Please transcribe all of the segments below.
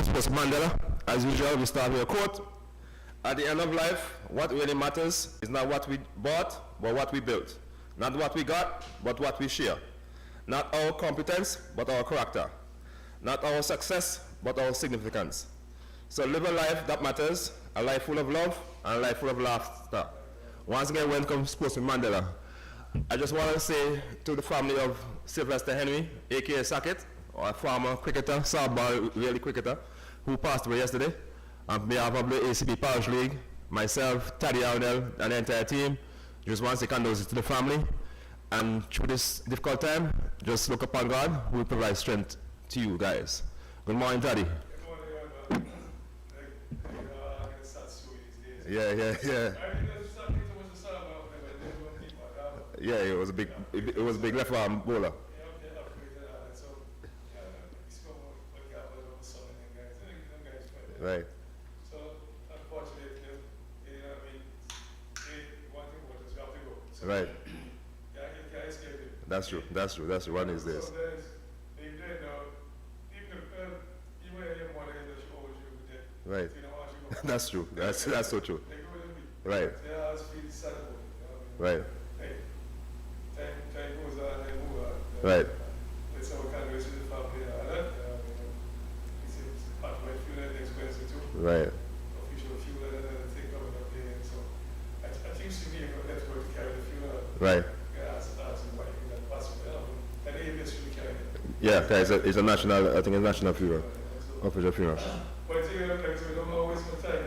Sports Mandela. As usual, we start with a quote. At the end of life, what really matters is not what we bought, but what we built. Not what we got, but what we share. Not our competence, but our character. Not our success, but our significance. So live a life that matters, a life full of love, and a life full of laughter. Once again, welcome to Sportsman Mandela. I just want to say to the family of Sylvester Henry, a.k.a. Sackett, or a former cricketer, softball really cricketer, who passed away yesterday. On behalf of the ACB Parish League, myself, Taddy Arnell, and the entire team, just want to say condolences to the family. And through this difficult time, just look upon God, who will provide strength to you guys. Good morning, Taddy. Yeah. Yeah, it was a big left arm bowler. Right. So unfortunately, one thing was we have to go. So right. Can't escape it. That's true. One is this. So even when your mother in the show, you would dead. Right. You know how she goes. That's true. That's so true. They go with me. Right. They always feel sad about it. Right. Hey, time goes on, they move on. Right. That's how we can raise the family and all that. It's part of my funeral expensive too. Right. Official funeral and everything coming up there. So I think to me, that's where to carry the funeral. Right. Yeah, it's a national, I think it's a national funeral. Official funeral. But we don't always have time.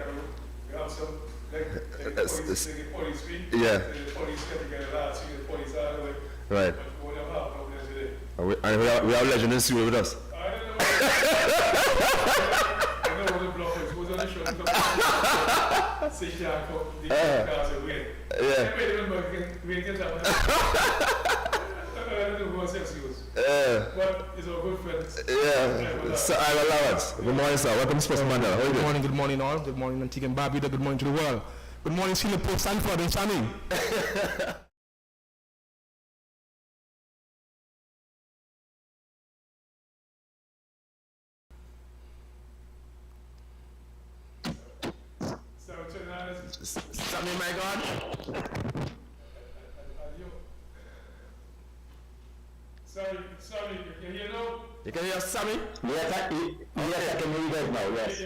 We have some, like police speak. Yeah. The police get together last week, the police are away. Right. But we don't have no today. And we have legend in studio with us. I don't know. I know what the blockers was on the show. Say you can't come, the cars are waiting. Yeah. We can that one. I don't know what's excuse. But it's our good friends. Yeah. So I'm allowance. Good morning, sir. Welcome to Sports Mandela. How are you doing? Good morning all. Good morning Antigua and Barbuda. Good morning to the world. Good morning Singapore, Sanford and Sunny. Sammy, my God. Sorry, you hear now? You can hear Sammy? Yes, I can hear you guys now, yes.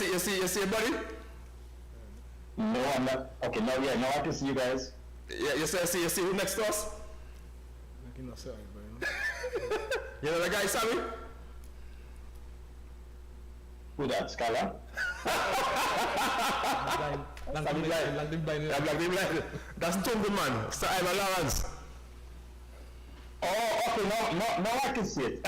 You see your buddy? No, I'm not. Okay, now I can see you guys. Yeah, you see who next to us? You know the guy, Sammy? Who that, Scala? Blind. That's Tungu, man. Sir Ivan Lawrence. Oh, okay, now I can see it.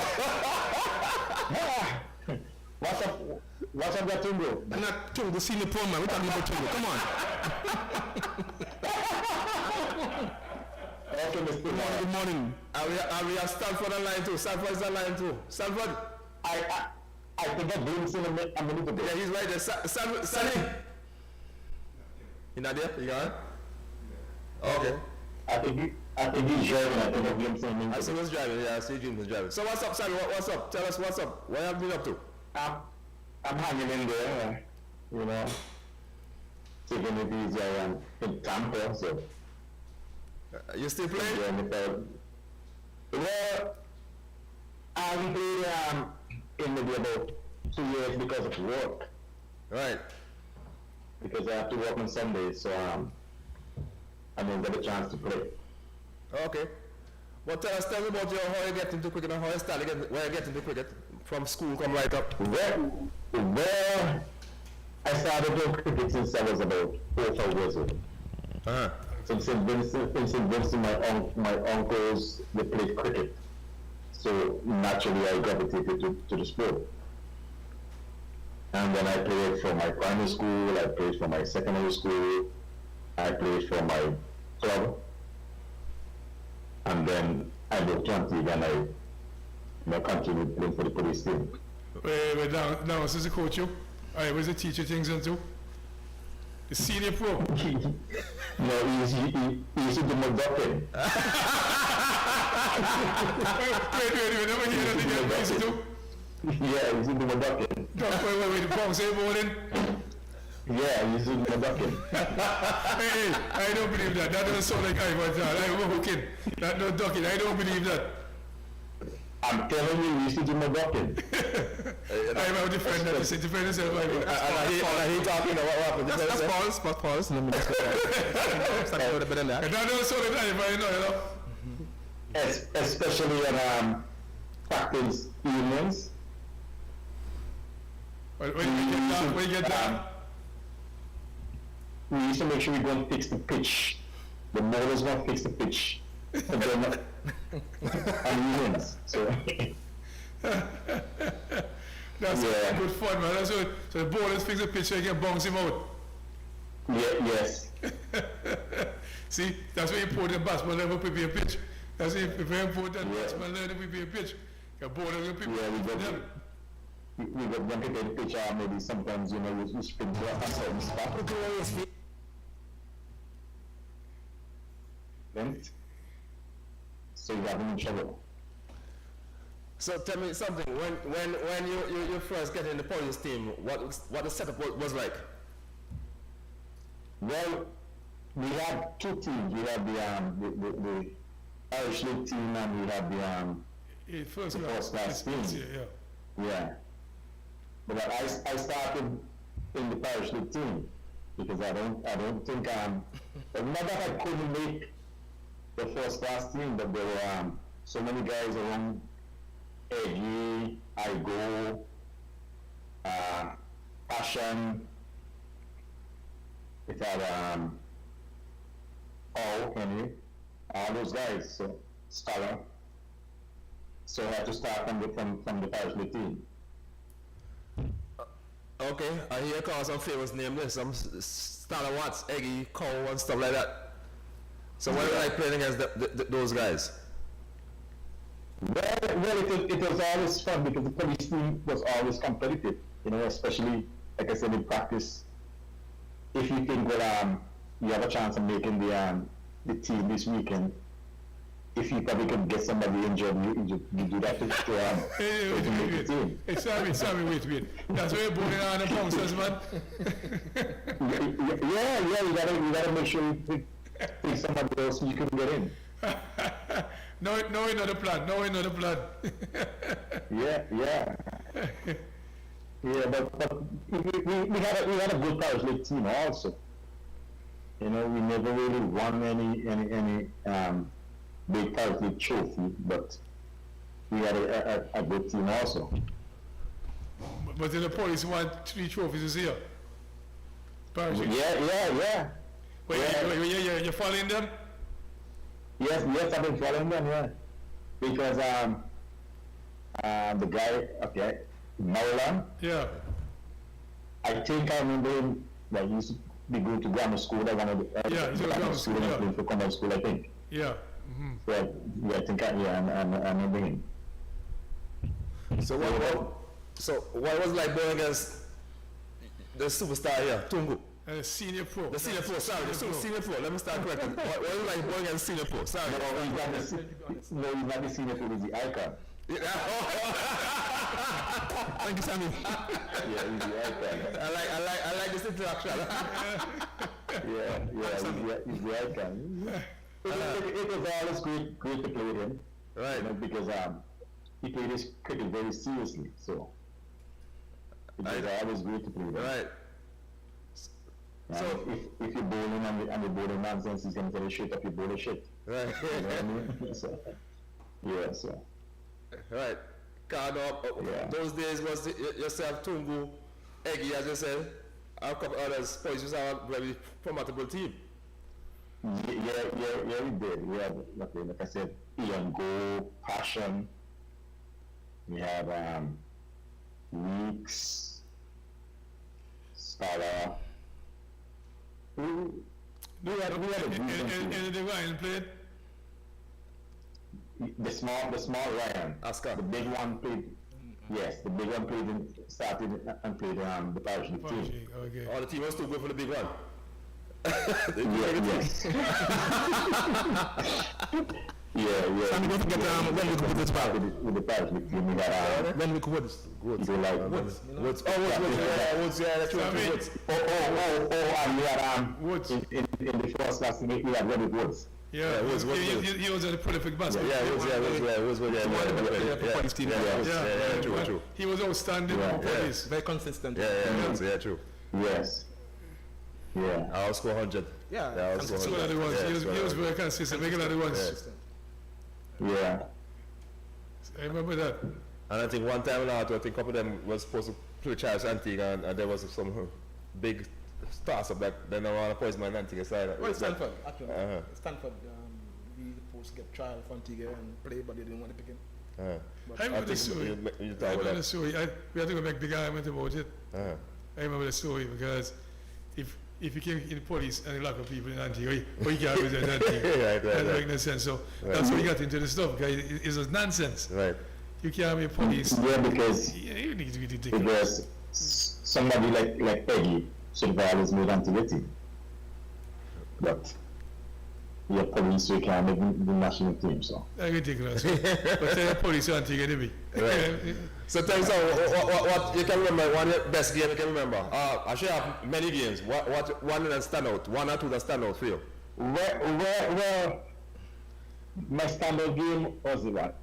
What's up, that Tungu? I'm not Tungu, Singapore man. We're talking about Tungu. Come on. Okay, Mr. Good morning. And we have Stanford online too. Stanford is online too. Stanford. I think I glimpsed him a minute ago. Yeah, he's right there. Sunny. You not there? You got it? Okay. I think he's driving. I think I glimpsed him a minute I see ago. who's driving. Yeah, I see Jim was driving. So what's up, Sammy? What's up? Tell us what's up. What have you been up to? I'm hanging in there, you know, taking it easy around in Tampa, so. You still playing? Well, I haven't played in maybe about 2 years because of work. Right. Because I have to work on Sundays, so I didn't get a chance to play. Okay. Well, tell me about how you get into cricket and how you start where you get into cricket from school, come right up. Well, I started doing cricket since I was about 4 or 5 years old. Uh-huh. Since St. Vincent, my uncles, they played cricket. So naturally I gravitated to the sport. And then I played for my primary school, I played for my secondary school, I played for my club. And then I moved to Antigua and I continued playing for the police team. Wait, now, this is the coach, you? Alright, where's the teacher things into? The senior pro? No, he's the McDuffin. wait, never hear anything else to do? Yeah, he's in the ducking. Wait, the bounce ain't bowling? Yeah, he's in the ducking. Hey, I don't believe that. That doesn't sound like Ivan John. I'm hooking. That no ducking. I don't believe that. I'm telling you, he's in the ducking. I'm a defender. You say defend yourself. And I hate talking about what happened. That's pause. Let me just start with a bit of that. That doesn't sound like Ivan, you know. Especially in practice evenings. When you get down, we used to make sure we go and fix the pitch. The bowlers won't fix the pitch. And then on evenings. So that's good fun, man. That's what, so the bowlers fix the pitch so you can bounce him out. yes. See, that's where you put the batsman level prepare pitch. That's it, very important. Batsman level prepare pitch. The bowlers will prepare them. We got them to the pitch, maybe sometimes, you know, we spin to a certain spot. Then, so you have in trouble. So tell me something. When you first get in the police team, what the setup was like? Well, we had two teams. We had the Parish League team, and we had the First class team. Yeah. But I started in the Parish League team because I don't think not that I couldn't make the first class team, but there were so many guys around. Eggy, Igo, Passion. It had Henry, all those guys. So Scholar. So I had to start from the Parish League team. Okay, I hear call some famous name there, some Starter Watts, Eggy, Cow, and stuff like that. So what do you like playing against those guys? Well, it was always fun because the police team was always competitive, you know, especially, like I said, in practice. If you think, well, you have a chance of making the team this weekend, if you probably could get somebody injured, you do that to make the team. Hey, Sammy, wait. That's where you're bowling on the bouncers, man. Yeah, you gotta make sure you pick somebody else you can get in. No, another plan. Yeah, but we had a good Parish League team also. You know, we never really won any big Parish League trophy, but we had a good team also. But the police won 3 trophies this year. Parish League. Yeah. Wait, you're following them? Yes, I've been following them, yeah. Because the guy, Mandela. Yeah. I think I remember him. Like, he used to be going to grammar school. He's going to grammar school. And for common school, I think. Yeah. So I think I remember him. So what was like going against the superstar here, Tungu? Senior pro. The senior pro, sorry, the senior pro. Let me start correctly. What was like going against senior pro? Sorry. No, he's not the senior pro. He's the icon. Thank you, Sammy. Yeah, he's the icon. I like this interaction. He's the icon. It was always great to play with him. Right. You know, because he played his cricket very seriously. So it was always great to play with him. Right. So if you're bowling and you're bowling nonsense, he's gonna tell you shit up, you bowl shit. Right. You know what I mean? So. Right. Those days was yourself, Tungu, Eggy, as you said, a couple others. Boys, you have a very formidable team. Yeah, we did. We had, like I said, Ian Go, Passion. We had Weeks, Scholar. We had a group. And the Ryan played? The small Ryan. Oscar. The big one played. Yes, the big one started and played the Parish League team. Okay. Oh, the team was too good for the big one. Yes. Yeah. Sammy, don't forget when we could this back. With the Parish League team, we got When we could Woods. Woods. Woods. Woods. Oh, Woods. Yeah, that's Sammy. true. Woods. And we had Woods. in the first class we had Robert Woods. Yeah, Woods. he was a prolific basketball. Woods. True. He was outstanding for police. Very consistent. Yeah, true. Yes. Yeah. I'll score 100. Yeah. I'll score So that 100. it was. He was very consistent, making that it was. Yeah. I remember that. And I think one time now, I think a couple of them was supposed to play Charles Antigua, and there was some big stars of that. Then I want to poison my Antigua side. Well, Stanford, actually. Uh-huh. Stanford, we supposed to get trial for Antigua and play, but they didn't want to pick him. I remember the story. We had to go make big argument about it. I remember the story because if you came in the police and a lot of people in Antigua, you can't represent Antigua. Right. That doesn't make no sense. So that's why we got into the stuff, because it's just nonsense. Right. You can't be police. Yeah, because You need to be it ridiculous. was somebody like Peggy should have always made Antigua. But you're police, so you can't make the national team, so. That's ridiculous. But tell the police Antigua to be. Right. So tell me what you can remember, one of the best game you can remember. I should have many games. What one that stand out, one or two that stand out for you? Well, my standard game was what?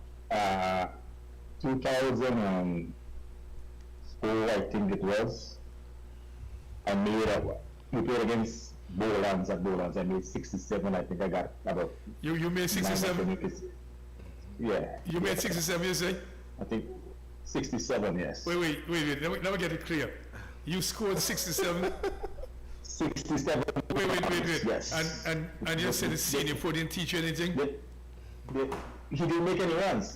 2004, I think it was. We played against Bowlands at Bowlands. I made 67. I think I got about. You made 67? Yeah. You made 67, you say? I think 67, yes. Wait. Let me get it clear. You scored 67? 67. Wait. Yes. And you said the senior pro didn't teach you anything? He didn't make any runs.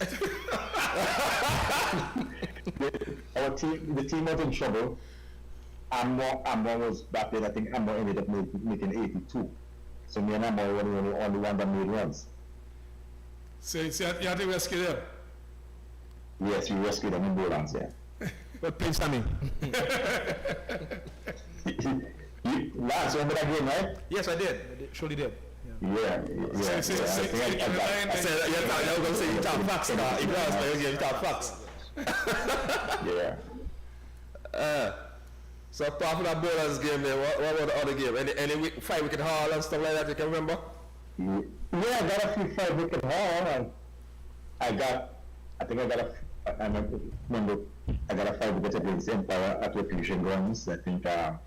The team was in trouble. Ammo was back then. I think Ammo ended up making 82. So me and Ammo were the only one that made runs. So you had to rescue them? Yes, we rescued them in Bowlands, yeah. Well, please, Sammy. Last, remember that game, right? Yes, I did. I surely did. Yeah. I said, I was going to say you talk facts now. It was, but you talk facts. Yeah. So apart from that Bowlers game there, what about the other game? Any 5 wicket haul and stuff like that you can remember? Yeah, I got a few 5 wicket haul, and I got a 5 wicket against Empire at Recreation Grounds. I think I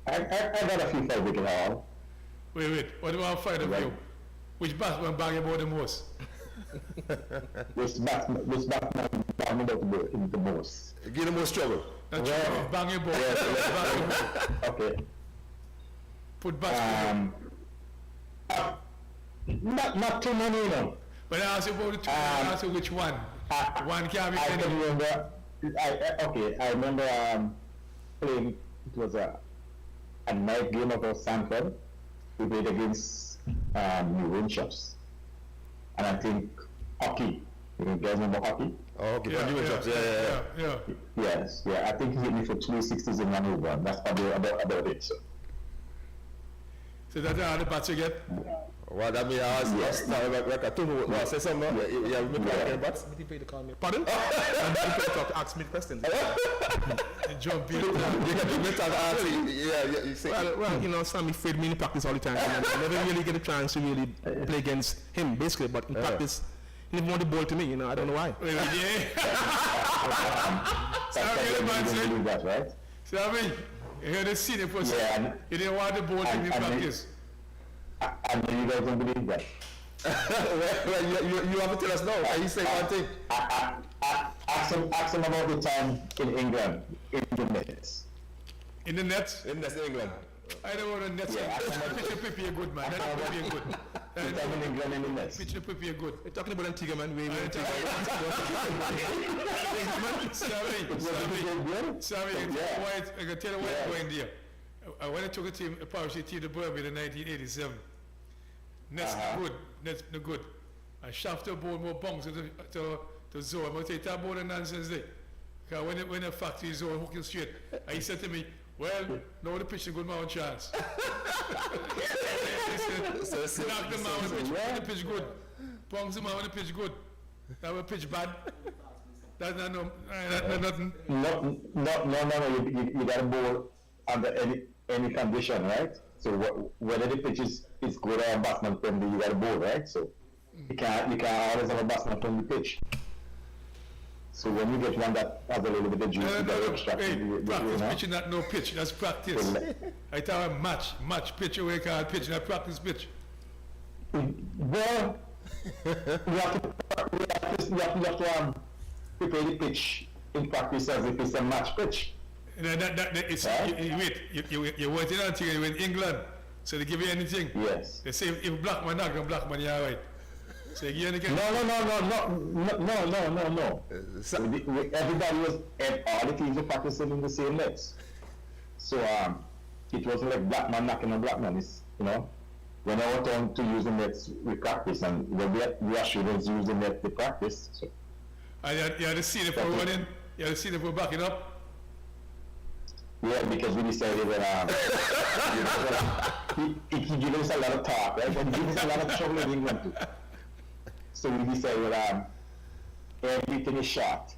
got a few 5 wicket haul. Wait. What about fight of you? Which batsman bang you about the most? Which batsman bang about the most? Give the most trouble. That's true. Bang your ball. Okay. Put batsman. Not too many, you know. But I asked you about the two. I asked you which one. One can't be I any. can remember. I remember playing. It was a night game against Sanford. We played against New Winchops, and I think hockey. You guys remember hockey? Oh, okay. Yeah. Yes. Yeah. I think he hit me for 260s in 1 over. That's probably about it. So that's how the bats you get? Well, that means I was like a two. Say something. Yeah, we play bats. You pay to call me. Pardon? And you pay to ask me questions. Jump in. You can do better. Yeah. You say. Well, you know, Sammy fed me in practice all the time. And I never really get a chance to really play against him, basically. But in practice, he didn't want the ball to me. You know, I don't know why. That's right. Sammy, you heard the senior person. Yeah, he didn't want the ball to be in practice. I know you guys don't believe that. Well, you have to tell us now. Can you say one thing? Ask him about the time in England, in the Nets. In the nets? In England. I don't want the nets. Pitcher prepare good, man. That prepare good. The time in England in the Nets. Pitcher prepare good. We're talking about Antigua, man. Sorry, I can tell you why I'm going there. When I took a team, a Parish League team to Burberry in 1987, Nets no good. I shafted a ball more bunks to Zoe. I'm going to take that ball of nonsense there. Because when the factory Zoe hook you straight, he said to me, Well, no, the pitch is good, man, chance. So Knock them out when the pitch good. Punks them out when the pitch good. That was pitch bad. That's not nothing. No. You got to bowl under any condition, right? So whether the pitch is good or batsman friendly, you got to bowl, right? So you can't always have a batsman friendly pitch. So when you get one that has a little bit of juice, you got to extract it. Practice pitching, not no pitch. That's practice. I thought match pitch away card pitch, not practice pitch. Well, you have to prepare the pitch in practice as if it's a match pitch. It's, right? you went in until you went England, so they give you anything. Yes. They say if black man not gonna black man, you're right. So you give anything. No. Everybody all the teams were practicing in the same nets. So it wasn't like black man knocking on black man. It's, when I went on to use the nets, we practice, and when we Australians use the net to practice. So. And you had to see them for running. You had to see them for backing up. Yeah, because we decided that he gave us a lot of talk, right? And he gave us a lot of trouble in England too. So we decided everything is short.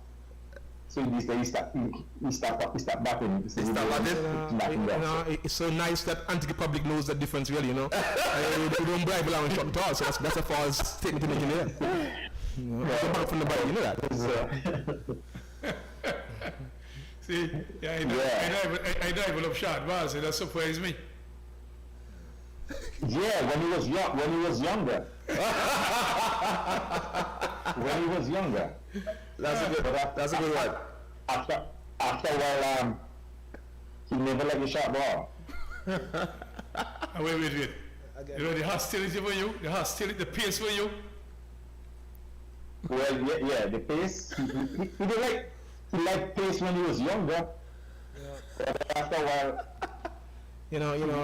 So we decided he stop batting. It's so nice that anti-public knows the difference, really, We don't bribe allowing shot at all, so that's a false statement to make in there. From the body, you know that. See, I never love shot balls, so that surprised me. Yeah, when he was younger. When he was younger. That's a good one. After a while, he never liked a shot ball. Wait. The hostility for you, the pace for you. Well, yeah, the pace. He didn't like. He liked pace when he was younger. But after a while.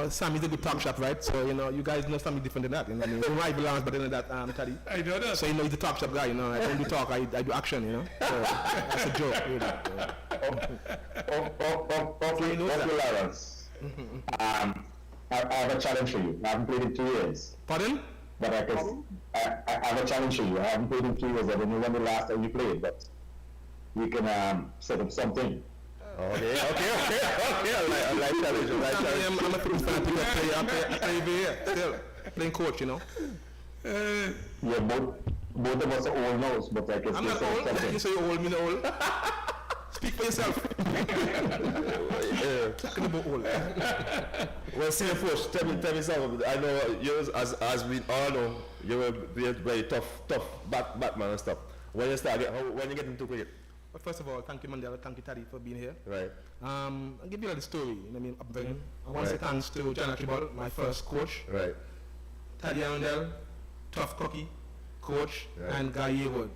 Sammy's a good talk shop, right? So, you guys know Sammy different than that. We might belong, but then that, Taddy. I know that. So, he's the talk shop guy, I don't do talk, I do action, So, that's a joke, really. Okay, Lawrence. I have a challenge for you. I haven't played in 2 years. Pardon? But I have a challenge for you. I haven't played in 2 years. I don't know when the last time you played, but we can set up something. Okay. I like challenge. I'm a football fan. I play here, still playing coach, Yeah, both of us are old now, but I can I'm not old. You say you're old, me not old. Speak for yourself. Talking about old. Well, senior coach, tell me something. I know you, as we all know, you were very tough Batman and stuff. When you get into cricket? But first of all, thank you, Mandela. Thank you, Taddy, for being here. Right. I'll give you a little story. Upbringing. I want to say thanks to John Archibald, my first coach. Right. Taddy Arundel, tough cocky coach, and Guy Yearwood.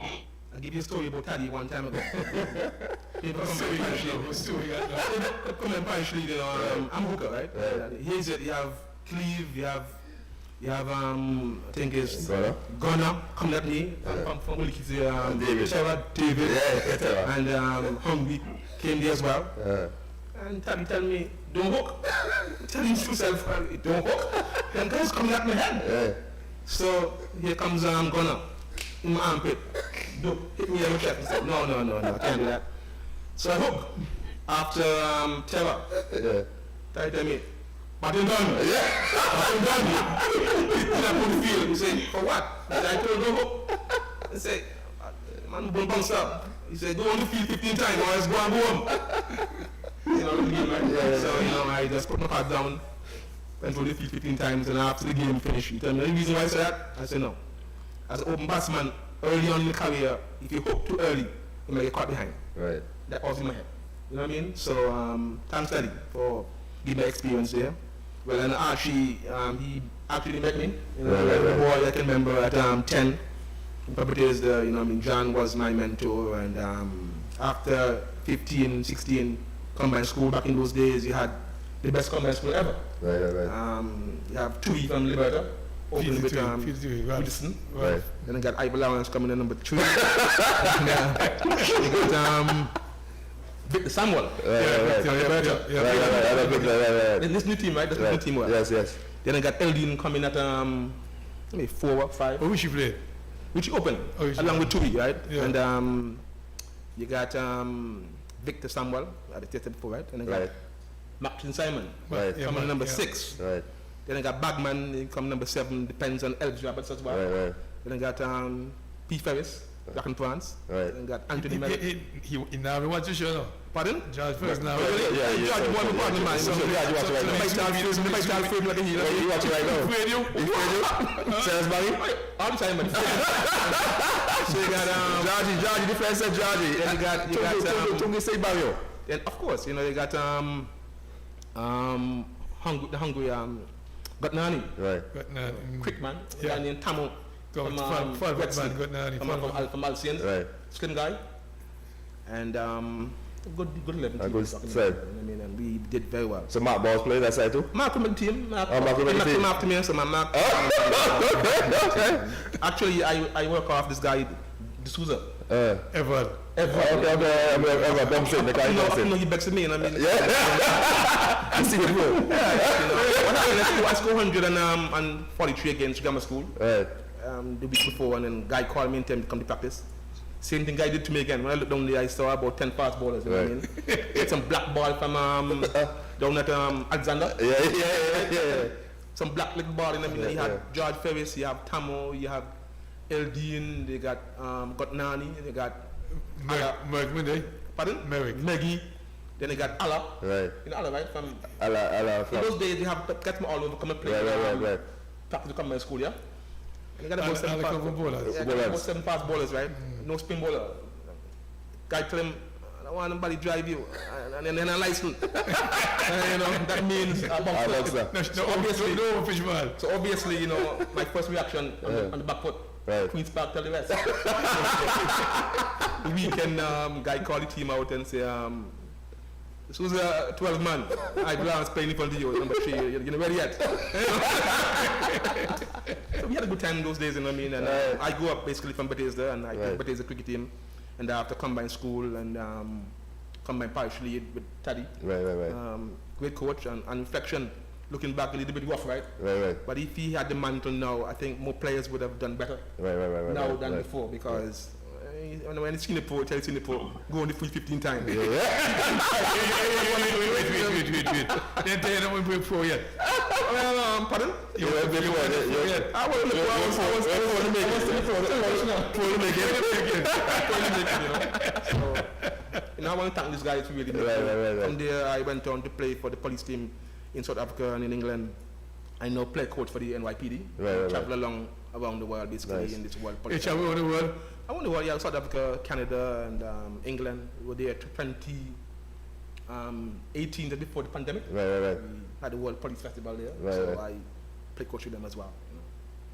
I'll give you a story about Taddy one time ago. Come in Parish League, I'm hooker, right? Here's it. You have Cleve, you have I think it's Gunner coming at me from David, and Humby came there as well. And Taddy tell me, don't hook. Tell him to himself, don't hook. Then guys coming at my head. So here comes Gunner in my armpit. Hit me on the chest. He said, no, I can't do that. So I hook. After Terror, Taddy tell me, Martin done. Martin done. He put up on the field. He said, for what? I told him, go. I said, man, bounce up. He said, go on the field 15 times or else go and go home. The game, right? So, I just put my card down, went on the field 15 times, and after the game finished, he told me, the reason why I said that? I said, no. As an open batsman, early on in the career, if you hook too early, you might get caught behind. Right. That was in my head. You know what I mean? So, thanks, Taddy, for giving me experience there. Well, and Archie, he actually met me. A boy I can remember at 10. John was my mentor, and after 15, 16, combined school back in those days, you had the best combined school ever. Right. You have Tui from Liberta, open with Wilson. Right. Then I got Ivor Lawrence coming in number 3. You got Victor Samuel. Right. This new team, right? That's the new team. Yes. Then I got Eldin coming at maybe 4 or 5. Oh, which you played? Which you open along with Tui, right? Yeah. And you got Victor Samuel, I tested before, right? And I got Martin Simon, coming number 6. Right. Then I got Bagman, he come number 7, depends on Elvis Roberts as well. Right. Then I got P. Ferris, back in France. Right. Then I got Anthony Merrick. He now we want to show now. Pardon? George Ferris now. George won the partner, man. Nobody start filming like he watch it right now. You Salisbury? All the time, man. So you got Georgie, the friend said Georgie. Then you got Tungi say Barrio. Then of course, you know, you got the hungry Gotnani. Right. Gotnani. Quick man. Yeah. Guy named Tamo. From Alcians. Right. Slim guy. And good 11 team. Good side. I mean, and we did very well. So Mark Balls played that side too? Mark from the team. Mark came after me, so Mark. Okay. Actually, I work off this guy, D'Souza. Ever. Okay. Don't say the guy. No, he backs me, and I mean. Yeah. You see it, bro. Yeah. I scored 143 against grammar school. Right. The week before, and then guy called me and told me to come to practice. Same thing guy did to me again. When I looked down there, I saw about 10 fast ballers. You know what I mean? It's some black ball from down at Alexander. Yeah. Some black little ball. You know what I mean? You had George Ferris, you have Tamo, you have Eldin, they got Nani, they got Merrick. Pardon? Maggie. Then they got Allah. Right. You know Allah, right? From Allah. In those days, they have got me all over come and play. Right. Practice to come to school, yeah? And they got about 7 fast ballers, right? No spin bowler. Guy tell him, I don't want nobody drive you. And then a license. You know, that means So obviously, you know, my first reaction on the back foot. Right. Queen's Park, tell the rest. The weekend, guy called the team out and say, this was a 12 man. I glance playing in front of you, number 3. You're not ready yet. So we had a good time in those days, you know what I mean? And I grew up basically from Bethesda, and I played Bethesda cricket team, and after combined school and combined Parish League with Taddy. Right. Great coach and reflection. Looking back a little bit rough, right? Right. But if he had the mantle now, I think more players would have done better now than before, because when it's Singapore, tell Singapore, go on the field 15 times. Wait. Then tell you not going to play pro yet. Pardon? You won't play pro yet. I want to I want to thank these guys really. From there, I went on to play for the police team in South Africa and in England. I now play coach for the NYPD. Travel along around the world basically in this world. You travel around the world? I went to the world, South Africa, Canada, and England. We were there to 2018, just before the pandemic. We had the World Police Festival there, so I played coach with them as well.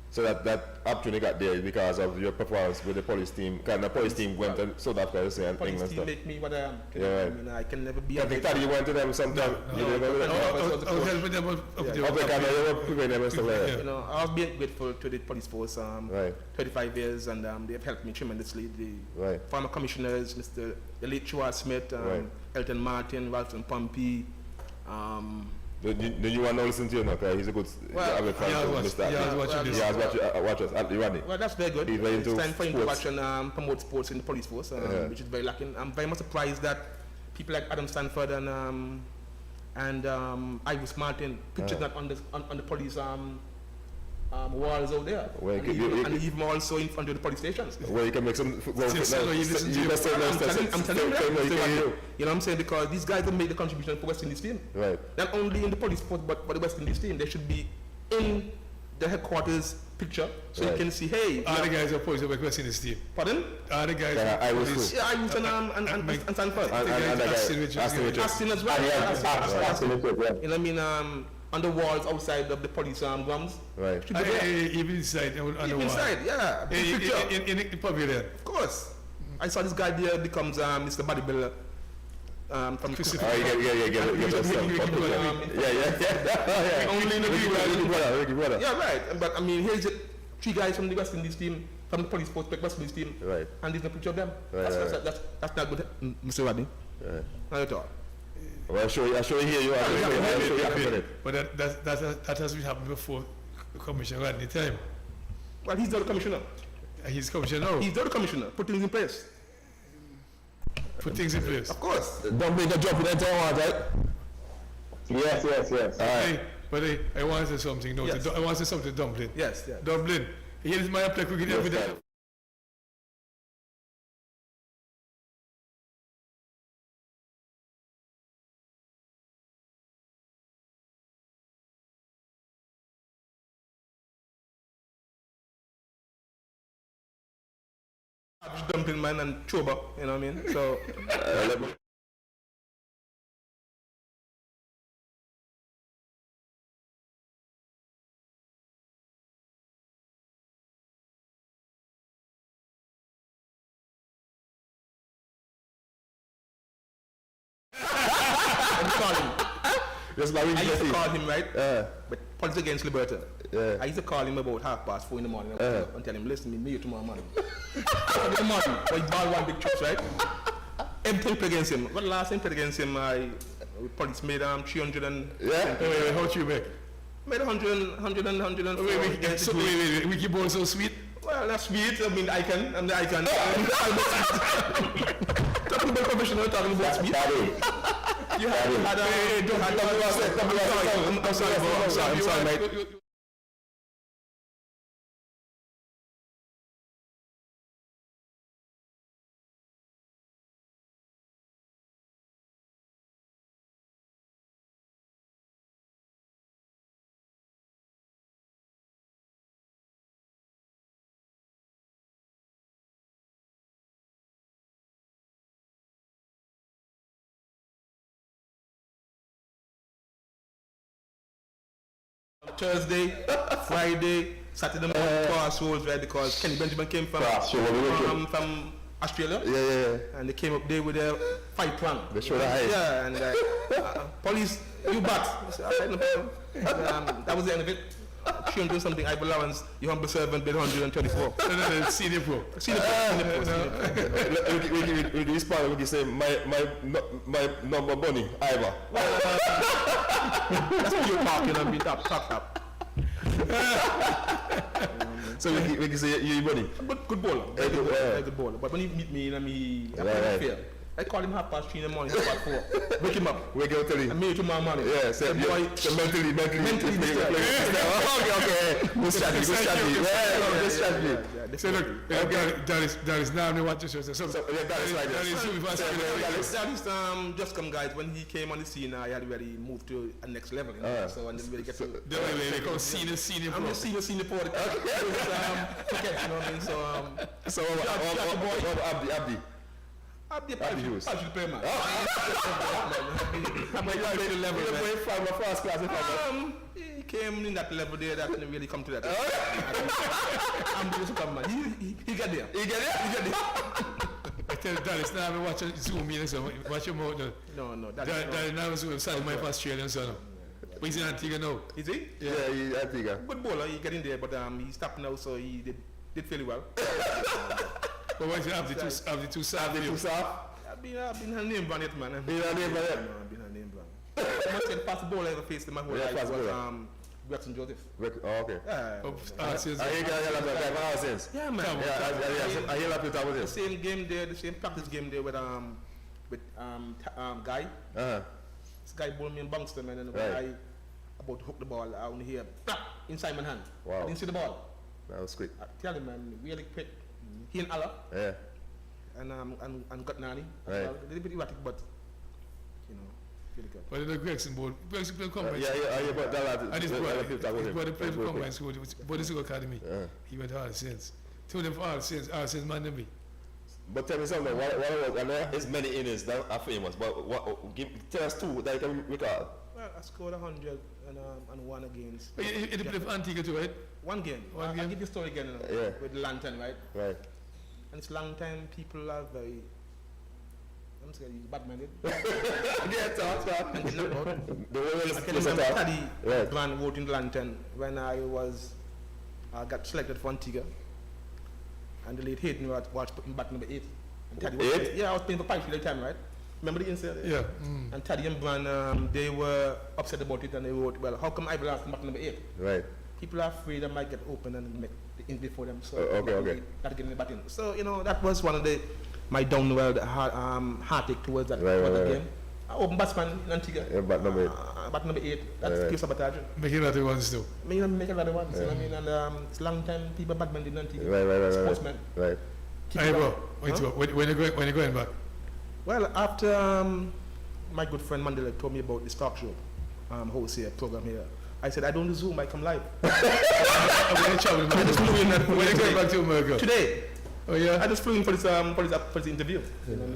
So that opportunity got there because of your performance with the police team. Kind of police team went to South Africa and England police stuff. team make me what I am. I mean, I can never be. I think that you went to them sometime. I was helping them up You know, I was being grateful to the police force. 35 years, and they have helped me tremendously. The former commissioners, Mr. The late Chua Smith, Elton Martin, Ralston Pompey. Do you want to listen to you now? He's a good watch us. Well, that's very good. It's time for him to watch and promote sports in the police force, which is very lacking. I'm very much surprised that people like Adam Stanford and Ivis Martin pictured that on the police walls out there, and even also in front of the police stations. Where you can make some. I'm telling you, you know what I'm saying, because these guys that make the contribution for West Indies team. Right. Not only in the police force, but the West Indies team, they should be in the headquarters picture, so you can see, hey. All the guys are police of West Indies team. Pardon? All the guys are police. Yeah, I was and Stanford. Aston as well. You know what I mean? On the walls outside of the police grounds. Right. Even inside, on the wall. Inside, yeah. In the pavilion. Of course. I saw this guy there becomes Mr. Bodybuilder. From Yeah, right. But I mean, here's it. 3 guys from the West Indies team, from the police force, West Indies team, and there's no picture of them. That's not good, Mr. Rodney. Not at all. Well, I show you here you are. I show you after it. But that has been happening before Commissioner at any time. Well, he's not the commissioner. He's commissioner now. He's not the commissioner. Put things in place. Put things in place. Of course. Don't make a jump in that time, right? Yes. But I want to say something. No, Yes. I want to say something to Dublin. Yes. Dublin. Here is my apply cooking every day. Dumpling man and choba, you know what I mean? So I'm calling. That's my I used to weakness. call him, right? But Politics Against Liberty. Yeah. I used to call him about 4:30 in the morning and tell him, listen, me you tomorrow morning. In the morning, but he bought one big trucks, right? Everything played against him. What last time played against him, police made 300 and... Yeah? Wait, how much you make? Made 100 and... Wait, we keep on so sweet. Well, that's sweet. I mean, I'm the icon. Talking about professional, talking about sweet. You had I'm sorry, mate. Thursday, Friday, Saturday morning, crossroads, right? Because Kenny Benjamin came from Australia. Yeah. And they came up there with a fight plan. They showed the height. Yeah, and police, you bat. I said, all right, no problem. That was the end of it. 300 something, I allowance, your humble servant bid 124. No, senior pro. Senior pro. We respond, we can say, my number bunny, Ivor. That's what you're talking and be top. So we can say, you bunny. Good bowler. Very good bowler. But when he meet me, I feel. I call him 3:30 in the morning, 4:30. Wake him up. Wake up, tell him. And me tomorrow morning. Yeah, so boy, mentally. Okay. Good strategy. So look, that is now what you should say. That is just come guys. When he came on the scene, I had already moved to a next level. You know? So I didn't really get to. They call senior pro. I'm just senior pro. Cricket, you know what I mean? So Abdi. Abdi play, man. He came in that level there that didn't really come to that. I'm the Superman. He got there. I tell you, Dallas, now I'm watching Zoom in, so watch your mouth. No. Dallas now is Zoom, son, my Australian son. But he's in Antigua now. Is he? Yeah, he's Antigua. Good bowler, he got in there, but he stopped now, so he did fairly well. But why do you have the two soft? I've been a name brand yet, man. Been a name brand? I've been a name brand. I must say the fast bowler I ever faced in my whole life was Gretchen Joseph. Oh, okay. Since I hear that guy since. Yeah, man. I hear that people talk with him. The same game there, the same practice game there with Guy. This guy bowled me in Bangster, man, and I about to hook the ball out here, inside my hand. Wow. I didn't see the ball. That was quick. I tell him, man, really quick. He and Allah. Yeah. And got Nani. Right. A little bit erratic, but really good. But the Gregson board, Gregson played combine. Yeah, but that and his brother played for combine school, Bodhisattva Academy. He went hard since. Two of them for all since Mandela. But tell me something, what was, I know it's many innings that are famous, but tell us two that you can recall. Well, I scored 100 and one against. He played for Antigua too, right? One game. I'll give you the story again with Lantern, right? Right. And it's long time people are very, I'm scared he's bad-minded. Yeah, talk. The I can remember Taddy Van wrote in Lantern when I got selected for Antigua. And the late Hayden was putting back number 8. And Taddy was, I was playing for Parish League at the time, right? Remember the incident? Yeah. And Taddy and Bran, they were upset about it and they wrote, well, how come Ivor last come back number 8? Right. People are afraid I might get open and make the in before them. So Okay. Got to get in the batting. So, that was one of my downward heartache towards that game. Open batsman in Antigua. Yeah, bat number 8. Bat number 8. That's pure sabotage. Making other ones too. Make a lot of ones. You know what I mean? And it's a long time people batman in Antigua. Right. Sportsmen. Right. Hey, bro. When you going back? Well, after my good friend Mandela told me about this talk show, host here, program here, I said, I don't do Zoom, I come live. When you going back to America? Today. Oh yeah. I just flew in for this interview. You know what I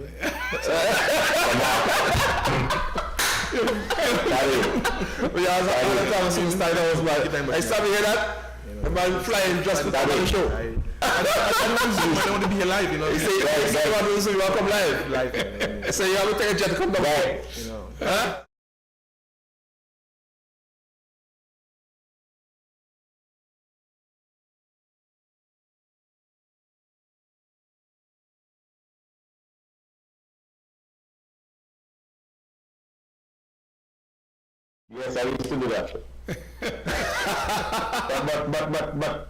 mean? We also all the time since I started hear that. The man flying just for the show. I don't want to be alive, You say you want to do Zoom, you want to come live. So you have to take a jet to come down. Huh? Yes, I used to do that. but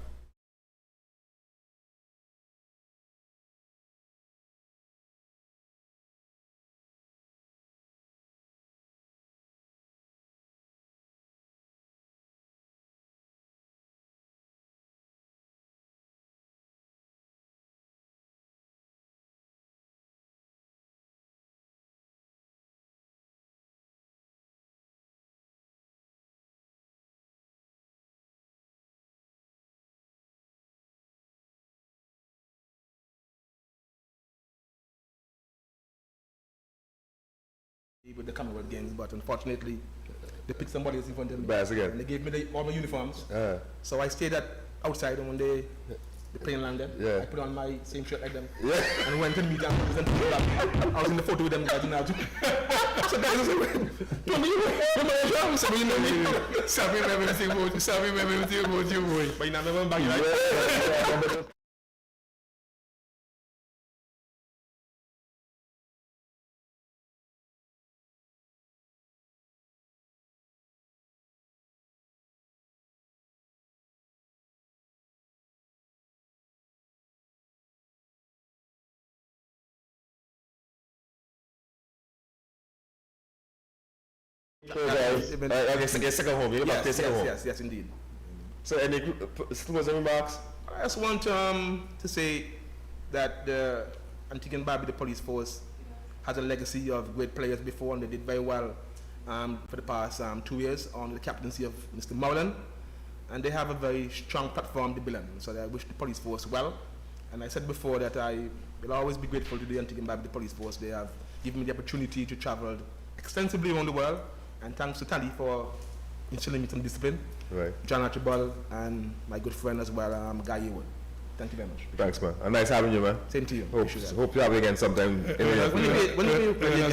with the Commonwealth Games, but unfortunately, they picked somebody else in front of me. Bias again. And they gave me all my uniforms. Uh-huh. So I stayed outside, and when the plane landed, Yeah. I put on my same shirt like them. Yeah. And went to the media and presented to them. I was in the photo with them guys now. So guys said, "Tony, you know so you know me." Sabi remember everything about you, boy. But you know, I remember back, right? Okay, so get second home. You back to second home. Yes, indeed. So any closing remarks? I just want to say that the Antigua and Barbuda Police Force has a legacy of great players before, and they did very well for the past 2 years under the captaincy of Mr. Mowlan, and they have a very strong platform to build on. So I wish the police force well, and I said before that I will always be grateful to the Antigua and Barbuda Police Force. They have given me the opportunity to travel extensively around the world, and thanks to Tally for instilling me some discipline. Right. John Archibald and my good friend as well, Guy Ewan. Thank you very much. Thanks, man. And nice having you, man. Same to you. Hope you have you again sometime. Earl has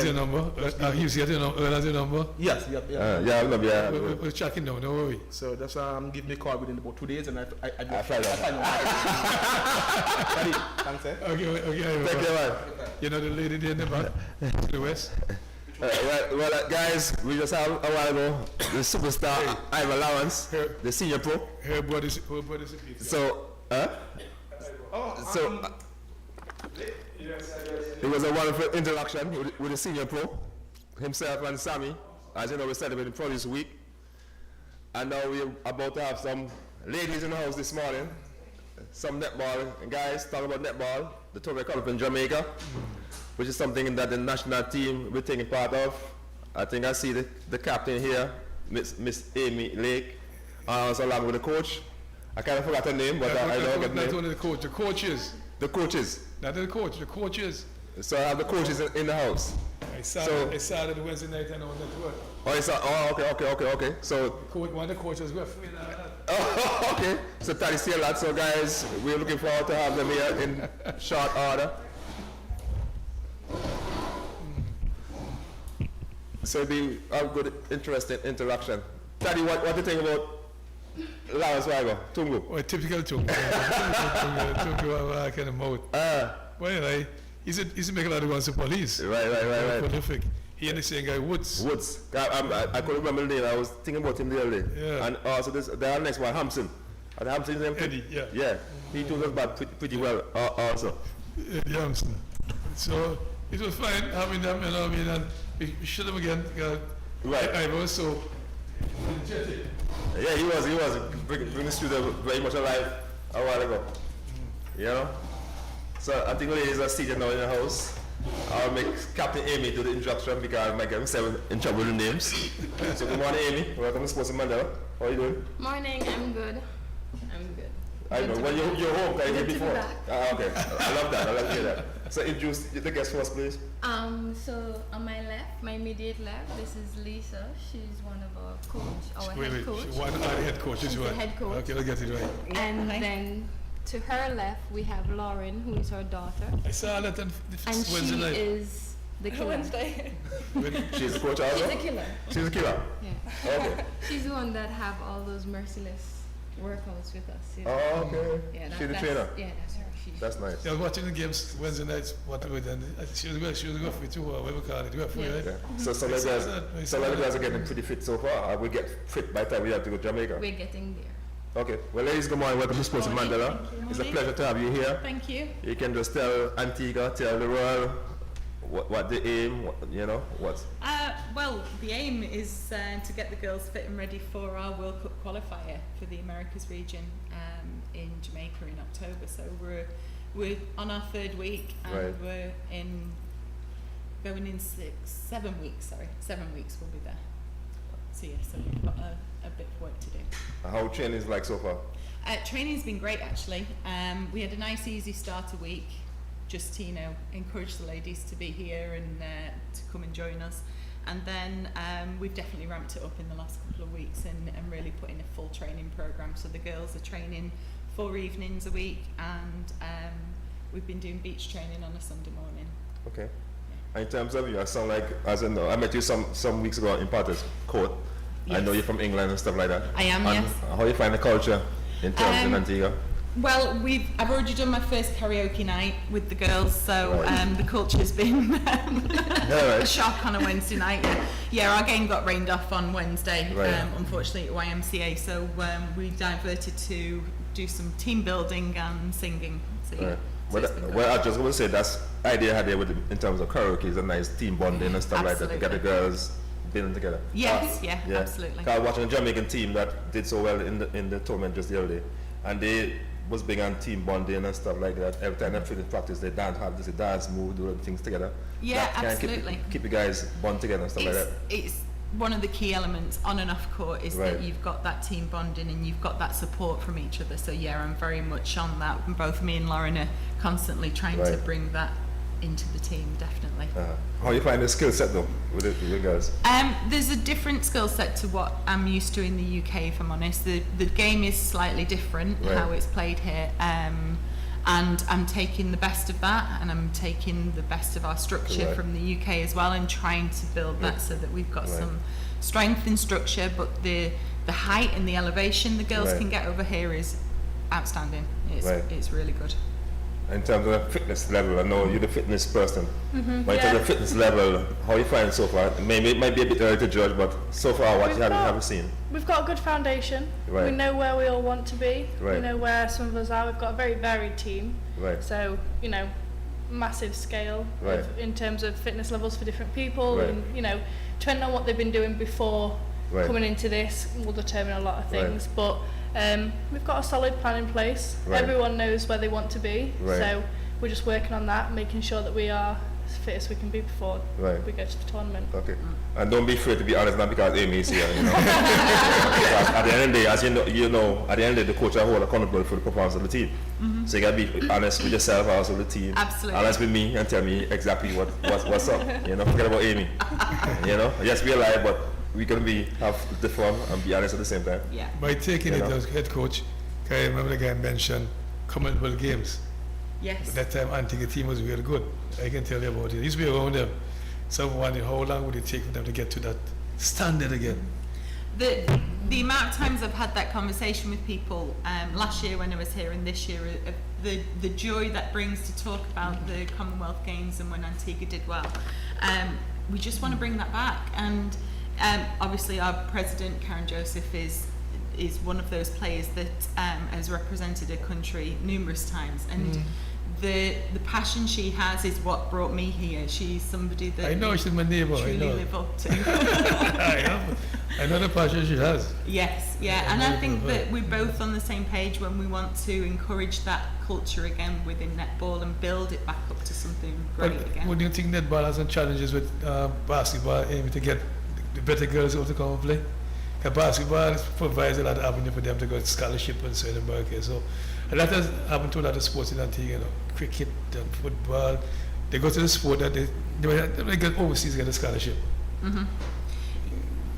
your number. You see Earl has your number. Yes, We're checking now, don't worry. So just give me a call within about 2 days, and I find out. Thanks, eh? Okay. Thank you, man. You know the lady there in the back, to the west. Guys, we just have a while ago the superstar Ivor Lawrence, the senior pro. Her brother's So, it was a wonderful interaction with the senior pro, himself and Sammy. As you know, we're celebrating Produce Week. And now we're about to have some ladies in the house this morning. Some netball. And guys, talk about netball. The tournament coming up in Jamaica, which is something that the national team will take part of. I think I see the captain here, Miss Amy Lake, also along with the coach. I kind of forgot her name, but I know her name. Not only the coach, the coaches. The coaches. Not the coach, the coaches. So I have the coaches in the house. I saw it Wednesday night and on network. Okay. So One of the coaches referee. oh, okay. So Taddy see a lot. So guys, we're looking forward to have them here in short order. So it'll be a good, interesting interaction. Taddy, what do you think about Lawrence Wago, Tungu? Well, typical Tungu. Tungu, kind of mouth. Well, anyway, He's making a lot of runs to police. Right. Prolific. He and the same guy, Woods. I couldn't remember the name. I was thinking about him the other day. Yeah. And also the next one, Hampson. And Hampson's name? Eddie, yeah. Yeah. He told us about pretty well also. Eddie Hampson. So it was fine having them, you know what I mean, and we shot them again. Right. I was so energetic. Yeah, he was bringing the studio very much alive a while ago. You know? So I think ladies are seated now in the house. I'll make Captain Amy do the introduction because I might get myself in trouble with the names. So good morning, Amy. Welcome to Sports in Mandela. How are you doing? Morning, I'm good. I know. Well, you're home, can you hear before? Okay. I love that. I love to hear that. So introduce the guest first, please. So on my left, my immediate left, this is Lisa. She's one of our head coach. One of the head coaches. She's the head coach. Okay, I'll get it right. And then to her left, we have Lauren, who is her daughter. I saw that on And Wednesday she night. is the killer. Wednesday. She's the coach also? She's the killer. She's the killer? Yeah. Okay. She's the one that have all those merciless workouts with us. You know? Oh, okay. Yeah, She's the that's, trainer? Yeah, that's her. That's nice. I was watching the games Wednesday nights, whatever, and she was a referee too, or whatever you call it, referee, Yeah. right? Okay. So some of the guys are getting pretty fit so far. I will get fit by the time we have to go to Jamaica. We're getting there. Okay. Well, ladies, good morning. Welcome to Sports in Morning. Mandela. Thank you. It's a Morning. pleasure to have you here. Thank you. You can just tell Antigua, tell the world what the aim, what. Well, the aim is to get the girls fit and ready for our World Cup qualifier for the Americas region in Jamaica in October. So we're on our third week and Right. we're going in 7 weeks. Sorry, 7 weeks we'll be there. So yeah, so we've got a bit of work to do. How training is like so far? Training's been great actually. We had a nice easy starter week, just to encourage the ladies to be here and to come and join us. And then we've definitely ramped it up in the last couple of weeks and really put in a full training program. So the girls are training 4 evenings a week, and we've been doing beach training on a Sunday morning. Okay. And in terms of you, I sound like, as in, I met you some weeks ago in Potter's Court. I know Yes. you're from England and stuff like that. I am, and yes. How you find the culture in terms of Antigua? Well, I've already done my first karaoke night with the girls, so Right. the culture's been right. a shock on a Wednesday night. Yeah, our game got rained off on Wednesday, Right. Unfortunately at YMCA, so we diverted to do some team building and singing. So, yeah, Right. so it's been great. Well, I just want to say that's idea I had there with in terms of karaoke is a nice team bonding and stuff like that to get the Absolutely. girls building together. Yes, yeah, absolutely. I was watching a Jamaican team that did so well in the tournament just the other day, and they was big on team bonding and stuff like that. Every time they finish practice, they have this dance move, do other things together. Yeah, That kinda absolutely. Keep you guys bond together and stuff like that. It's one of the key elements on and off court is Right. that you've got that team bonding and you've got that support from each other. So yeah, I'm very much on that. And both me and Lauren are constantly trying to Right. bring that into the team, definitely. How you find the skill set though with the girls? There's a different skill set to what I'm used to in the UK, if I'm honest. The game is slightly different, Right. how it's played here. And I'm taking the best of that, and I'm taking the best of our structure Right. from the UK as well, and trying to build that so that we've got Right. some strength in structure, but the height and the elevation the girls Right. can get over here is outstanding. Right. It's really good. In terms of the fitness level, I know you're the fitness person. Mm-hmm. But in terms of fitness level, how you find it so far? Maybe it might be a bit early to judge, but so far, what you have seen? We've got a good foundation. Right. We know where we all want to be. Right. We know where some of us are. We've got a very varied team. Right. So, massive scale Right. in terms of fitness levels for different people. Right. And, depending on what they've been doing before Right. coming into this will determine a lot of Right. things. But we've got a solid plan in place. Right. Everyone knows where they want to be. Right. So we're just working on that, making sure that we are as fit as we can be before Right. we go to the tournament. Okay. And don't be afraid to be honest, not because Amy is here, Because at the end of the day, as you know, at the end of the day, the coach are hold accountable for the performance of the team. So you gotta be honest with yourself, also with the team. Absolutely. Honest with me and tell me exactly what's up. Forget about Amy. Yes, we're alive, but we can have the fun and be honest at the same time. Yeah. By taking You it know? as head coach, I remember the guy mentioned Commonwealth Games. Yes. At that time, Antigua team was really good. I can tell you about it. I used to be around them. So I'm wondering how long would it take for them to get to that standard again? The amount of times I've had that conversation with people last year when I was here and this year, the joy that brings to talk about the Commonwealth Games and when Antigua did well, we just want to bring that back. And obviously our president, Karen Joseph, is one of those players that has represented a country numerous times, and the passion she has is what brought me here. She's somebody that I know she's my neighbor. truly live up to. I know the passion she has. Yes, yeah, and I think that we're both on the same page when we want to encourage that culture again within netball and build it back up to something great again. Would you think netball has some challenges with basketball aiming to get the better girls out to come and play? Because basketball provides a lot of avenue for them to go to scholarship and so in America. So a lot has happened to a lot of sports in Antigua, you know, cricket and football. They go to the sport that they get overseas, get a scholarship. Mm-hmm.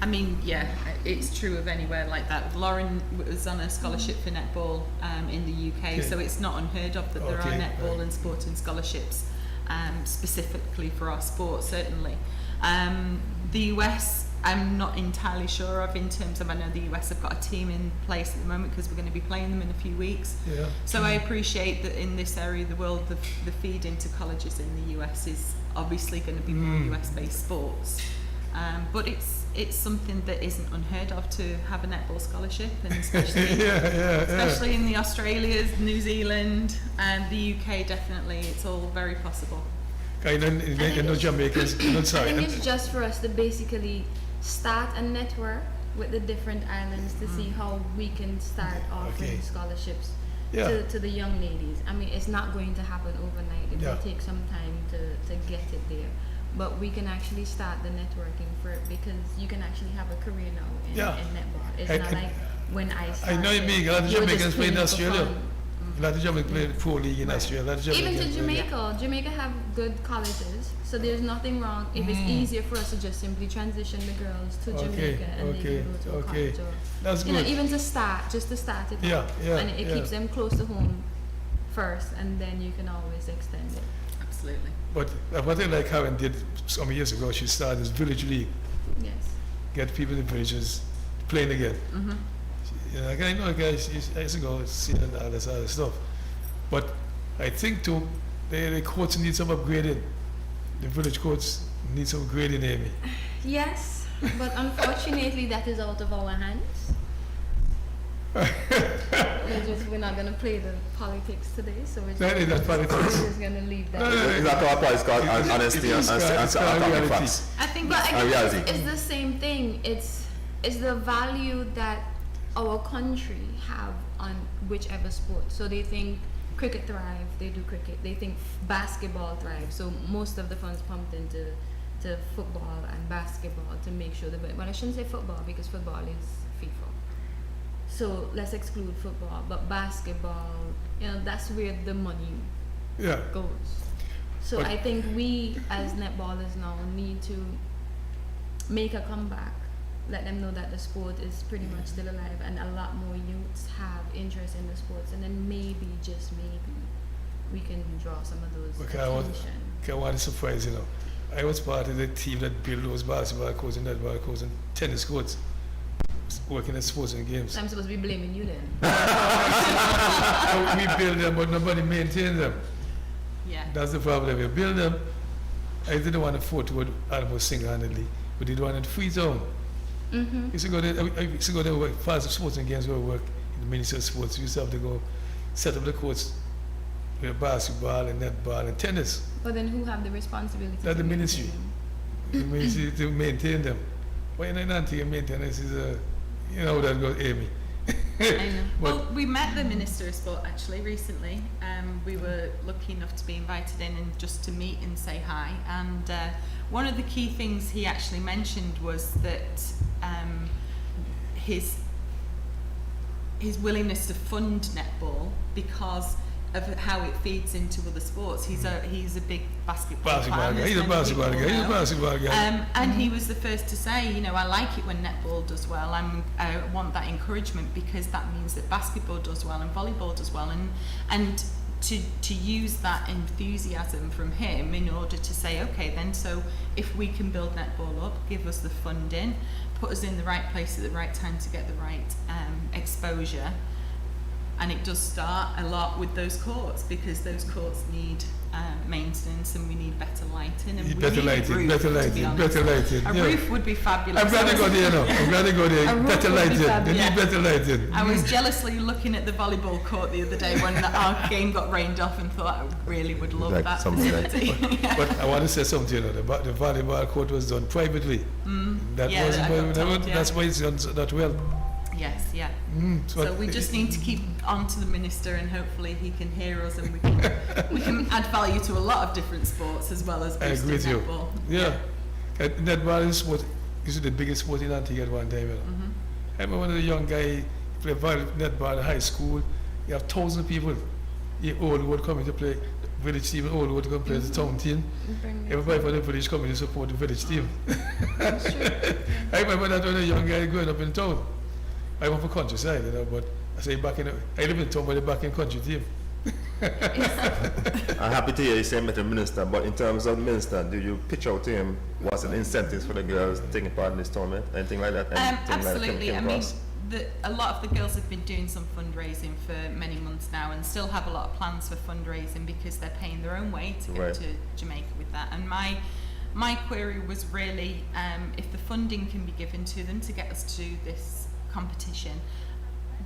I mean, yeah, it's true of anywhere like that. Lauren was on a scholarship for netball in the UK, Okay. so it's not unheard of that there are Okay, netball right. and sporting scholarships specifically for our sport, certainly. The US, I'm not entirely sure of in terms of, I know the US have got a team in place at the moment because we're going to be playing them in a few weeks. Yeah. So I appreciate that in this area of the world, the feed into colleges in the US is obviously going to be more US-based sports. But it's something that isn't unheard of to have a netball scholarship, and especially especially in the Australias, New Zealand, and the UK. Definitely, it's all very possible. I know Jamaicans. I Sorry. think it's just for us to basically start a network with the different islands to see how we can start offering Okay. scholarships Yeah. to the young ladies. I mean, it's not going to happen overnight. It Yeah. will take some time to get it there. But we can actually start the networking for it because you can actually have a career now in, Yeah. in netball. It's I- not I- like when I I started. know you mean a lot of you were just Jamaicans play in playing for Australia. fun. A lot of Jamaicans play Pro League in Australia. A lot of Even to Jamaicans play. Jamaica. Jamaica have good colleges, so there's nothing wrong if it's easier for us to just simply transition the girls to Jamaica and they can go to a college. Or, That's you know, good. even to start it Yeah, out. yeah, And it yeah. keeps them close to home first, and then you can always extend it. Absolutely. But what I like Karen did some years ago, she started this village league, Yes. get people in the villages playing again. Mm-hmm. You know, I know guys used to go see and all this other stuff. But I think too, the courts need some upgrading. The village courts need some upgrading, Amy. Yes, but unfortunately that is out of our hands. We're not going to play the politics today, so we're That is not politics. just going to leave that. It's not our part, it's called honesty and It's called reality. facts. I think But that And again, reality. it's the same thing. It's the value that our country have on whichever sport. So they think cricket thrive, they do cricket. They think basketball thrives. So most of the funds pumped into football and basketball to make sure that. But I shouldn't say football because football is FIFA. So let's exclude football. But basketball, you know, that's where the money Yeah. goes. So But- I think we as netballers now need to make a comeback, let them know that the sport is pretty much still alive and a lot more youths have interest in the sports, and then maybe, just maybe, we can draw some of those Okay, attention. I want to surprise you know. I was part of the team that built those basketball courts and netball courts and tennis courts, working at sports and games. So I'm supposed to be blaming you then. So we build them, but nobody maintains them. yeah. That's the problem. We build them. I didn't want to afford to go almost single-handedly. We did one in Free Zone. Mm-hmm. I used to go there. I used to go there work fast sports and games where I work in the Ministry of Sports. We used to have to go set up the courts with basketball and netball and tennis. But then who have the responsibility? That's to the maintain ministry. them? The ministry to maintain them. Why in Antigua maintenance is you know how that goes, Amy. I know. But Well, we met the Minister of Sport actually recently. We were lucky enough to be invited in and just to meet and say hi. And one of the key things he actually mentioned was that his willingness to fund netball because of how it feeds into other sports. He's a big basketball fan, guy. as He's a many basketball people guy. He's a know. basketball guy. And he was the first to say, you know, I like it when netball does well. I want that encouragement because that means that basketball does well and volleyball does well. And to use that enthusiasm from him in order to say, okay, then so if we can build netball up, give us the funding, put us in the right place at the right time to get the right exposure. And it does start a lot with those courts, because those courts need maintenance, and we need better lighting, and we need a roof. A roof would be fabulous. I'm glad to go there now. I'm glad to go there. Better lighting. They need better lighting. I was jealously looking at the volleyball court the other day when our game got rained off, and thought I really would love Like that something like facility. But I want to say something, you know, the volleyball court was done privately. That Yeah, wasn't, I got told, yeah. that's why it's done that well. Yes, yeah. So So we just need to keep on to the minister, and hopefully he can hear us, and we can add value to a lot of different sports as well as I agree boosting with you. netball. Yeah. Netball is sport, is the biggest sport in Antigua at one time. You know? I remember when I was a young guy, played netball in high school. You have 1,000 people, old would come in to play, village team, old would come play the town team. Everybody from the village coming to support the village team. I remember that when I was a young guy growing up in town. I went for countryside, you know, but I say I live in town, but back in country team. I'm happy to hear you say better minister, but in terms of the minister, do you pitch out to him what's the incentives for the girls taking part in this tournament? Anything like that? Absolutely. I mean, a lot of the girls have been doing some fundraising for many months now, and still have a lot of plans for fundraising, because they're paying their own way to go Right. to Jamaica with that. And my query was really if the funding can be given to them to get us to this competition,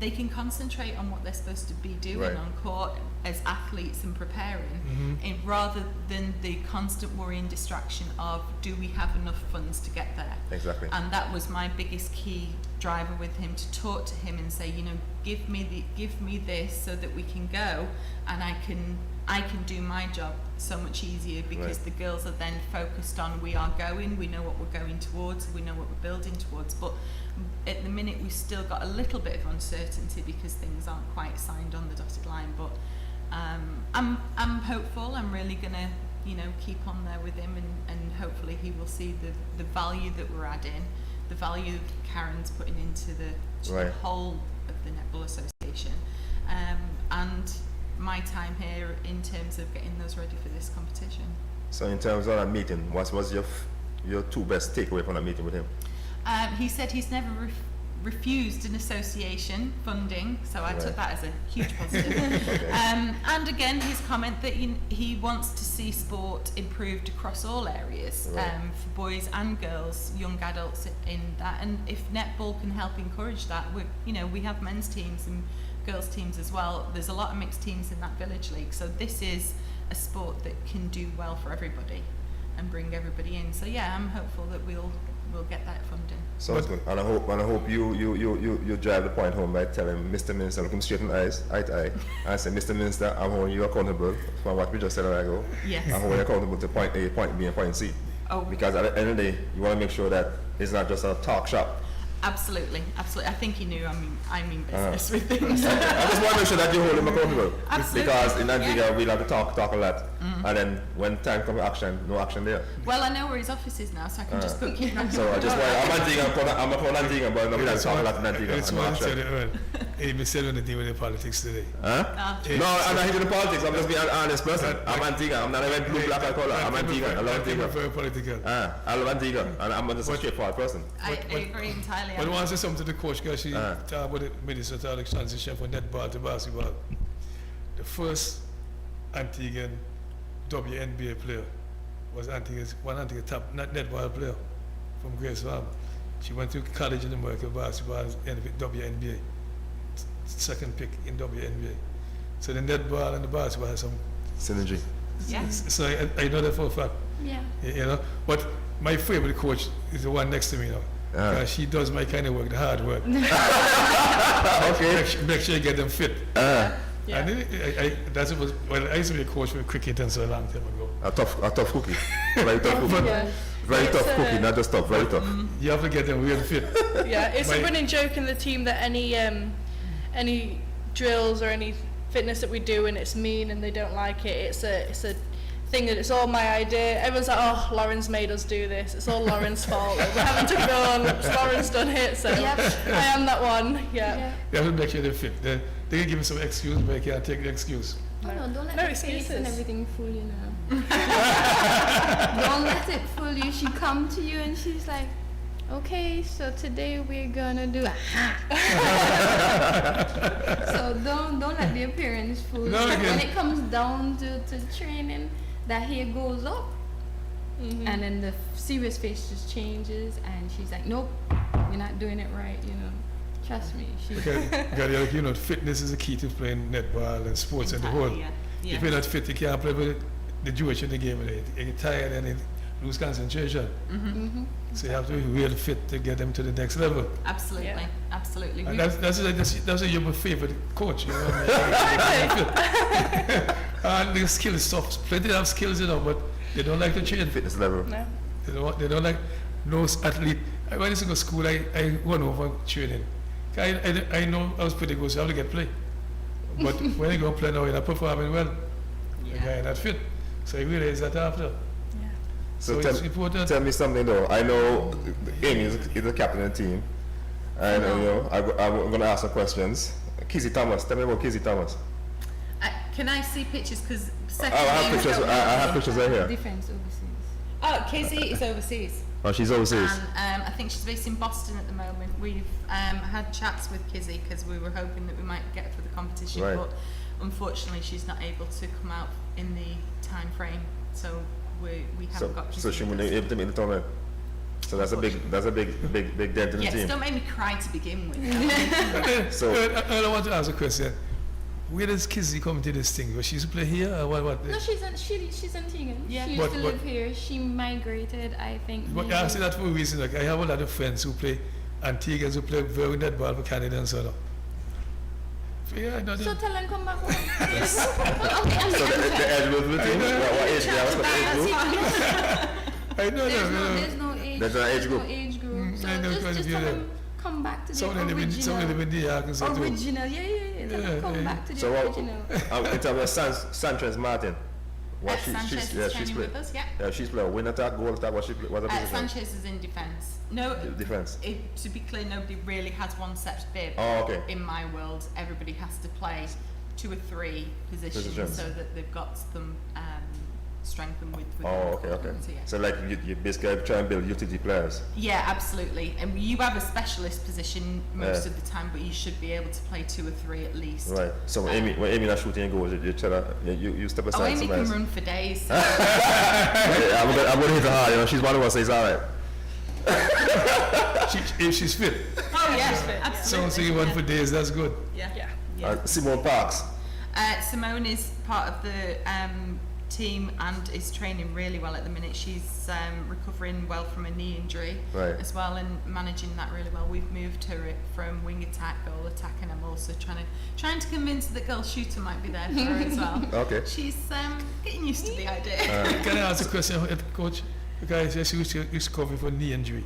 they can concentrate on what they're supposed to be doing Right. on court as athletes and preparing, rather than the constant worry and distraction of, do we have enough funds to get there? Exactly. And that was my biggest key driver with him, to talk to him and say, you know, give me this so that we can go, and I can do my job so much easier, because Right. the girls are then focused on, we are going, we know what we're going towards, we know what we're building towards. But at the minute we've still got a little bit of uncertainty, because things aren't quite signed on the dotted line. But I'm hopeful. I'm really gonna, you know, keep on there with him, and hopefully he will see the value that we're adding, the value Karen's putting into the Right. whole of the Netball Association, and my time here in terms of getting those ready for this competition. So in terms of that meeting, what was your two best takeaway from that meeting with him? He said he's never refused an association funding, so I took that as a huge positive. Okay. And again, his comment that he wants to see sport improved across all areas, Right. for boys and girls, young adults in that. And if netball can help encourage that, we have men's teams and girls teams as well. There's a lot of mixed teams in that village league, so this is a sport that can do well for everybody and bring everybody in. So yeah, I'm hopeful that we'll get that funding. Sounds good. And I hope you drive the point home by telling Mr. Minister, look him straight in the eyes, eye to eye, and say, Mr. Minister, I'm holding you accountable for what we just said a while ago. Yes. I'm holding you accountable to point A, point B, and point C. Oh, Because at the end of the day, you want to make sure that it's not just a talk shop. absolutely. I think he knew I mean business with things. I just want to make sure that you hold him accountable. Absolutely, Because in Antigua, yeah. we'll have to talk a lot. And then when time comes for action, no action there. Well, I know where his office is now, so I can just go keep knocking So I on the just door. want, I'm a call Antigua, but no, we don't talk a lot in Antigua. It's and no one action. said, he been said when they deal with the politics today. Huh? Ah. No, I'm not into the politics. I'm just being an honest person. I'm Antigua. I'm not even blue, black, or color. I'm Antigua. I love Antigua. Very political. I love Antigua. And I'm just a straightforward person. I agree entirely. But I want to say something to the coach, because she talked about the minister to the transition from netball to basketball. The first Antiguan WNBA player was one Antigua top netball player from Grace Farm. She went to college in America, basketball, and WNBA. Second pick in WNBA. So the netball and the basketball has some. Synergy. Yeah. So I know that for a fact. Yeah. You know, but my favorite coach is the one next to me now. She does my kind of work, the hard work. Okay. Make sure you get them fit. Yeah. And I used to be a coach for cricket and so a long time ago. A tough cookie. Very tough cookie. Yeah. Very It's, tough cookie, not just tough, very tough. You have to get them real fit. Yeah, it's My- a running joke in the team that any drills or any fitness that we do and it's mean and they don't like it, it's a thing that it's all my idea. Everyone's like, oh, Lauren's made us do this. It's all Lauren's fault. We're having to go on. Lauren's done it, so Yep. I am that one. Yeah. You have to make sure they're fit. They can give you some excuse, but you can't take the excuse. Oh no, don't let No the face and excuses. everything fool you now. Don't let it fool you. She come to you and she's like, okay, so today we're gonna do So don't let the appearance fool you. No, But again. when it comes down to training, that hair goes up. And then the serious face just changes and she's like, nope, you're not doing it right, you know. Trust me. She Because, you know, fitness is the key to playing netball and sports as a whole. Yeah. If you're not fit, you can't play with the Jewish in the game. You get tired and you lose concentration. So you have to be real fit to get them to the next level. Absolutely, Yeah. absolutely. And We- that's you're my favorite coach. You know what I mean? And the skill stuff, plenty of skills, you know, but they don't like to train. Fitness level. No. They don't like no athlete. When I used to go to school, I went over training. I know I was pretty good, so I have to get play. But when I go play now, you're not performing well. The guy not fit. So I realized that after. So So it's important. tell me something though. I know Amy is the captain of the team. And you know, I'm going to ask some questions. Kizzy Thomas, tell me about Kizzy Thomas. can I see pictures? Because I have pictures. I have pictures right here. defense overseas. Oh, Kizzy is overseas. Oh, she's overseas. And I think she's based in Boston at the moment. We've had chats with Kizzy because we were hoping that we might get her for the competition, Right. but unfortunately she's not able to come out in the time frame. So we haven't got Kizzy. So she with wouldn't us. be able to make the tournament. So that's a big dent in the Yes, team. don't make me cry to begin with. So I want to ask a question. Where does Kizzy come to this thing? Was she used to play here or what? No, she's in Tegan. Yeah. She used But- to but- live here. She migrated, I think. But I say that for a reason. Like I have a lot of friends who play Antiguans who play very netball for Canada and so on. So yeah, I know So them. tell them come back home. Okay, I'm so the edge will be the team. What age? Yeah, what's the age group? I know them. There's no age. There's no age group. No age group. So I know quite a just few tell of them come back to the Some of them live in the Arkansas too. original. Yeah. Tell them come back to the So what? original. In terms of Sanchez Martin. What Sanchez is she's training played. with us, yeah. Yeah, she's played win attack, goal attack. What her position? Sanchez is in defence. No, Defense. to be clear, nobody really has one set bib. Oh, okay. In my world, everybody has to play 2 or 3 positions Positions. so that they've got them strengthened with Oh, their okay. corpulence, yeah. So like you basically try and build utility players. Yeah, absolutely. And you have a specialist position most Yeah. of the time, but you should be able to play 2 or 3 at least. Right. So when Amy not shooting goals, you try to you step aside. Oh, Amy somewhere can else. run for days. So Yeah, I'm gonna hit her hard. You know, she's one of us. So it's all right. If she's fit. oh yeah, fit, yeah. absolutely. Someone saying one yeah. for days, that's good. Yeah. Yeah. Simone Parks. Simone is part of the team and is training really well at the minute. She's recovering well from a knee injury Right. as well and managing that really well. We've moved her from wing attack, goal attack, and I'm also trying to convince her that goal shooter might be there for her as well. Okay. She's getting used to the idea. Can I ask a question, Coach? The guy says he used to cover for knee injury.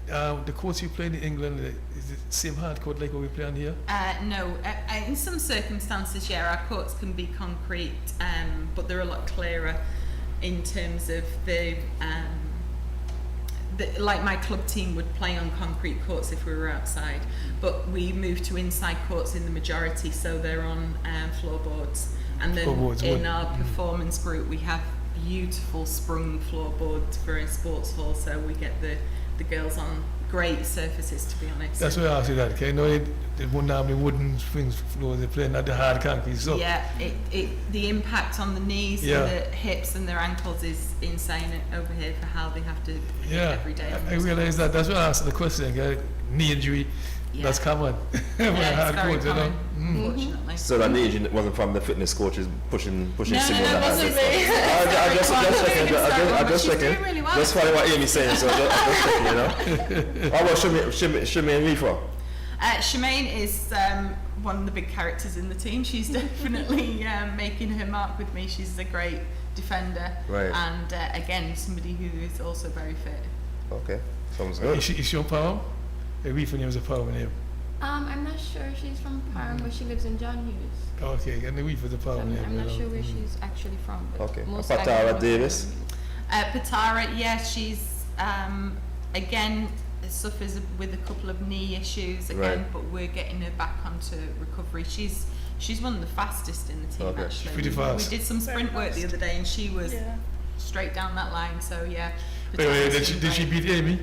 The courts you play in England, is it the same hard court like what we play on here? No, in some circumstances, yeah, our courts can be concrete, but they're a lot clearer in terms of like my club team would play on concrete courts if we were outside, but we moved to inside courts in the majority, so they're on floorboards. And then Floorboards, in what? our performance group, we have beautiful sprung floorboards for a sports hall, so we get the girls on great surfaces, to be honest. That's why I asked you that, okay? No, they wouldn't have the wooden swings floors, they're playing at the hard concrete, so. Yeah, the impact on the knees Yeah. and the hips and their ankles is insane over here for how they have to hit Yeah, every day. I realize that. That's why I asked the question, okay? Knee injury, Yeah. that's common. Yeah, it's very court, you know? common, unfortunately. So that knee injury wasn't from the fitness coaches pushing No, Simone. it that wasn't hard. me. I just checking. I just She's checking. doing really well. Just following what Amy's saying. So just checking, you know. How about Shemaine Reefer? Shemaine is one of the big characters in the team. She's definitely making her mark with me. She's a great defender. Right. And again, somebody who is also very fit. Okay, sounds good. Is she your power? The Reefer name is a power name. I'm not sure she's from Parham, but she lives in John Hughes. Okay, and the Reefer is a power name. I'm you not know. sure where she's actually from. But Okay. most Patara likely from Davis? Parham. Patara, yeah, she's again suffers with a couple of knee issues again, Right. but we're getting her back onto recovery. She's She's one of the fastest in the team, Okay. actually. Pretty fast. We did some sprint Very work the fast. other day, and she was Yeah. straight down that line. So yeah. Wait, Patana's did been she great. beat Amy?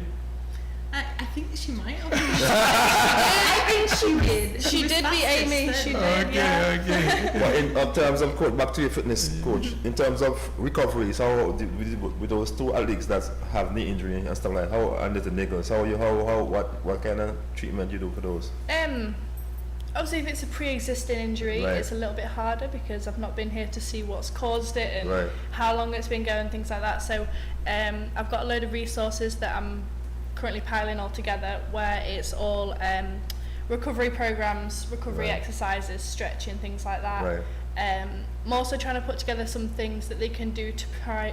I think she might have. I think she did. She was did beat fastest Amy. then. She did. Yeah. Okay. But in terms of coach, back to your fitness coach, in terms of recoveries, how with those two athletes that have knee injury and stuff like that, how under the niggles, what kind of treatment you do for those? Obviously, if it's a pre-existing injury, Right. it's a little bit harder because I've not been here to see what's caused it and Right. how long it's been going, things like that. So I've got a load of resources that I'm currently piling all together, where it's all recovery programs, recovery Right. exercises, stretching, things like that. Right. I'm also trying to put together some things that they can do to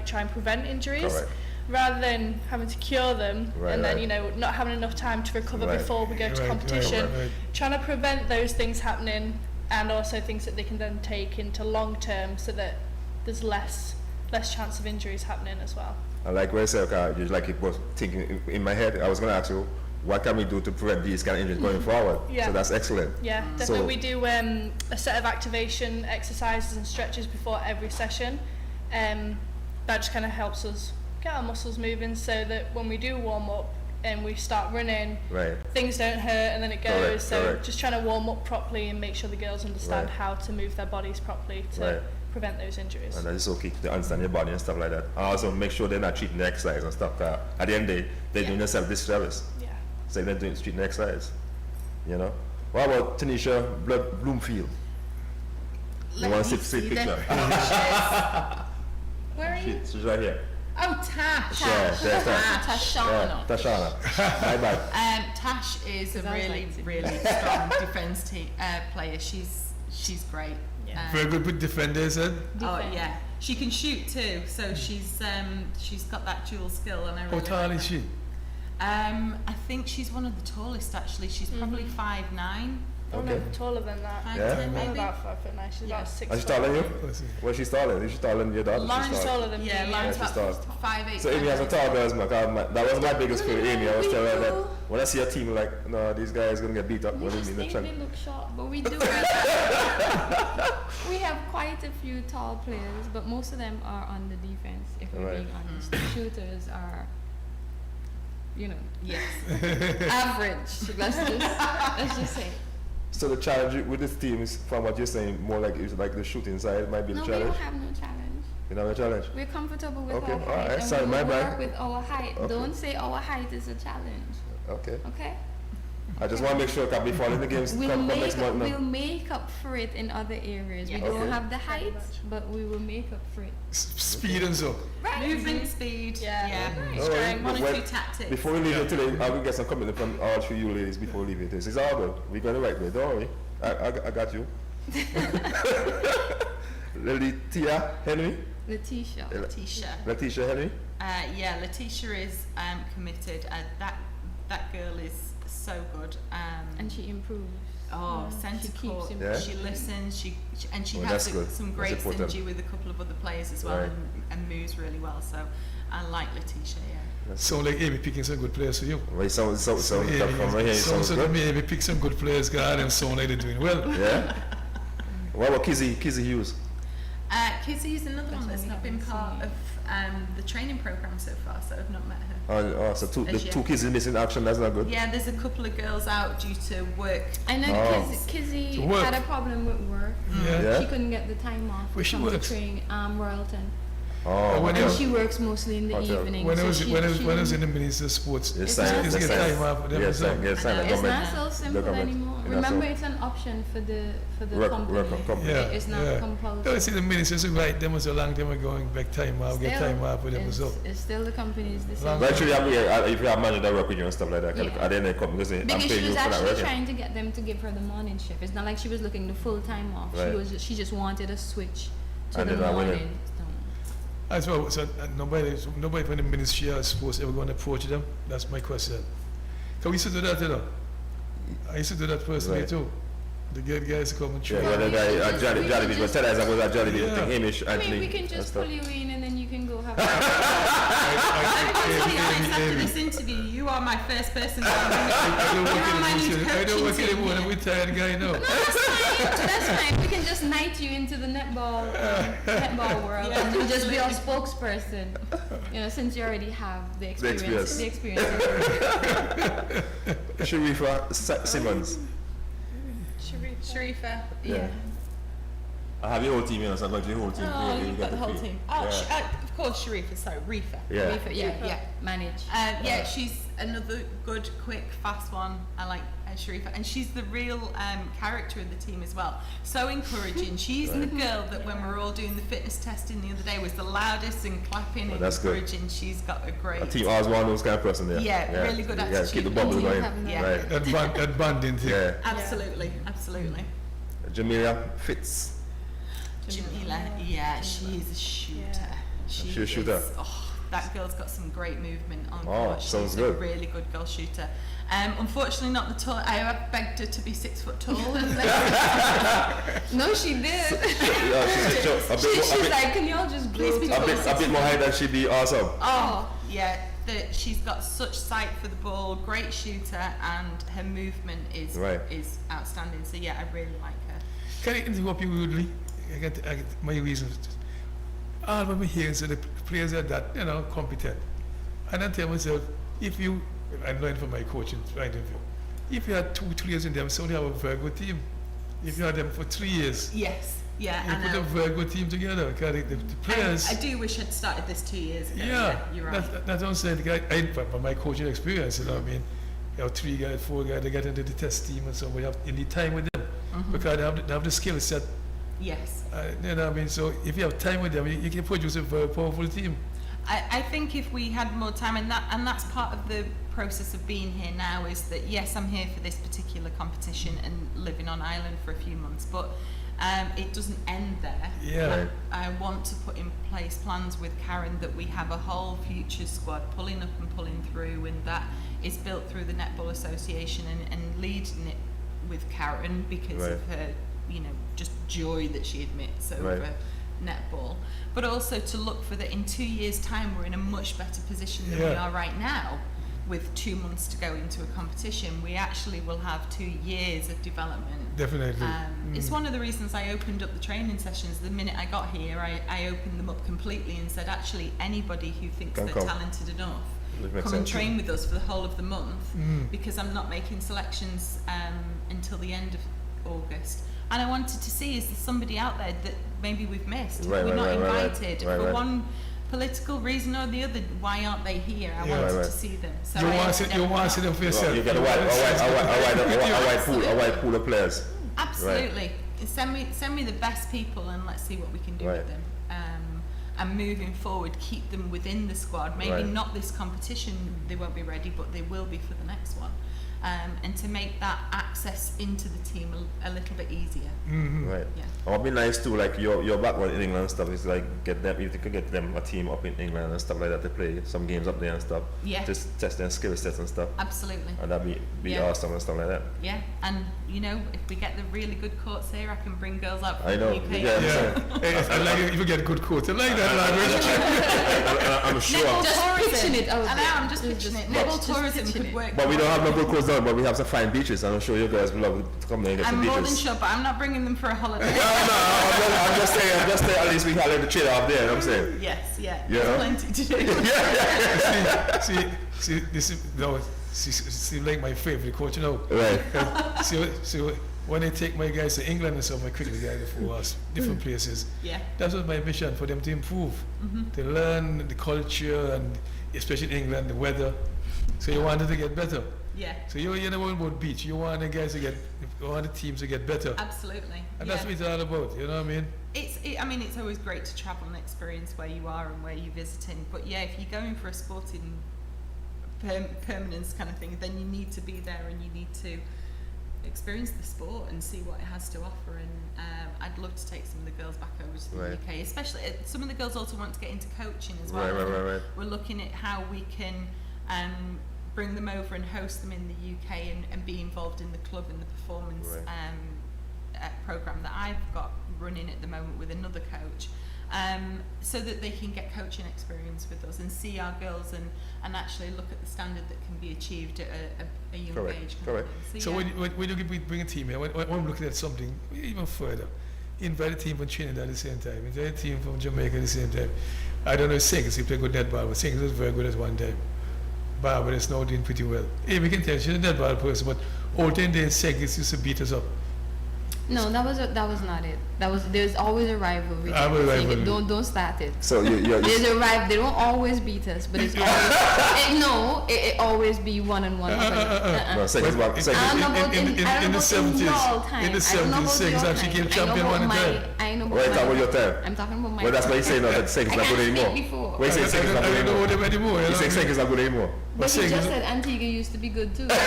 try and prevent injuries. Correct. Rather than having to cure them Right, and then, right. you know, not having enough time to recover Right. before we go to Right, competition, right. trying to prevent those things happening, and also things that they can then take into long term so that there's less chance of injuries happening as well. I like what you said, okay, just like it was thinking in my head, I was going to ask you, what can we do to prevent these kind of injuries going forward? Yeah. So that's excellent. Yeah, definitely. So- We do a set of activation exercises and stretches before every session. That just kind of helps us get our muscles moving so that when we do warm up and we start running, Right. things don't hurt and then it goes. Correct, So correct. just trying to warm up properly and make sure the girls understand Right. how to move their bodies properly to Right. prevent those injuries. And that is okay to understand your body and stuff like that. And also make sure they're not treating the exercise and stuff. At the end of the day, they're doing themselves disservice. Yeah. So they're doing treating the exercise. You know? What about Tanisha Bloomfield? You want to see picture? Where are you? She's right here. Oh, Tash. Yeah, there's that. Tashana. Yeah, Tashana. My bad. Tash is a Sounds really, like- really strong defence player. She's great. Yeah. Very good with defenders, eh? Oh Defend. yeah, she can shoot too. So she's got that dual skill, and I How really tall like is her. she? I think she's one of the tallest actually. She's probably 5'9". Oh no, Okay. taller than that. 5'10" Yeah. I'm maybe. about 5'9". She's Yeah. about 6 Is she foot. taller than you? Let's see. Well, she's taller. Is she taller than your daughter? Lauren's She's taller than me, Yeah, yeah. Lauren's Yeah, she's about 5'8". So Amy has a tall girls, man. That was my biggest fear, Amy. I was telling her that when I see a team like, no, these guys gonna get beat up. We When just they mean think the they chance. look short, but we do. We have quite a few tall players, but most of them are on the defense, if we're Right. being honest. The shooters are, you know, Yes. average. Let's just say. So the challenge with this team is, from what you're saying, more like it's like the shooting side might be the No, we challenge. don't have no challenge. You know the challenge. We're comfortable with Okay, our height, alright, and sorry, we my will bad. work with our height. Okay. Don't say our height is a challenge. Okay. Okay? I just want to make sure that before the games come next month We'll now. make up for it in other areas. Yeah. We don't Okay. have the height, but we will make up for it. Speed and so. Right? Movement, speed. Yeah. Yeah. All right, One but or when- two tactics. Before we leave it today, I will get some commitment from all three you ladies before we leave it. It's all good. We're going the right way. Don't worry. I got you. Letitia Henry? Letitia. Letitia Henry? Yeah, Letitia is committed. That girl is so good. And she improves. Oh, She centre keeps court. Yeah. She listens. And she Well, has that's good. some That's great important. synergy with a couple of other players as well, Right. and moves really well. So I like Letitia. Yeah. Sound like Amy picking some good players for you. Right, so from right here, it Sounds sounds like good. me, Amy pick some good players, God, and sound like they're doing well. Yeah? What about Kizzy Hughes? Kizzy is another one that's not been part of the training program so far, so I've not met her. So the As yet. two kids is missing action, that's not good. Yeah, there's a couple of girls out due to work. I know Oh. Kizzy To work. had a problem with work. Yeah. Yeah? She couldn't get the time off Where to she come to works? train Royalton. Oh, when And Okay. she works mostly in the Hotel. evening. When I so was she, when I she was in the Ministry of Sports, Yes, It's sign, not- it's yes, get sign. time off for them Yes, as well. sign, yes, sign, I know. the It's not government. so simple government. anymore. It's not Remember, so- it's an option for the Work company. company. Yeah, It's not yeah. compulsory. No, see the ministers who write them was a long time ago, going back time off, get Still, time off with them as well. it's still the company's decision. But actually, if you have manager that work with you and stuff like that, Yeah. at the end of the company, I'm Because paying she you was for that actually working. trying to get them to give her the morning shift. It's not like she was looking the full time off. Right. She just wanted a switch to And the then I went in. morning. As well, so nobody from the Ministry of Sports ever going to approach them. That's my question. Cause we used to do that, you know. I used to do that personally Right. too. The good guys coming through. Yeah, the guy, Jollibee, but tell us about that Jollibee Yeah. thing, Hamish, I mean, Anthony. we can just pull you in and then you can go have. I'm going to be honest, after this interview, you are my first person to I don't work You're on my new anymore. I don't work coaching team, anymore. I'm yeah. a retired guy now. No, that's fine. That's fine. We can just knight you into the netball world, Yeah, and you'll just be our spokesperson. You know, since you already have the experience. Sharifa Simmons. Sharifa. Yeah. I have your whole team, you know, so I'm going to the whole team. Oh, You you've get got the whole feel. team. Oh, Yeah. of course, Sharifa, sorry, Reefa. Yeah. Yeah. Manage. Yeah, she's another good, quick, fast one. I like Sharifa. And she's the real character of the team as well. So encouraging. She's the girl that when we were all doing the fitness testing the other day was the loudest and clapping and that's good. encouraging. She's got a great... A team, I was one of those kind of person there. Yeah, really good Yeah, keep the attitude. bubble going. Yeah. Right. That bonding thing. Yeah. Absolutely, absolutely. Jamelia Fitz. Jamila, yeah, she is a shooter. She's a shooter. That girl's got some great movement on Oh, court. sounds She's good. a really good goal shooter. Unfortunately, not the tall. I have begged her to be 6 foot tall. No, she did. Yeah, She's like, can y'all just grow to a bit more height than she'd be awesome. Oh, yeah. She's got such sight for the ball, great shooter, and her movement is outstanding. So yeah, I really like her. Can I interrupt you rudely? I get my reasons. All of me here, so the players are that, competent. And I tell myself, if you, I'm learning from my coaching point of view, if you had 2 years in them, so you have a very good team. If you had them for 3 years, Yes, yeah, you put a very good team together. Because the players. I do wish I'd started this 2 years ago. Yeah, you're right. that's what I'm saying. From my coaching experience, I mean, you have 3 guys, 4 guys, they get into the test team and so we have you need time with them because they have the skill set. Yes. You know what I mean? So if you have time with them, you can produce a very powerful team. I think if we had more time, and that's part of the process of being here now, is that yes, I'm here for this particular competition and living on Ireland for a few months, but it doesn't end there. Yeah. I want to put in place plans with Karen that we have a whole future squad pulling up and pulling through, and that is built through the Netball Association and leading it with Karen because of her, just joy that she admits over netball, but also to look for that in 2 years' time we're in a much better position than we are right now. With 2 months to go into a competition, we actually will have 2 years of development. Definitely. It's one of the reasons I opened up the training sessions. The minute I got here, I opened them up completely and said, actually, anybody who thinks they're talented enough, come and train with us for the whole of the month, because I'm not making selections until the end of August. And I wanted to see, is there somebody out there that maybe we've missed? We're not invited for one political reason or the other. Why aren't they here? I wanted to see them. So you want to see them for yourself. You get a wide pool of players. Absolutely. Send me the best people and let's see what we can do with them. And moving forward, keep them within the squad. Maybe not this competition, they won't be ready, but they will be for the next one. And to make that access into the team a little bit easier. Right. Yeah. It would be nice too, like your background in England and stuff is like get them, if you could get them a team up in England and stuff like that to play some games up there and stuff. Yeah. Just test their skill sets and stuff. Absolutely. And that'd be awesome and stuff like that. Yeah, and if we get the really good courts here, I can bring girls out from I know. the UK. Yeah. I like it if you get good coach. I like that I'm sure. Just pitching it out there. I'm just pitching it. Netball tourism could work. But we don't have no good coach down, but we have some fine beaches, and I'm sure you guys will love to come there and get some I'm beaches. more than sure, but I'm not bringing them for a holiday. I'm just saying, at least we can let the chill off there, you know what I'm saying? Yes, Yeah. there's plenty to do. See, this is she's like my favorite coach, Right. See, when I take my guys to England and stuff, my cricket guys for us, different places. Yeah. That was my mission, for them to improve, to learn the culture, and especially in England, the weather. So you wanted to get better. Yeah. So you're the one about beach. You want the guys to you want the teams to get better. Absolutely. And that's what it's all about. You know what I mean? It's always great to travel and experience where you are and where you're visiting. But yeah, if you're going for a sporting permanence kind of thing, then you need to be there and you need to experience the sport and see what it has to offer. And I'd love to take some of the girls back over to the UK, especially some of the girls also want to get into coaching as well. Right. We're looking at how we can bring them over and host them in the UK and be involved in the club and the performance program that I've got running at the moment with another coach, so that they can get coaching experience with us and see our girls and actually look at the standard that can be achieved at a young Correct, age. correct. So yeah. when you bring a team here, when I'm looking at something even further, invite a team from Trinidad at the same time, invite a team from Jamaica at the same time. I don't know if Sinkers, he played good netball, but Sinkers was very good at one time. Barbara is now doing pretty well. Hey, we can tell she's a netball person, but all 10 days Sinkers used to beat us up. No, that was not it. There's always a rivalry. Don't start it. So you're There's a rivalry. They don't always beat us, but it's always it always be 1-1. No, Sinkers But in the 70s, in the 70s, Sinkers actually came champion one time. I know. Right, talk about your time. I'm talking about my. Well, that's why you say no, that Sinkers not good anymore. Before. Why you say Sinkers not I good don't know anymore? them anymore. You say Sinkers not good anymore. But he Sinkers- just said Antigua used to be good too. So I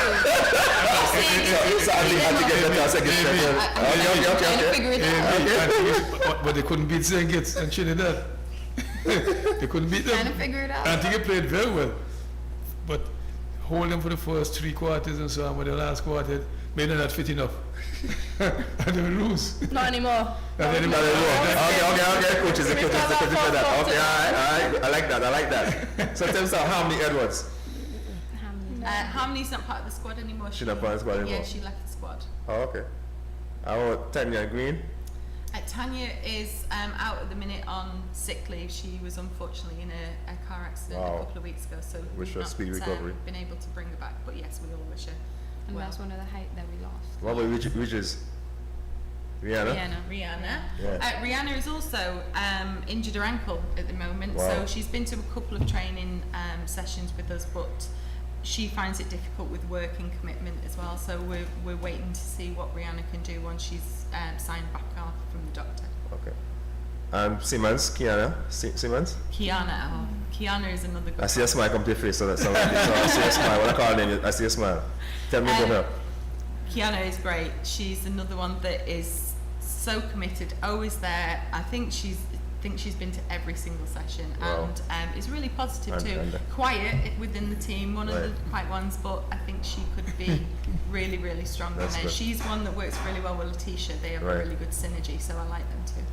had to get that Sinkers champion. I'm trying to figure it out. But they couldn't beat Sinkers and Trinidad. They couldn't beat them. Trying to figure it out. Antigua played very well, but hold them for the first 3 quarters and so on, but the last quarter made them not fit enough. And they would lose. Not anymore. Okay, coaches for that. Okay, all right, I like that. So tell us Harmony Edwards. Harmony's not part of the squad anymore. She's not part of the squad anymore? Yeah, she left the squad. Oh, okay. How about Tanya Green? Tanya is out at the minute on sick leave. She was unfortunately in a car accident Wow. a couple of weeks ago, so Wish we've her not speedy recovery. been able to bring her back. But yes, we all wish her. And well. that's one of the height that we lost. What about Ridges? Rihanna? Rihanna. Yeah. Rihanna is also injured her ankle at the moment, Wow. so she's been to a couple of training sessions with us, but she finds it difficult with work and commitment as well. So we're waiting to see what Rihanna can do once she's signed back off from the doctor. Okay. And Simmons, Kiana? Simmons? Kiana is another good I see a smile come to your face, so that's all right. So I see a smile. When I call her name, I see a smile. Tell me about her. Kiana is great. She's another one that is so committed, always there. I think she's been to every single session. Wow. And is really positive And- too. and- Quiet within the team, one of Right. the quiet ones, but I think she could be really, really strong in That's there. good. She's one that works really well with Letitia. They have Right. a really good synergy, so I like them too.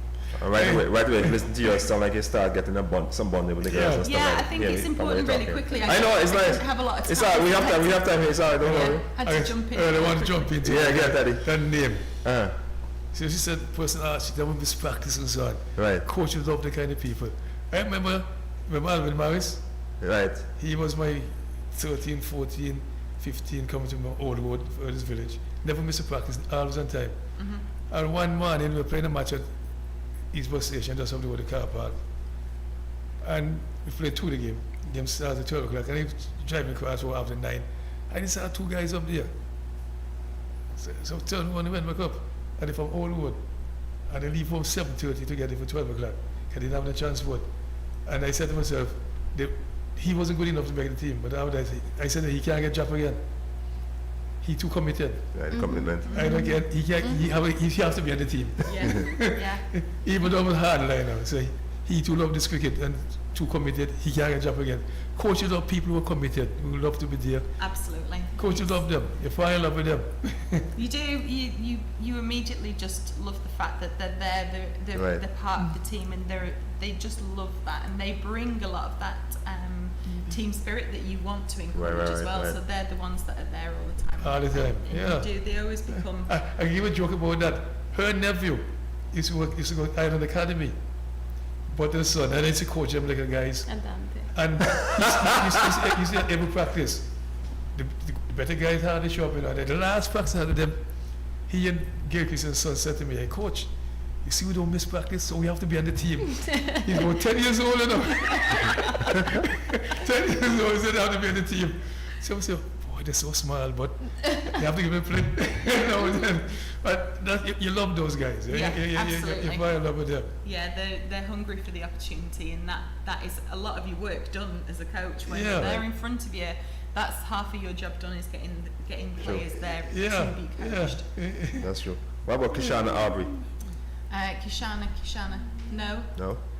Right away, listen to you, sound like you start getting some bonding with the girls and stuff Yeah, like I think it's from important when really you're talking. quickly. I know, it's nice. Have a lot of time. It's alright, we have time here, it's alright, don't worry. Had to jump in. I want to jump into Yeah, get Daddy. that name. Uh, So she said, person asked, she never miss practice and so on. right, Coaches love the kind of people. I remember Alvin Morris. right. He was my 13, 14, 15 coming to my old road for this village. Never miss a practice, always on time. And one morning we were playing a match at East Bus Station, just up the road, the car park. And we played 2 the game. Game started at 12 o'clock, and he was driving across road after 9. And he saw 2 guys up there. So turn one went back up, and they from Old Road. And they leave home 7:30 to get there for 12 o'clock, because they didn't have the transport. And I said to myself, he wasn't good enough to make the team, but I said that he can't get dropped again. He too committed. Right, commitment. And again, he has to be on the team. Yeah. Even though it was hard line now. So he too loved this cricket and too committed, he can't get dropped again. Coaches love people who are committed, who love to be there. Absolutely. Coaches love them. You fall in love with them. You do. You immediately just love the fact that they're there. They're Right. part of the team, and they just love that, and they bring a lot of that team spirit that you want to encourage as well. right. So they're the ones that are there all the time. All the time, And yeah. you do. They always become. I give a joke about that. Her nephew used to go Island Academy, but the son, and I used to coach them like a guys. And you see at every practice, the better guys had the show up, you know. The last practice I had with them, he and Gary Christian's son said to me, "Hey, coach, you see we don't miss practice, so we have to be on the team." He's about 10 years old, you know. 10 years old, he said, "I have to be on the team." So I said, "Boy, they're so small, but you have to give them play." You know, but you love those guys. Yeah, absolutely. You fall in love with them. Yeah, they're hungry for the opportunity, and that is a lot of your work done as a coach. When Yeah. they're in front of you, that's half of your job done, is getting players there Yeah, to be coached. That's true. What about Kishana Aubrey? Kishana, no.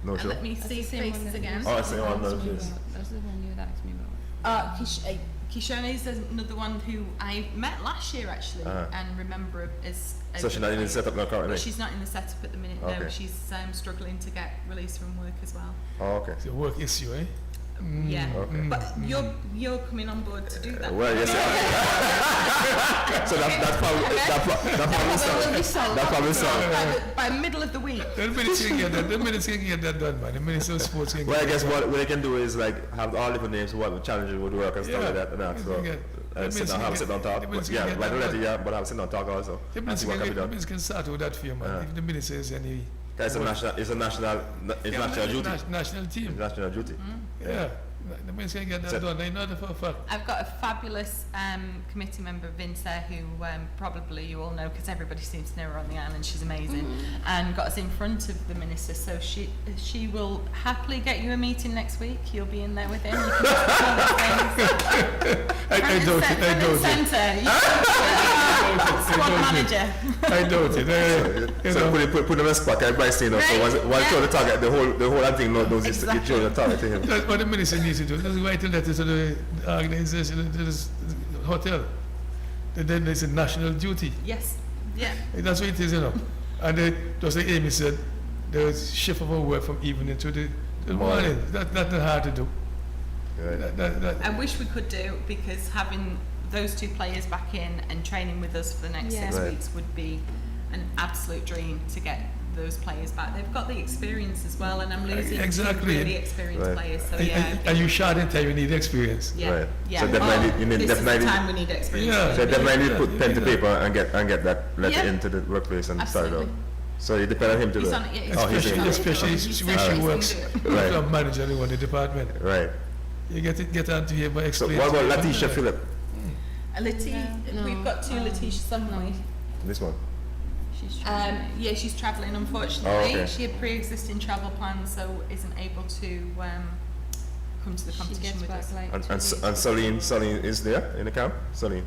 No, sure. Let me see faces again. Oh, I say one, no, please. That's the one you had asked me about. Kishona is another one who I met last year actually, and remember as So she's not in the setup now currently? But she's not in the setup at the minute. No, Okay. she's struggling to get released from work as well. Oh, okay. It's a work issue, eh? Yeah, Okay. but you're coming on board to do that. Well, yes. So that probably solved. By middle of the week. The minutes can get that done, man. The minutes of sports can Well, I get guess what they can do is like have all different names for what the challenges would work and stuff like that. And that. So sit down talk. But yeah, like the letter, yeah, but have sit down talk also. The And see what can be done. minutes can start with that for you, man. If the minutes says any... It's a national duty. National team. It's national duty. Yeah. The minutes can get that done. I know that for a fact. I've got a fabulous committee member, Vince, there, who probably you all know because everybody seems to know her on the island. She's amazing, and got us in front of the minister. So she will happily get you a meeting next week. You'll be in there with him. You can I doubt it. Squad manager. I doubt it. So put them in a spot. Everybody saying no. So once throw the target, the whole thing knows you throw the target to him. That's what the minister needs to do. Just write a letter to the organization, to the hotel. And then there's a national duty. Yes. Yeah. That's what it is, you know. And just like Amy said, there's shift of our work from evening to the morning. That's not hard to do. Right. I wish we could do, because having those two players back in and training with us for the next 6 Right. weeks would be an absolute dream to get those players back. They've got the experience as well, and I'm losing some really experienced players. So And you shot in time, you need experience. yeah, Right. yeah. So definitely, you need this definitely. is the time we need experience. Yeah. So definitely put pen to paper and get that letter into the workplace and start it out. Absolutely. So you depend on him to He's do on it. it. Yeah, He's on it. Especially when she works Right. club manager in the department. Right. You get onto here by So explaining. what about Letitia Phillip? We've got two Letitias, haven't we? This one. Yeah, she's travelling, unfortunately. Oh, okay. She had pre-existing travel plans, so isn't able to come to the competition with us. And Celine is there in the camp? Celine.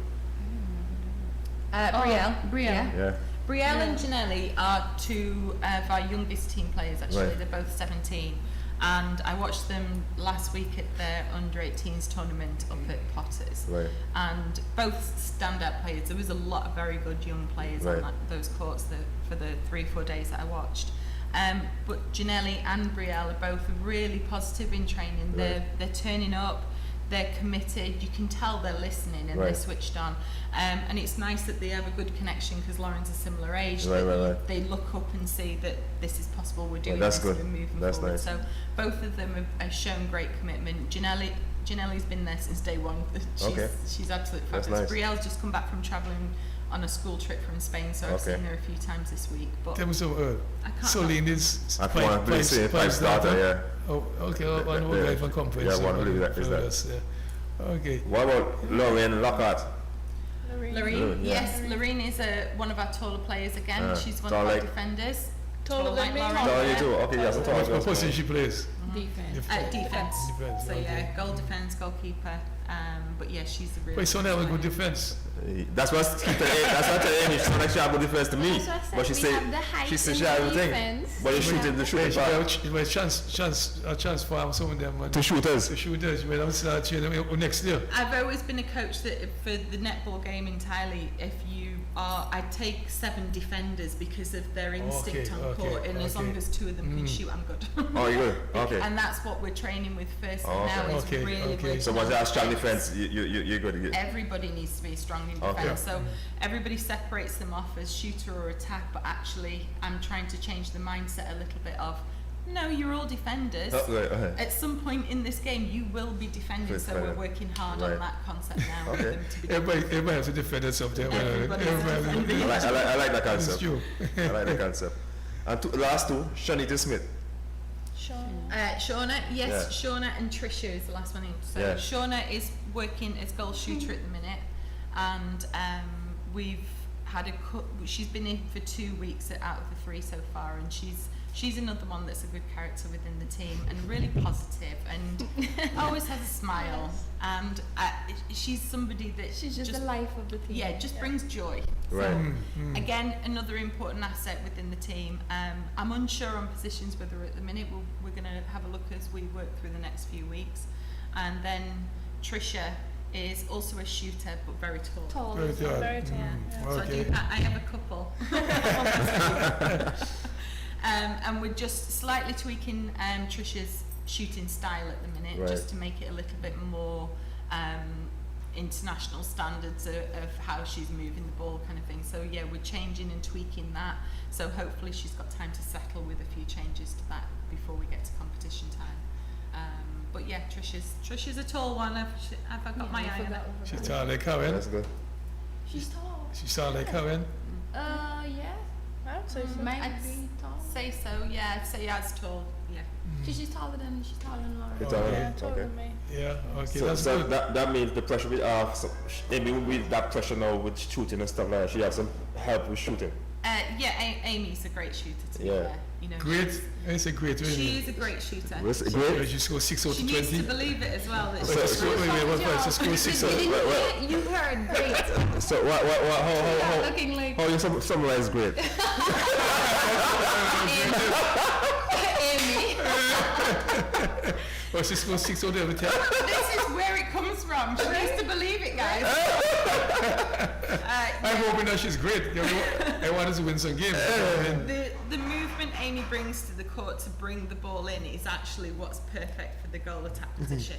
Brielle. Yeah. Brielle and Janelli are two of our youngest team players, actually. Right. They're both 17. And I watched them last week at their under-18s tournament up at Potters. Right. And both standout players. There was a lot of very good young players Right. on those courts for the 3 or 4 days that I watched. But Janelli and Brielle are both really positive in training. Right. They're turning up. They're committed. You can tell they're listening and Right. they're switched on. And it's nice that they have a good connection because Lauren's a similar age. Right. They look up and see that this is possible. We're doing that's this. good. We're moving That's forward. nice. So both of them have shown great commitment. Janelli's been there since day one. She's absolutely That's fabulous. nice. Brielle's just come back from travelling on a school trip from Spain, so I've seen her a few times this week. But Tell me so, I can't. Celine is I want to say Pipe's daughter, yeah. Oh, okay. One more guy from conference. Yeah, one believe that is that. Yeah. Okay. What about Lorraine Lockhart? Lorraine, yes, Lorraine is one of our taller players again. She's one of our defenders. Taller than me? Lauren. Oh, you too? Okay, yes, I What position she plays? Defense. Defense. Defense, So okay. yeah, goal defense, goalkeeper. But yeah, she's a really. Wait, so now we good defense. That's what I tell Amy. She sounds like she have good defense to me. That's what I said, But she we say have the height she say in she the have everything. defense. But you shoot it, the shooting part. It was a chance for some of them. To shooters. To shooters. When I start training next year. I've always been a coach that for the netball game entirely, if you are, I take 7 defenders because of their instinct on court, and as long as 2 of them can shoot, I'm good. Oh, you good? Okay. And that's what we're training with first Oh, now okay. is Okay, really okay. working So once you on have strong defense. defense, you're good. Everybody needs to be strong in defense. Okay. So everybody separates them off as shooter or attack, but actually I'm trying to change the mindset a little bit of, no, you're all defenders. Oh, right, okay. At some point in this game, you will be defending, Good so plan. we're working hard Right. on that concept now. Okay. For them to be Everybody has to defend at some time. Everybody has to defend. I like that It's concept. true. I like that concept. And last two, Shanita Smith. Shauna, yes, Yeah. Shauna and Trisha is the last one in. So Yeah. Shauna is working as goal shooter at the minute, and we've had she's been in for 2 weeks out of the 3 so far, and she's another one that's a good character within the team and really positive and always has a smile, and she's somebody that She's just the life of the team. yeah, just brings joy. Right. So, again, another important asset within the team. I'm unsure on positions with her at the minute. We're going to have a look as we work through the next few weeks. And then Trisha is also a shooter, but very tall. Tall. Very tall. Very tall. Yeah. So Okay. I have a couple. And we're just slightly tweaking Trisha's shooting style at the minute, Right. just to make it a little bit more international standards of how she's moving the ball kind of thing. So yeah, we're changing and tweaking that. So hopefully she's got time to settle with a few changes to that before we get to competition time. But yeah, Trisha's a tall one. I've got my eye on it. She's tall like Cohen. That's good. She's tall. She's tall like Cohen. Yeah. I would say so. Might I'd be tall. Say so, yeah. I'd say as tall, yeah. She's taller than Laura. It's Okay. all Yeah, right. taller Okay. than me. Yeah, okay, So, that's so good. that means the pressure with maybe with that pressure now with shooting and stuff like that, she has some help with shooting. Yeah, Amy's a great shooter to be Yeah. fair. You know, Great. It's a great win. She is a great shooter. Was it Yeah, great? she scored 6 out She of needs 20. to believe it as well. That Wait, she's just wait, what price? She scored 6 out. You didn't hear? You heard. Great. So what how Looking like how you summarize great? Amy. Oh, she scored 6 out of 10. This is where it comes from. She needs to believe it, guys. I'm hoping that she's great. I want us to win some games. The movement Amy brings to the court to bring the ball in is actually what's perfect for the goal attack position.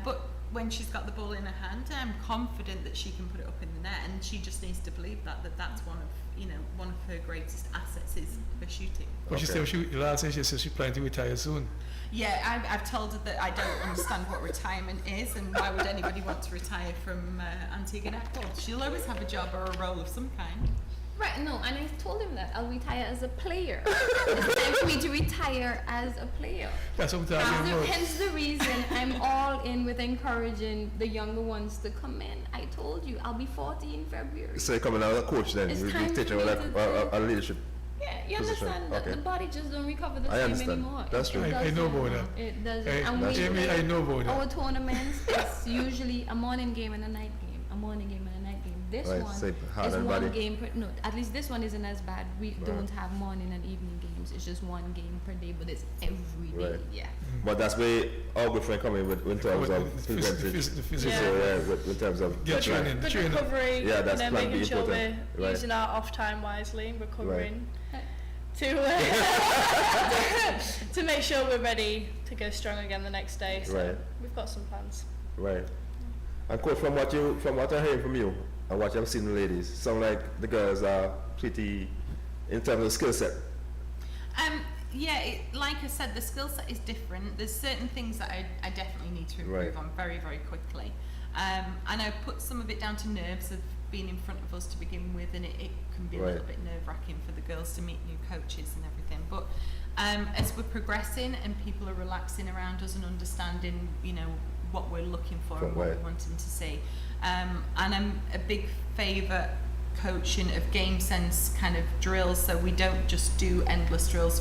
But when she's got the ball in her hand, I'm confident that she can put it up in the net, and she just needs to believe that's one of her greatest assets is her shooting. But she said last time she said she's planning to retire soon. Yeah, I've told her that I don't understand what retirement is, and why would anybody want to retire from Antigua and Barbuda? She'll always have a job or a role of some kind. Right, no, and I told him that I'll retire as a player. It's time for me to retire as a player. That's what we're talking about. Hence the reason I'm all in with encouraging the younger ones to come in. I told you, I'll be 40 in February. So you coming out as a coach then? It's You'll time be teaching for me like to- a leadership. Yeah, you Position, understand that okay. the body just don't recover the I same understand. anymore. That's true. I know about that. It doesn't. Hey, And that's we true. Amy, I know about our that. tournaments is usually a morning game and a night game. A morning game and a night game. This Right, one same, hard is and one body. game per. No, at least this one isn't as bad. We don't have morning and evening games. It's just one game per day, but it's every day. Right. Yeah. But that's where our good friend come in with in terms of The percentage. physical. So yeah, in terms of Get training. Good Training. recovery. Yeah, that's and then plan making B sure important. we're Right. using our off time wisely and recovering to to make sure we're ready to go strong again the next day. So Right. we've got some plans. Right. And coach, from what I'm hearing from you and what you've seen the ladies, sound like the girls are pretty in terms of skill set. Yeah, like I said, the skill set is different. There's certain things that I definitely need to improve Right. on very, very quickly. And I put some of it down to nerves of being in front of us to begin with, and it can be a little Right. bit nerve-wracking for the girls to meet new coaches and everything. But as we're progressing and people are relaxing around us and understanding, what we're looking for and what Right. we're wanting to see. And I'm a big favourite coaching of game sense kind of drills, so we don't just do endless drills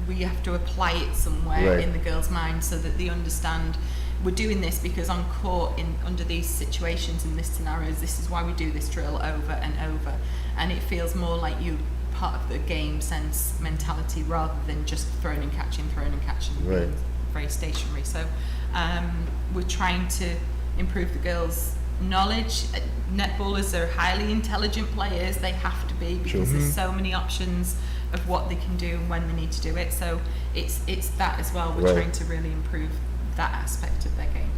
we have to apply it somewhere Right. in the girls' mind so that they understand we're doing this because on court under these situations in this scenarios, this is why we do this drill over and over, and it feels more like you part of the game sense mentality rather than just throwing and catching Right. being very stationary. So we're trying to improve the girls' knowledge. Netballers are highly intelligent players. They have to be because there's so many options of what they can do and when they need to do it. So it's that as well. We're Right. trying to really improve that aspect of their game.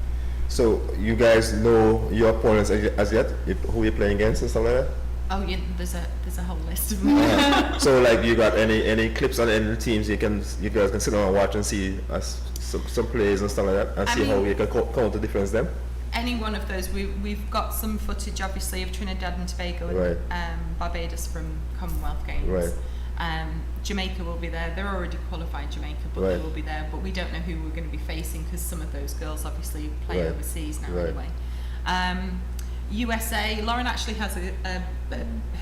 So you guys know your opponents as yet, who you're playing against and stuff like that? Oh yeah, there's a whole list of them. So like you got any clips on any teams you guys can sit down and watch and see some plays and stuff like that and I see how mean- you can counter difference them? Any one of those. We've got some footage obviously of Trinidad and Tobago Right. and Barbados from Commonwealth Games. Right. Jamaica will be there. They're already qualified, Jamaica, but they Right. will be there. But we don't know who we're going to be facing because some of those girls obviously play Right. overseas now Right. anyway. USA, Lauren actually has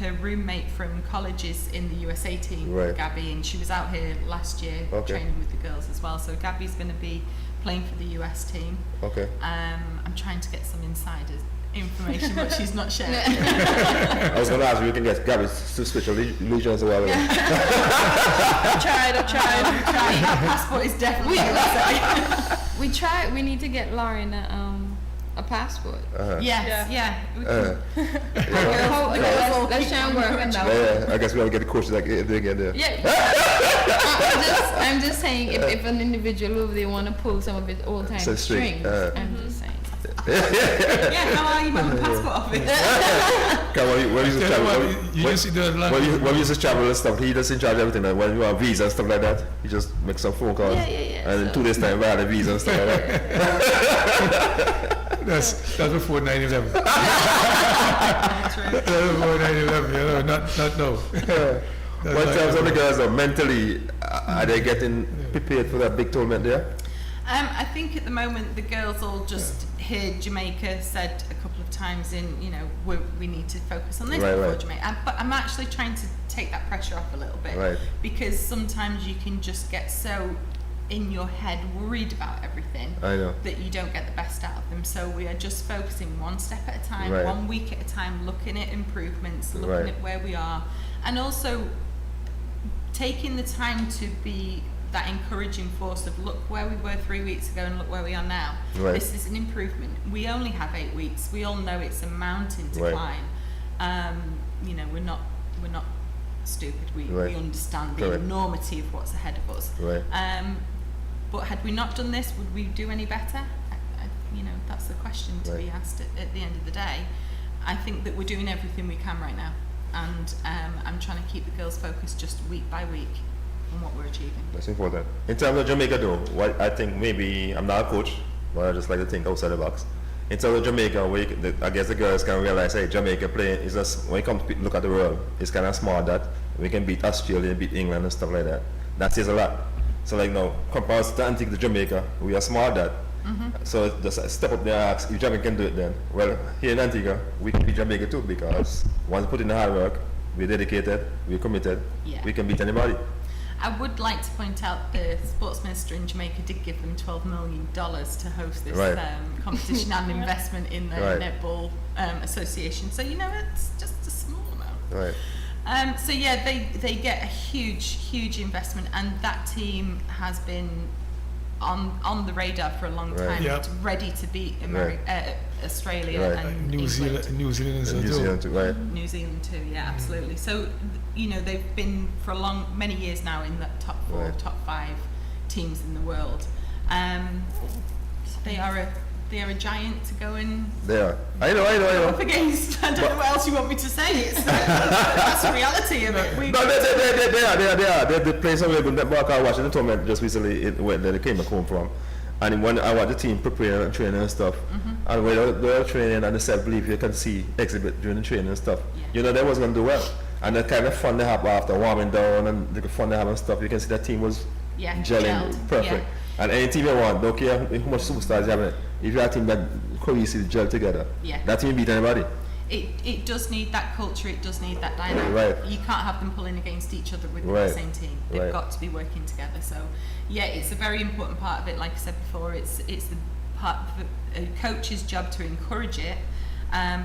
her roommate from college is in the USA team, Right. Gabby, and she was out here last year Okay. training with the girls as well. So Gabby's going to be playing for the US team. Okay. I'm trying to get some insider information, but she's not sharing. I was going to ask if you can get Gabby to switch your legions as well. I've tried. Her passport is definitely USA. We need to get Lauren a a passport. Yes, yeah. We can- Let's try and work on that. Yeah, I guess we all get the coaches like doing it there. Yeah. I'm just saying, if an individual, if they want to pull some of his old time So straight, strings, I'm just saying. Yeah, how are you from the passport office? Come on, when we used to Tell you travel, what, you used to do it like when we used to travel and stuff, he just in charge of everything. Like when you have visa and stuff like that, he just makes some phone calls. Yeah. And in 2 days time, we had a visa and stuff like that. that's before 9/11. True. That's before 9/11. You know, not now. That's What in like- terms of the girls, mentally, are they getting prepared for that big tournament there? I think at the moment the girls all just heard Jamaica said a couple of times we need to focus on this Right, before right. Jamaica. But I'm actually trying to take that pressure off a little bit, Right. because sometimes you can just get so in your head worried about everything I know. that you don't get the best out of them. So we are just focusing one step at a time, Right. 1 week at a time, looking at improvements, looking Right. at where we are, and also taking the time to be that encouraging force of look where we were 3 weeks ago and look where we are now. Right. This is an improvement. We only have 8 weeks. We all know it's a mountain to Right. climb. We're not stupid. We Right. understand the Correct. enormity of what's ahead of us. Right. But had we not done this, would we do any better? That's the question to Right. be asked at the end of the day. I think that we're doing everything we can right now, and I'm trying to keep the girls focused just week by week on what we're achieving. That's important. In terms of Jamaica though, what I think maybe, I'm not a coach, but I just like to think outside the box. In terms of Jamaica, I guess the girls can realize, hey, Jamaica playing is just, when it comes to look at the world, it's kind of smart that we can beat Australia, beat England and stuff like that. That says a lot. So like now, compared to Antigua to Jamaica, we are smart that. So just step up there and ask, if Jamaica can do it then. Well, here in Antigua, we can beat Jamaica too, because once we put in the hard work, we're dedicated, we're committed, Yeah. we can beat anybody. I would like to point out the sports minister in Jamaica did give them $12 million to host this Right. competition and investment in the Right. Netball Association. So it's just a small amount. Right. So yeah, they get a huge investment, and that team has been on the radar for a long Right. time, Yep. ready to beat Australia Right. and New England. Zealand is And New Zealand too, right? New Zealand too, yeah, absolutely. So, they've been for many years now in the top 4, Right. top 5 teams in the world. They are a giant to go and They are. I know. up against. I don't know what else you want me to say. It's that's the reality of it. No, they are. They play some really good netball. I watched the tournament just recently where they came back home from. And when I watched the team prepare and training and stuff, and when they're training and the self-belief you can see exhibit during the training and stuff, Yeah. they was going to do well. And the kind of fun they have after warming down and the fun they have and stuff, you can see that team was Yeah, gelling gelled, perfect. And any team you want, don't care how much superstars you have in it, if you have a team that cohesive gel together, Yeah. that team beat anybody. It does need that culture. It does need that dynamic. Right. You can't have them pulling against each other within Right. the same team. They've Right. got to be working together. So, yeah, it's a very important part of it. Like I said before, it's the part of a coach's job to encourage it,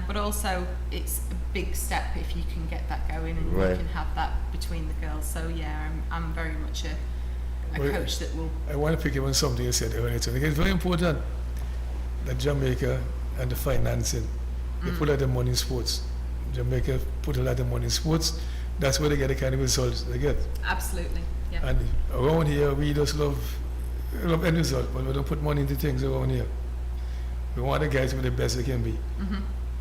but also it's a big step if you can get that going and Right. you can have that between the girls. So yeah, I'm very much a Well, coach that will. I want to pick up on something you said earlier. I think it's very important that Jamaica and the financing, they put a lot of money in sports. Jamaica put a lot of money in sports. That's where they get the kind of results they get. Absolutely, yeah. And around here, we just love end result, but we don't put money into things around here. We want the guys to be the best they can be.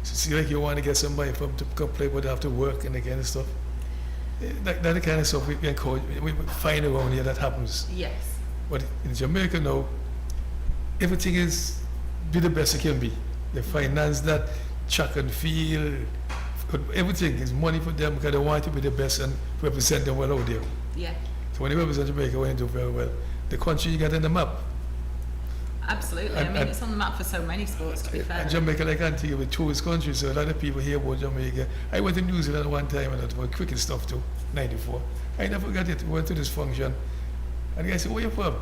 So see, like you want to get somebody to come play, but they have to work and that kind of stuff. That the kind of stuff we encourage, we find around here that happens. Yes. But in Jamaica now, everything is be the best it can be. They finance that track and field, everything is money for them because they want to be the best and represent them well out there. Yeah. So when they represent Jamaica, when they do very well, the country you get in the map. Absolutely. And- I mean, and- it's on the map for so many sports, to be fair. And Jamaica, like Antigua, with tourist country, so a lot of people hear about Jamaica. I went to New Zealand one time and it was cricket stuff too, 94. I never forgot it. We went to this function and the guy said, where you from?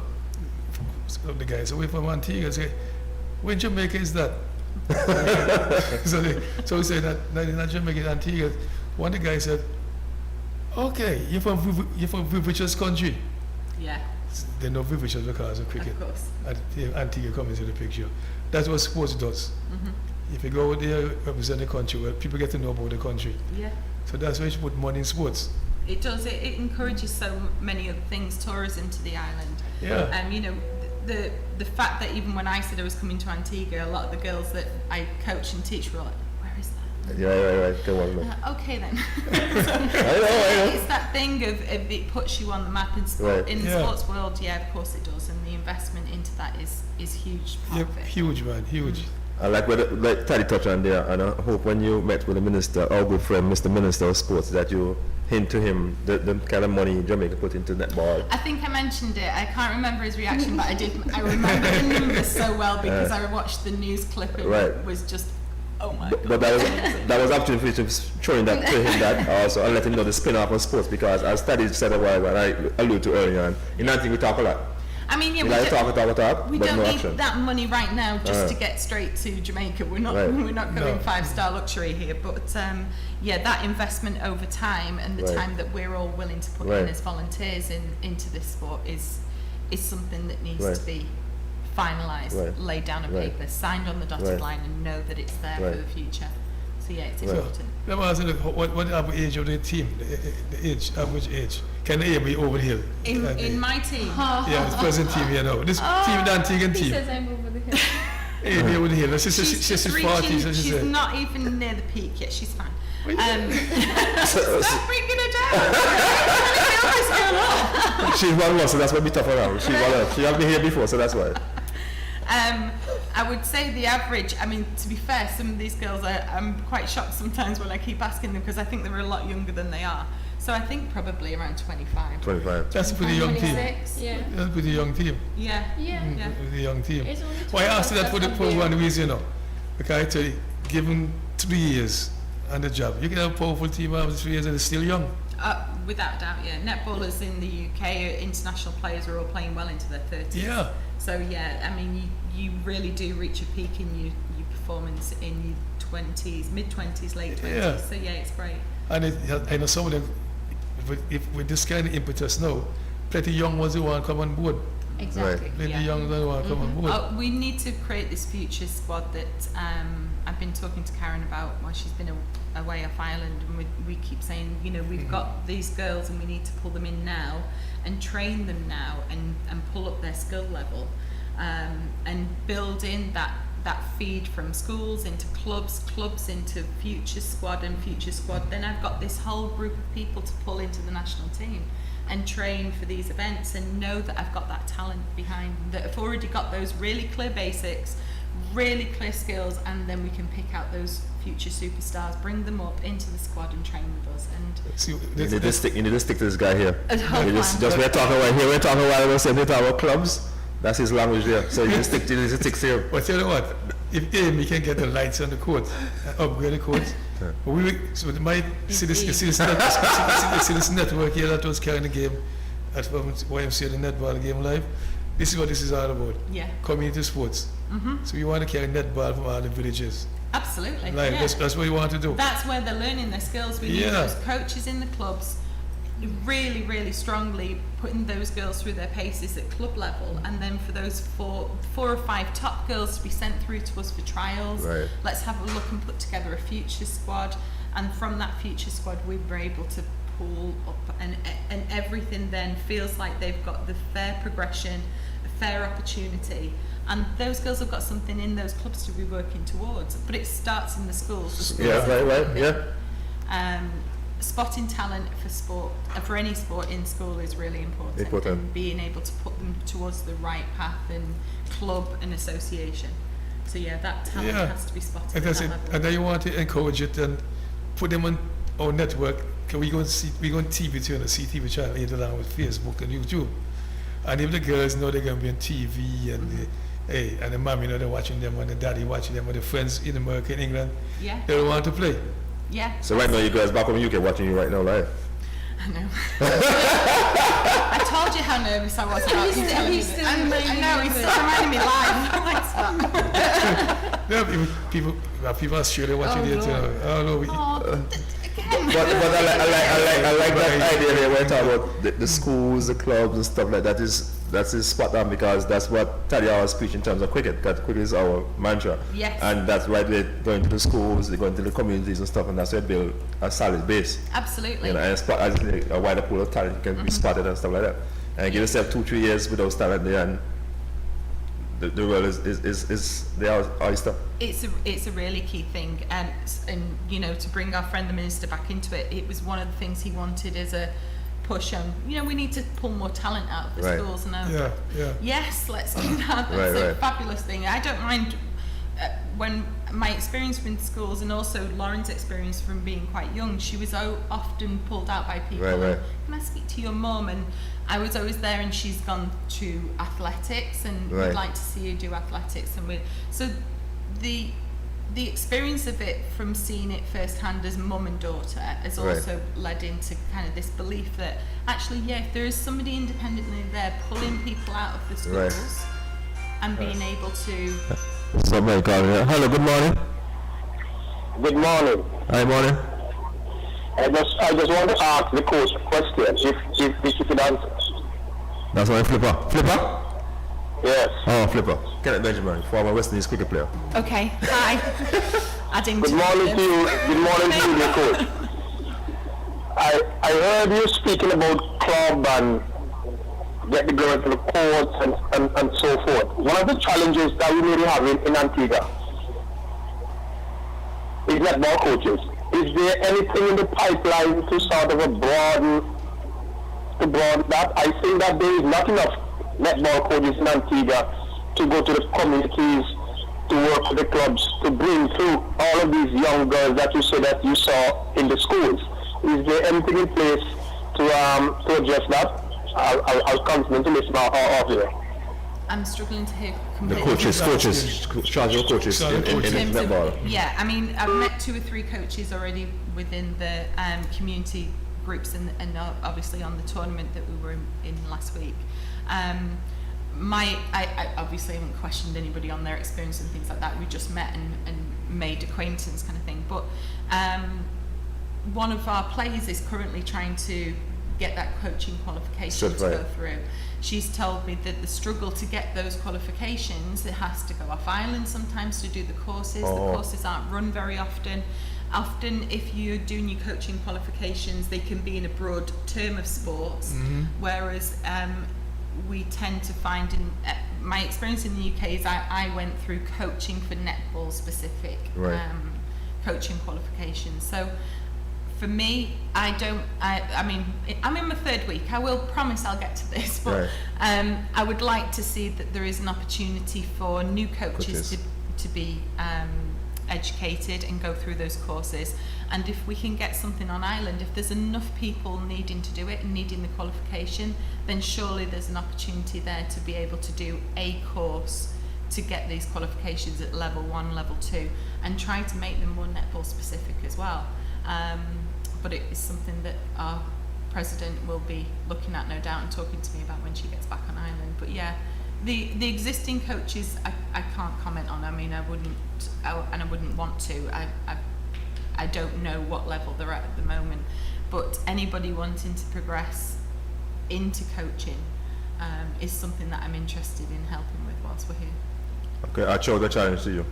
The guy said, we're from Antigua. I said, where in Jamaica is that? so we said that not Jamaica, Antigua. One of the guys said, okay, you're from Vivich's country. Yeah, They know Vivich's because of cricket. of course. Antigua come into the picture. That's what sports does. If you go there, represent the country, well, people get to know about the country. Yeah. So that's why you should put money in sports. It does. It encourages so many other things, tourism to the island. Yeah. You know, the fact that even when I said I was coming to Antigua, a lot of the girls that I coach and teach were like, where is that? Yeah, right. Come on, man. Okay then. So, I know. it's that thing of it puts you on the map in, Right. in the Yeah. sports world. Yeah, of course it does, and the investment into that is huge part Yeah, of it. huge, man, huge. I like what like Taddy touched on there, and I hope when you met with the minister, our good friend, Mr. Minister of Sports, that you hint to him the kind of money Jamaica put into netball. I think I mentioned it. I can't remember his reaction, but I did. I remember the numbers so well because I watched the news clip and Right. it was just, oh my god. But that was actually for you to showing that to him that also and let him know the spin-off of sports, because as Taddy said a while ago, and I alluded to earlier on, in that thing we talk a lot. I mean, yeah, We like talk, we but don't no need action. that money right now just to get straight to Jamaica. We're not Right. we're not going No. 5-star luxury here, but yeah, that investment over time and the Right. time that we're all willing to put Right. in as volunteers into this sport is something that needs Right. to be finalised, Right. laid down on Right. paper, signed on the dotted Right. line, and know that it's there Right. for the future. So yeah, it's Right. important. Let me ask you, what the average age of the team? The age, average age. Can they be over the hill? In my team, Yeah, the present team here now. This team, the Antiguan He team. says I'm over the hill. Hey, be over the hill. She's just 40, reaching. so she She's said. not even near the peak yet. She's fine. Well, Stop bringing her down. What's going on? She's one more, so that's why we tough around. She has been here before, so that's why. I would say the average, I mean, to be fair, some of these girls, I'm quite shocked sometimes when I keep asking them because I think they're a lot younger than they are. So I think probably around 25. 25. That's a pretty young team. 26, yeah. That's a pretty young team. Yeah. Yeah. Yeah. Pretty young team. It's only Why I asked you that for 12, one reason, you know. Because I tell you, given 3 years on the job, you can have a powerful team after 3 years and it's still young. Without doubt, yeah. Netballers in the UK, international players are all playing well into their 30s. Yeah. So yeah, I mean, you really do reach a peak in your performance in your 20s, mid-20s, late 20s. Yeah. So yeah, it's great. And I know some of them, if with this kind of impetus now, plenty young ones who want to come on board. Exactly. Plenty Yeah. young ones who want to come on board. We need to create this future squad that I've been talking to Karen about while she's been away off Ireland, and we keep saying, you know, we've got these girls and we need to pull them in now and train them now and pull up their skill level, and build in that feed from schools into clubs into future squad, then I've got this whole group of people to pull into the national team and train for these events and know that I've got that talent behind them, that have already got those really clear basics, really clear skills, and then we can pick out those future superstars, bring them up into the squad and train with us. And See, You need to stick to this guy here. a whole You just plan. we're talking about here. We're talking about we're saying our clubs. That's his language there. So you need to stick to him. But tell you what, if Amy can get the lights on the court, upgrade the court, but so it might see this network here that was carrying the game at YMCA, the netball game live. This is what this is all about. Yeah. Community sports. So you want to carry netball from all the villages. Absolutely. Like yeah. that's what you want to do. That's where they're learning their skills. We need Yeah. those coaches in the clubs really, really strongly putting those girls through their paces at club level, and then for those four or five top girls to be sent through to us for trials. Right. Let's have a look and put together a future squad, and from that future squad we were able to pull up, and everything then feels like they've got the fair progression, a fair opportunity. And those girls have got something in those clubs to be working towards, but it starts in the schools. The schools Yeah, right, yeah. Spotting talent for sport, for any sport in school is really important. And being able to put them towards the right path in club and association. So yeah, that talent has to be spotted And at that's that it. level. And then you want to encourage it and put them on our network. Can we go and see? We go on TV too, on the CTV channel, along with Facebook and YouTube. And if the girls know they're going to be on TV, and and the mommy know they're watching them, and the daddy watching them, and the friends in America, in England, Yeah, they don't want to play. yeah, So right now you guys back home in UK watching you right now live. I know. I told you how nervous I was about you telling me he's that. still I reminding know, me he's of still it. reminding me live. Thanks, Yeah, people are sure they're watching it. Oh no, again. But I like that idea there where you talk about the schools, the clubs and stuff like that. Is that's his spot on, because that's what Teddy always preach in terms of cricket. That cricket is our mantra. Yes. And that's why they're going to the schools, they're going to the communities and stuff, and that's why they build a solid base. Absolutely. You know, and spot as a wider pool of talent can be spotted and stuff like that. And give yourself 2-3 years without talent there, and the world is the oyster. It's a really key thing, and you know, to bring our friend the minister back into it, it was one of the things he wanted as a push on. You know, we need to pull more talent out of the Right. schools, and Yeah. yes, let's do that. That's Right, a right. fabulous thing. I don't mind when my experience in schools, and also Lauren's experience from being quite young. She was often pulled out by people. Right, right. Can I speak to your mum? And I was always there, and she's gone to athletics, and Right. we'd like to see you do athletics. And so the experience of it, from seeing it firsthand as mum and daughter, has Right. also led into kind of this belief that actually, yeah, if there is somebody independently there pulling people out of the schools Right. and being able to, Somebody calling here. Hello, good morning. Good morning. Hi, morning. I just want to ask the coach a question, if you could answer. That's my Flipper. Flipper? Yes. Oh, Flipper. Kenneth Benjamin, former West Indies cricket player. okay, hi, adding Good to morning to you. Good morning to you, the coach. I heard you speaking about club and get the girls to the courts and so forth. One of the challenges that we may be having in Antigua is netball coaches. Is there anything in the pipeline to sort of broaden that? I think that there is not enough netball coaches in Antigua to go to the communities, to work with the clubs, to bring through all of these young girls that you said that you saw in the schools. Is there anything in place to address that? I'll continue to listen off here. I'm struggling to hear The completely. coaches, charge of coaches in In terms of- netball. yeah, I mean, I've met 2 or 3 coaches already within the community groups, and obviously on the tournament that we were in last week. I obviously haven't questioned anybody on their experience and things like that. We just met and made acquaintance kind of thing. But one of our players is currently trying to get that coaching qualification to Certified. go through. She's told me that the struggle to get those qualifications, it has to go off island sometimes to do the courses. Oh. The courses aren't run very often. Often, if you're doing your coaching qualifications, they can be in a broad term of sports, whereas we tend to find, in my experience in the UK is I went through coaching for netball specific Right. coaching qualifications. So for me, I mean, I'm in my 3rd week. I will promise I'll get to this, but Right. I would like to see that there is an opportunity for new coaches. to be educated and go through those courses. And if we can get something on island, if there's enough people needing to do it and needing the qualification, then surely there's an opportunity there to be able to do a course to get these qualifications at level 1, level 2, and try to make them more netball specific as well. But it is something that our president will be looking at, no doubt, and talking to me about when she gets back on island. But yeah, the existing coaches I can't comment on. I mean, I wouldn't want to. I don't know what level they're at the moment, but anybody wanting to progress into coaching is something that I'm interested in helping with whilst we're here. Okay, I chose the challenge to you.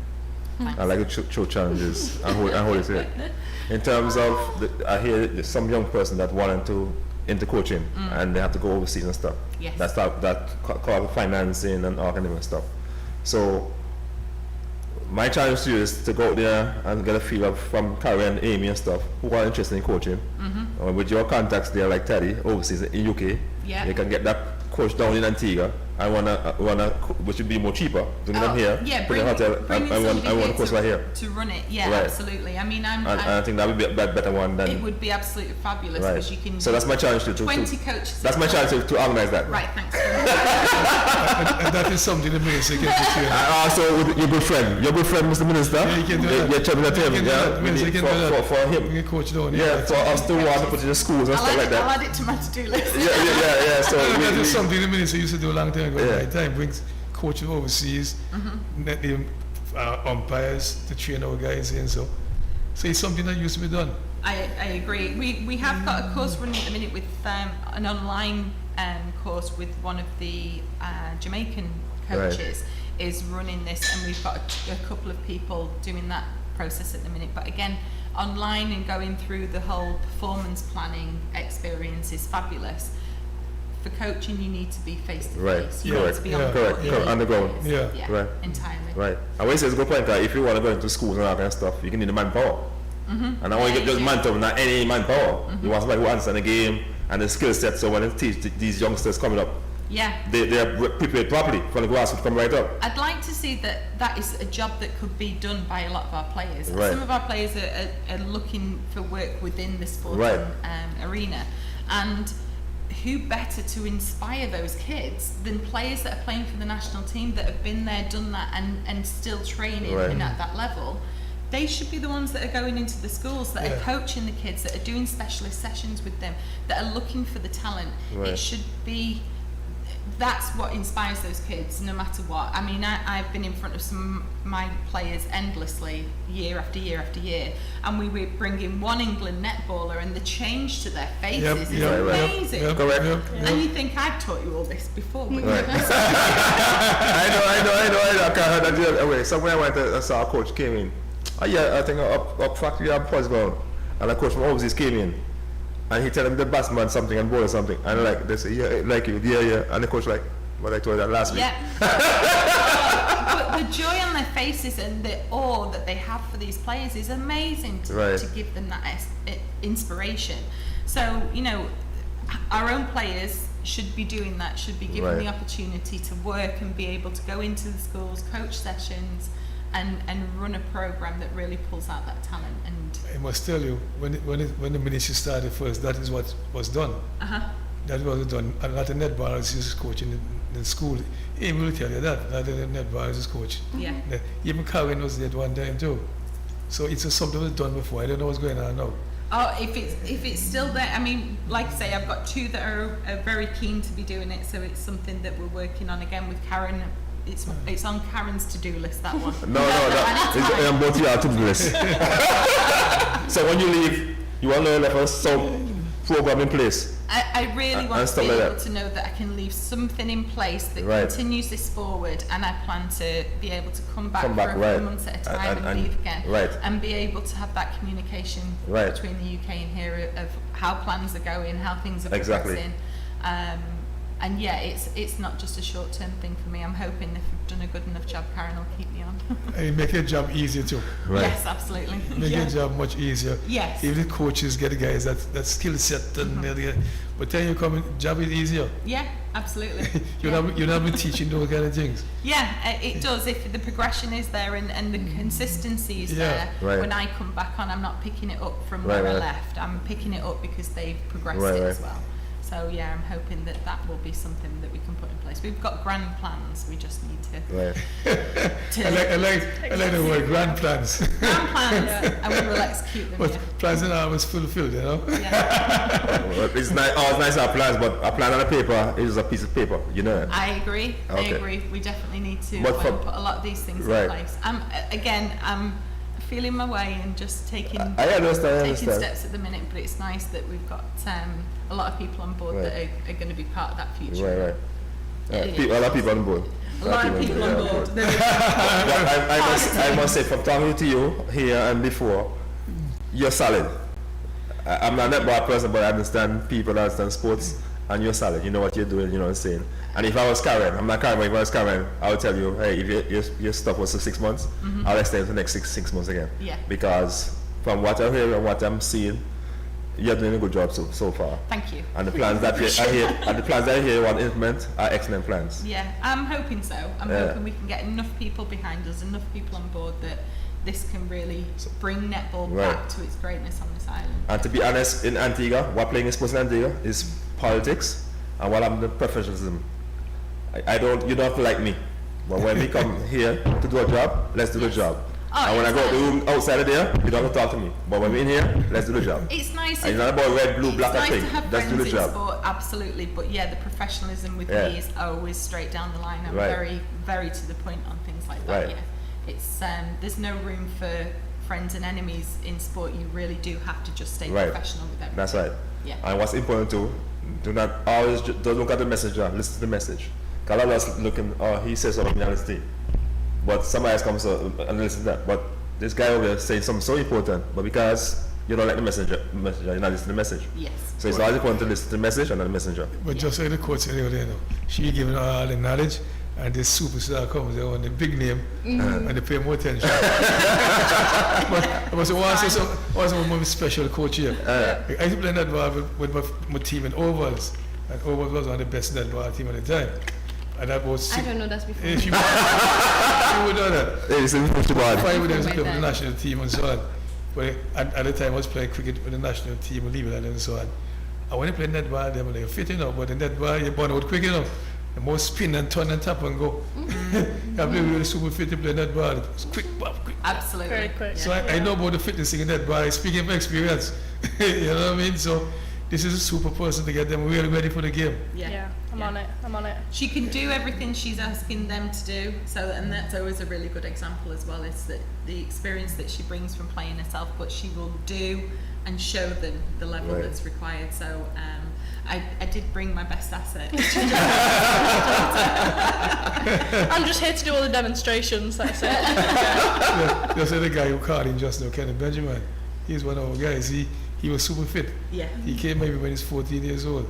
Thanks. I like to show challenges and hold it here. In terms of, I hear there's some young person that wanted to into coaching and they have to go overseas and stuff. Yes. That called financing and all kind of stuff. So my challenge to you is to go out there and get a feel of from Carrie and Amy and stuff who are interested in coaching. With your contacts there, like Teddy, overseas in UK, Yeah. you can get that coach down in Antigua. I wanna, which would be more cheaper, bringing them here, Yeah, put in a hotel. bringing I want somebody a here course right here. to run it. Yeah, Right. absolutely. I mean, And I think that would be a better one than. it would be absolutely fabulous Right. because you can. So that's my challenge to 20 coaches. That's my challenge to organize that. Right, thanks. And that is something the minister can do. And also with your good friend, Mr. Minister. Yeah, you can do that. You're checking that You him, can do yeah. that. Minister can do that. For him. You can coach down. Yeah, for us to want to put in the schools and stuff like I'll that. add it to my to-do list. Yeah. So That we, is something the minister used to do a long time ago. Yeah. Right time brings coaches overseas, net them umpires to train our guys in. So it's something that used to be done. I agree. We have got a course running at the minute with an online course with one of the Jamaican coaches is running this, and we've got a couple of people doing that process at the minute. But again, online and going through the whole performance planning experience is fabulous. For coaching, you need to be face to face. You need to be on the court. Correct. On the ground. Yeah, entirely. Right. And when you say it's a good point, if you want to go into schools and all that kind of stuff, you can need the manpower. And I want to get just manpower, not any manpower. You want somebody who understands the game and the skill set, so when they teach these youngsters coming up, they're prepared properly for the grass to come right up. I'd like to see that is a job that could be done by a lot of our players. Some of our players are looking for work within the sporting arena, and who better to inspire those kids than players that are playing for the national team that have been there, done that, and still training and at that level. They should be the ones that are going into the schools, that are coaching the kids, that are doing specialist sessions with them, that are looking for the talent. It should be, that's what inspires those kids, no matter what. I mean, I've been in front of some of my players endlessly, year after year after year, and we were bringing one England netballer, and the change to their faces is amazing. And you think, I've taught you all this before. But I know. Somewhere I saw a coach came in. I think up factory and Portsmouth, and a coach from overseas came in, and he tell him the batsman something and bowler something, and like they say, like you, and the coach like, what I told you that last week. But the joy on their faces and the awe that they have for these players is amazing to give them that inspiration. So, you know, our own players should be doing that, should be given the opportunity to work and be able to go into the schools, coach sessions, and run a program that really pulls out that talent. And I must tell you, when the ministry started first, that is what was done. That was done. A lot of netballers used to coach in the school. He will tell you that. A lot of netballers used to coach. Even Karen was there at one time too. So it's something that was done before. I don't know what's going on now. Oh, if it's still there, I mean, like I say, I've got two that are very keen to be doing it. So it's something that we're working on again with Karen. It's on Karen's to-do list, that one. No, I'm both of you are to-do list. So when you leave, you want to have some program in place. I really want to be able to know that I can leave something in place that continues this forward, and I plan to be able to come back for a few months at a time and leave again, and be able to have that communication between the UK and here of how plans are going, how things are progressing. And yeah, it's not just a short-term thing for me. I'm hoping if I've done a good enough job, Karen will keep me on. And make your job easier too. Yes, absolutely. Make your job much easier. Yes. Even the coaches get the guys that skill set, and but then you come in, job is easier. Yeah, absolutely. You'll not be teaching those kind of things. Yeah, it does. If the progression is there and the consistency is there, when I come back on, I'm not picking it up from where I left. I'm picking it up because they've progressed it as well. So yeah, I'm hoping that will be something that we can put in place. We've got grand plans. We just need to. I like the word grand plans. Grand plans, and we will execute them. But plans are always fulfilled, you know. Well, it's nice. Oh, it's nice to have plans, but a plan on a paper is a piece of paper. You know. I agree. I agree. We definitely need to put a lot of these things in place. I'm feeling my way and just taking steps at the minute, but it's nice that we've got a lot of people on board that are going to be part of that future. A lot of people on board. A lot of people on board. I must say, from talking to you here and before, you're solid. I'm not a netball person, but I understand people, I understand sports, and you're solid. You know what you're doing, you know what I'm saying. And if I was Karen, I'm not Karen, but if I was Karen, I would tell you, hey, if your stuff was for 6 months, I'll extend it for the next six months again. Yeah. Because from what I hear and what I'm seeing, you're doing a good job so far. Thank you. And the plans that I hear you want to implement are excellent plans. Yeah, I'm hoping so. I'm hoping we can get enough people behind us, enough people on board that this can really bring netball back to its greatness on this island. And to be honest, in Antigua, what playing sports in Antigua is politics, and what I'm the professionalism. You don't have to like me, but when we come here to do a job, let's do the job. And when I go to the room outside of there, you don't have to talk to me. But when we're in here, let's do the job. It's nice. And it's not about red, blue, black, and pink. Let's do the job. Sport, absolutely. But yeah, the professionalism with me is always straight down the line. I'm very, very to the point on things like that. Yeah, it's there's no room for friends and enemies in sport. You really do have to just stay Right. professional with everything. That's right. Yeah. And what's important too, do not always don't look at the messenger, listen to the message. Because a lot of us looking, he says something on his team. But somebody else comes and listen to that. But this guy over there saying something so important, but because you don't like the messenger, you're not listening to the message. Yes. So it's always important to listen to the message and not the messenger. But just like the coach said earlier, she giving her all the knowledge, and this superstar comes there on the big name, and they pay more attention. but so also one special coach here. I used to play netball with my team in ovals, and ovals was one of the best netball team at the time. And that was I don't know that's before. she would know that. It's a Five of them played for the national team and so on. But at the time I was playing cricket for the national team and leaving and so on. And when I played netball, they were like fit enough, but the netball you burn out quick enough. The more spin and turn and tap and go. I play really super fit to play netball. It's quick, quick. Absolutely. Very quick. So I know about the fitness thing in netball. Speaking from experience, you know what I mean? So this is a super person to get them really ready for the game. Yeah, I'm on it. She can do everything she's asking them to do, and that's always a really good example as well, is that the experience that she brings from playing herself, but she will do and show them the level Right. that's required. So I did bring my best asset. I'm just here to do all the demonstrations, that's it. Just like the guy who called in just now, Kenneth Benjamin. He's one of our guys. He was super fit. Yeah. He came maybe when he's 14 years old.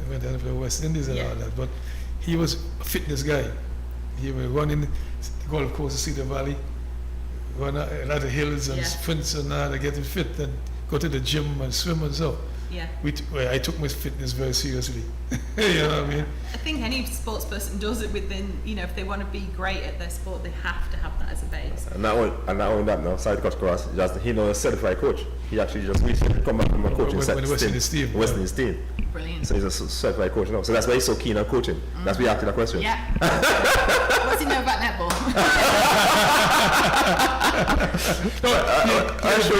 He went down to the West Indies and Yeah. all that. But he was a fitness guy. He would run in the golf course of Cedar Valley, run a lot of hills and Yeah. sprints and all to get him fit, and go to the gym and swim and so. Yeah. I took my fitness very seriously. You know what I mean? I think any sports person does it within, if they want to be great at their sport, they have to have that as a base. And not only that now, sorry to cut across, he knows a certified coach. He actually just recently come back from a coaching When West Indies team. West Indies team. Brilliant. So he's a certified coach now. So that's why he's so keen on coaching. That's why he asked that question. Yeah. What's he know about netball?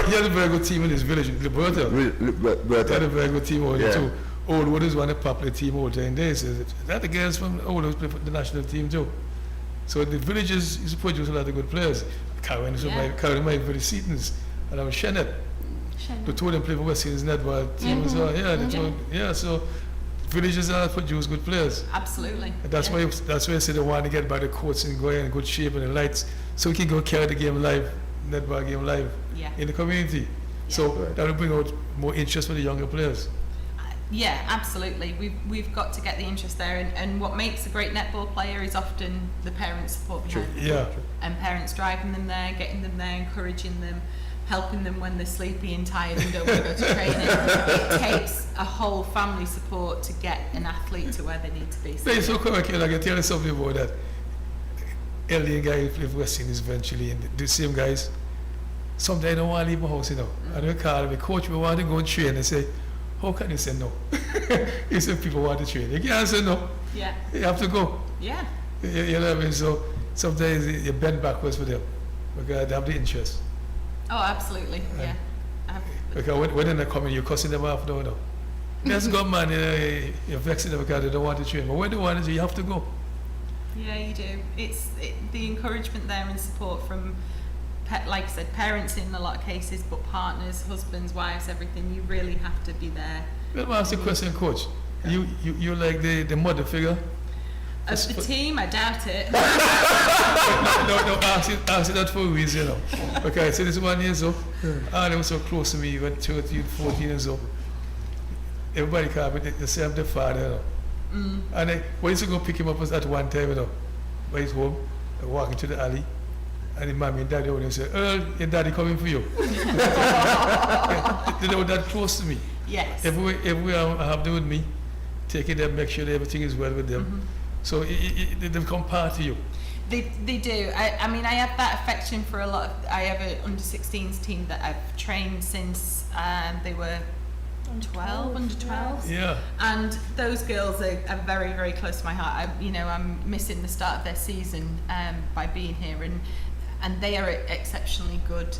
He had a very good team in his village, Liberta. They had a very good team over there too. Oldwood is one of the popular team over there in days. That the girls from Oldwood play for the national team too. So the villages used to produce a lot of good players. Karen might for the Seatons, and I was Shennet. The two of them play for West Indies netball team as well. So villages are produce good players. Absolutely. And that's why I say they want to get by the courts and go in good shape and the lights, so we can go carry the game live, netball game live in the community. Yeah. So that will bring out more interest for the younger players. Yeah, absolutely. We've got to get the interest there, and what makes a great netball player is often the parents' support behind them. Yeah. And parents driving them there, getting them there, encouraging them, helping them when they're sleepy and tired and don't want to go to training. It takes a whole family support to get an athlete to where they need to be. It's so correct, I can tell you something about that. Alien guy who played for West Indies eventually, and the same guys, sometimes I don't want to leave my house, And they call me, coach, we want to go and train. They say, how can you say no? You say people want to train. You can't say no. Yeah. You have to go. Yeah. You know what I mean? So sometimes you bend backwards for them because they have the interest. Oh, absolutely. Yeah. Because when they're not coming, you're cussing them off. No. Let's go, man. You're vexing them because they don't want to train. But when they want to, you have to go. Yeah, you do. It's the encouragement there and support from, like I said, parents in a lot of cases, but partners, husbands, wives, everything. You really have to be there. Let me ask you a question, coach. You like the mother figure? Of the team, I doubt it. No, ask it that for a reason, Okay, so this 1 year so, they were so close to me, when 13, 14 and so. Everybody called me, they say I'm the father, And when I used to go pick him up at one time, when he's home, I walk into the alley, and the mommy and daddy would say, Earl, your daddy coming for you. They were that close to me. Yes. Everywhere I have them with me, taking them, make sure that everything is well with them. So they become part of you. They do. I mean, I have that affection for a lot of, I have an under-16s team that I've trained since they were under 12. Yeah. And those girls are very, very close to my heart. I'm missing the start of their season by being here, and they are exceptionally good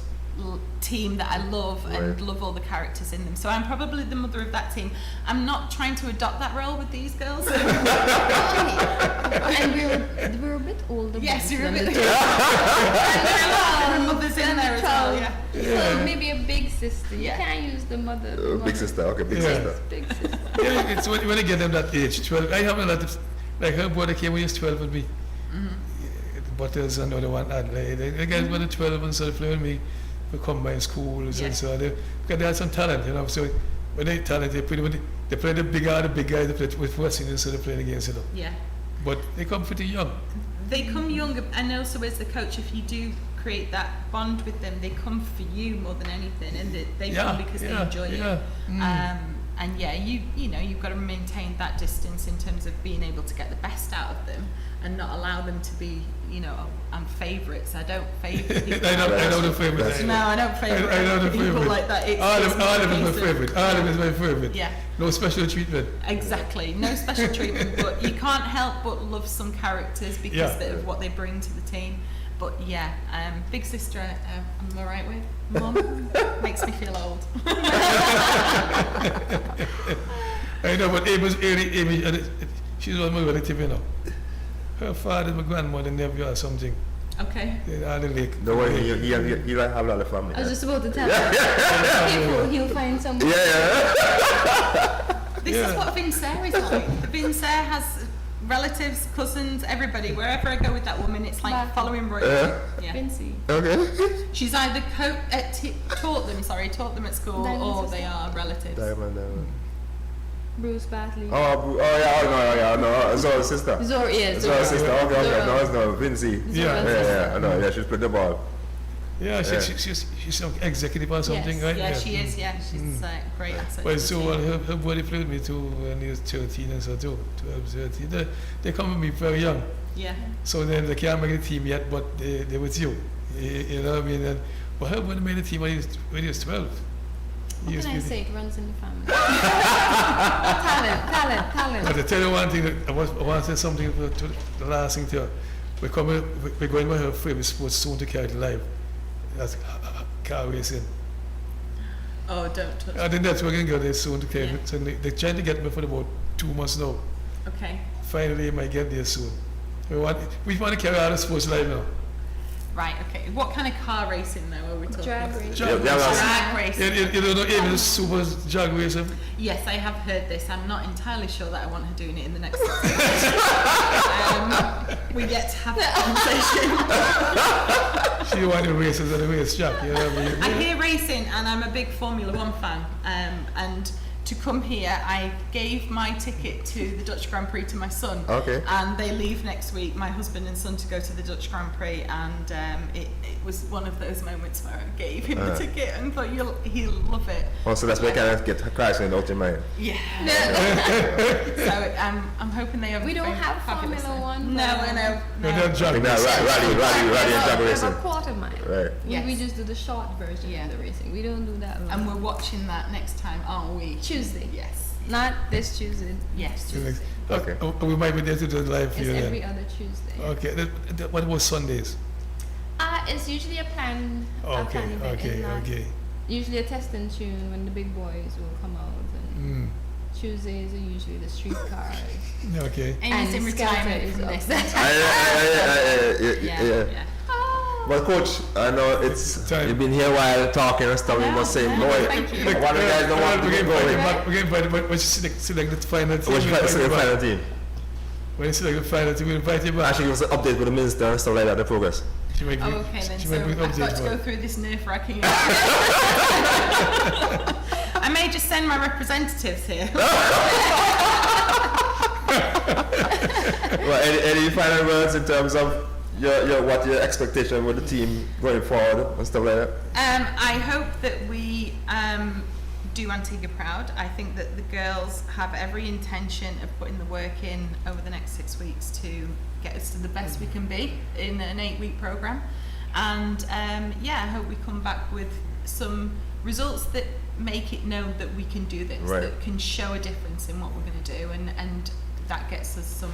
team that I love and love all the characters in them. So I'm probably the mother of that team. I'm not trying to adopt that role with these girls. And we're a bit older. Yes, you're a than bit. the There are a lot of mothers in there as well. Yeah. So maybe a big sister. You can't use the mother. the Big mother. sister, okay, big Yeah. sister. Big sister. Yeah, it's when you get them that age, 12. I have a lot of, like her brother came when he was 12 with me. Butters and the other one, Adelaide. The guys were 12 and started playing with me. We come by schools and so on. Because they had some talent, you know. So when they talent, they play the big guys, they play with first seniors, so they play against, you know. Yeah. But they come pretty young. They come young, and also as the coach, if you do create that bond with them, they come for you more than anything, and they come because they enjoy it. And yeah, you know, you've got to maintain that distance in terms of being able to get the best out of them and not allow them to be, you know, I'm favourites. I don't favour people. I know the favourite. No, I don't favour I know the people favourite. like that. It's All just of them is a my case of- favourite. All of them is my favourite. Yeah. No special treatment. Exactly, no special treatment, but you can't help but love some characters because of what they bring to the team. But yeah, big sister, I'm alright with. Mum makes me feel old. I know, but Amy, she's one of my relative, you know. Her father, my grandmother, nephew or something. Okay. In the lake. Don't worry, he like have a lot of family. I was just about to tell you. He'll find someone. This is what Vincere is like. Vincere has relatives, cousins, everybody. Wherever I go with that woman, it's like Back. following royalty. Yeah. Vincy. Okay. She's either taught them at school, Diamond or sister. they are relatives. Diamond. Bruce Batley. No, Zora's sister. Zora, yeah. Zora's sister, okay, Zora. no, it's not, Vincy. Yeah. I know, yeah, she's played the ball. Yeah, she's some executive or something, Yes. right? Yeah, she is. Yeah, she's a great asset. Well, to the so team. her brother played with me too when he was 13 and so too, 12, 13. They come with me very young. Yeah. So then they can't make the team yet, but they with you. You know what I mean? And, but her brother made the team when he was 12. What can I say? It runs in the family. Talent. But to tell you one thing, I want to say something to the last thing to her. We're going with her favorite sports soon to carry it live. That's car racing. Oh, don't touch. I think that's where we're going to go there soon to carry it. So they're trying to get me for about 2 months now. Okay. Finally, I might get there soon. We want to carry all the sports live now. Right. Okay. What kind of car racing though are we talking? Drag about? race. Drag racing. You don't know even super drag racing? Yes, I have heard this. I'm not entirely sure that I want her doing it in the next 6 months. We get to have that conversation. She wanted races at the racetrack, you know what I mean? I hear racing, and I'm a big Formula One fan. And to come here, I gave my ticket to the Dutch Grand Prix to my son. Okay. And they leave next week, my husband and son, to go to the Dutch Grand Prix. And it was one of those moments where I gave him the ticket and thought he'll love it. Oh, so that's why you can't get Christ out your mind. Yeah. So I'm hoping they have. We don't have fabulous Formula One. No, but, no. No, they're drag Yeah, racing. rally and drag we have racing. a quarter mile. Right. Yes. We just do the short version of the racing. We don't do that long. And we're watching that next time, aren't we? Tuesday. Yes. Not this Tuesday. Yes. Tuesday. Okay. We might be there to do it live for It's you then. every other Tuesday. Okay. What about Sundays? It's usually a planned Okay, event. It's not okay. usually a testing tune when the big boys will come out. And Tuesdays are usually the street cars. Okay. Amy's in And Skelter retirement is from up. this. Yeah. Well, coach, I know Time. you've been here a while talking and stuff. You must say, boy, thank you. one of the guys don't want to get going. We're going to invite you select the final team. Which We'll is the invite you final back. team? When you select the final team, we'll invite you back. Actually, give us an update with the minister and stuff like that, the progress. She might Oh, bring- okay then. she So might bring I've got updates to for go it. through this nerve-wracking. I may just send my representatives here. Well, any final words in terms of what your expectation with the team going forward and stuff like that? I hope that we do Antigua proud. I think that the girls have every intention of putting the work in over the next 6 weeks to get us to the best we can be in an 8-week program. And I hope we come back with some results that make it known that we can do this, Right. that can show a difference in what we're going to do, and that gets us some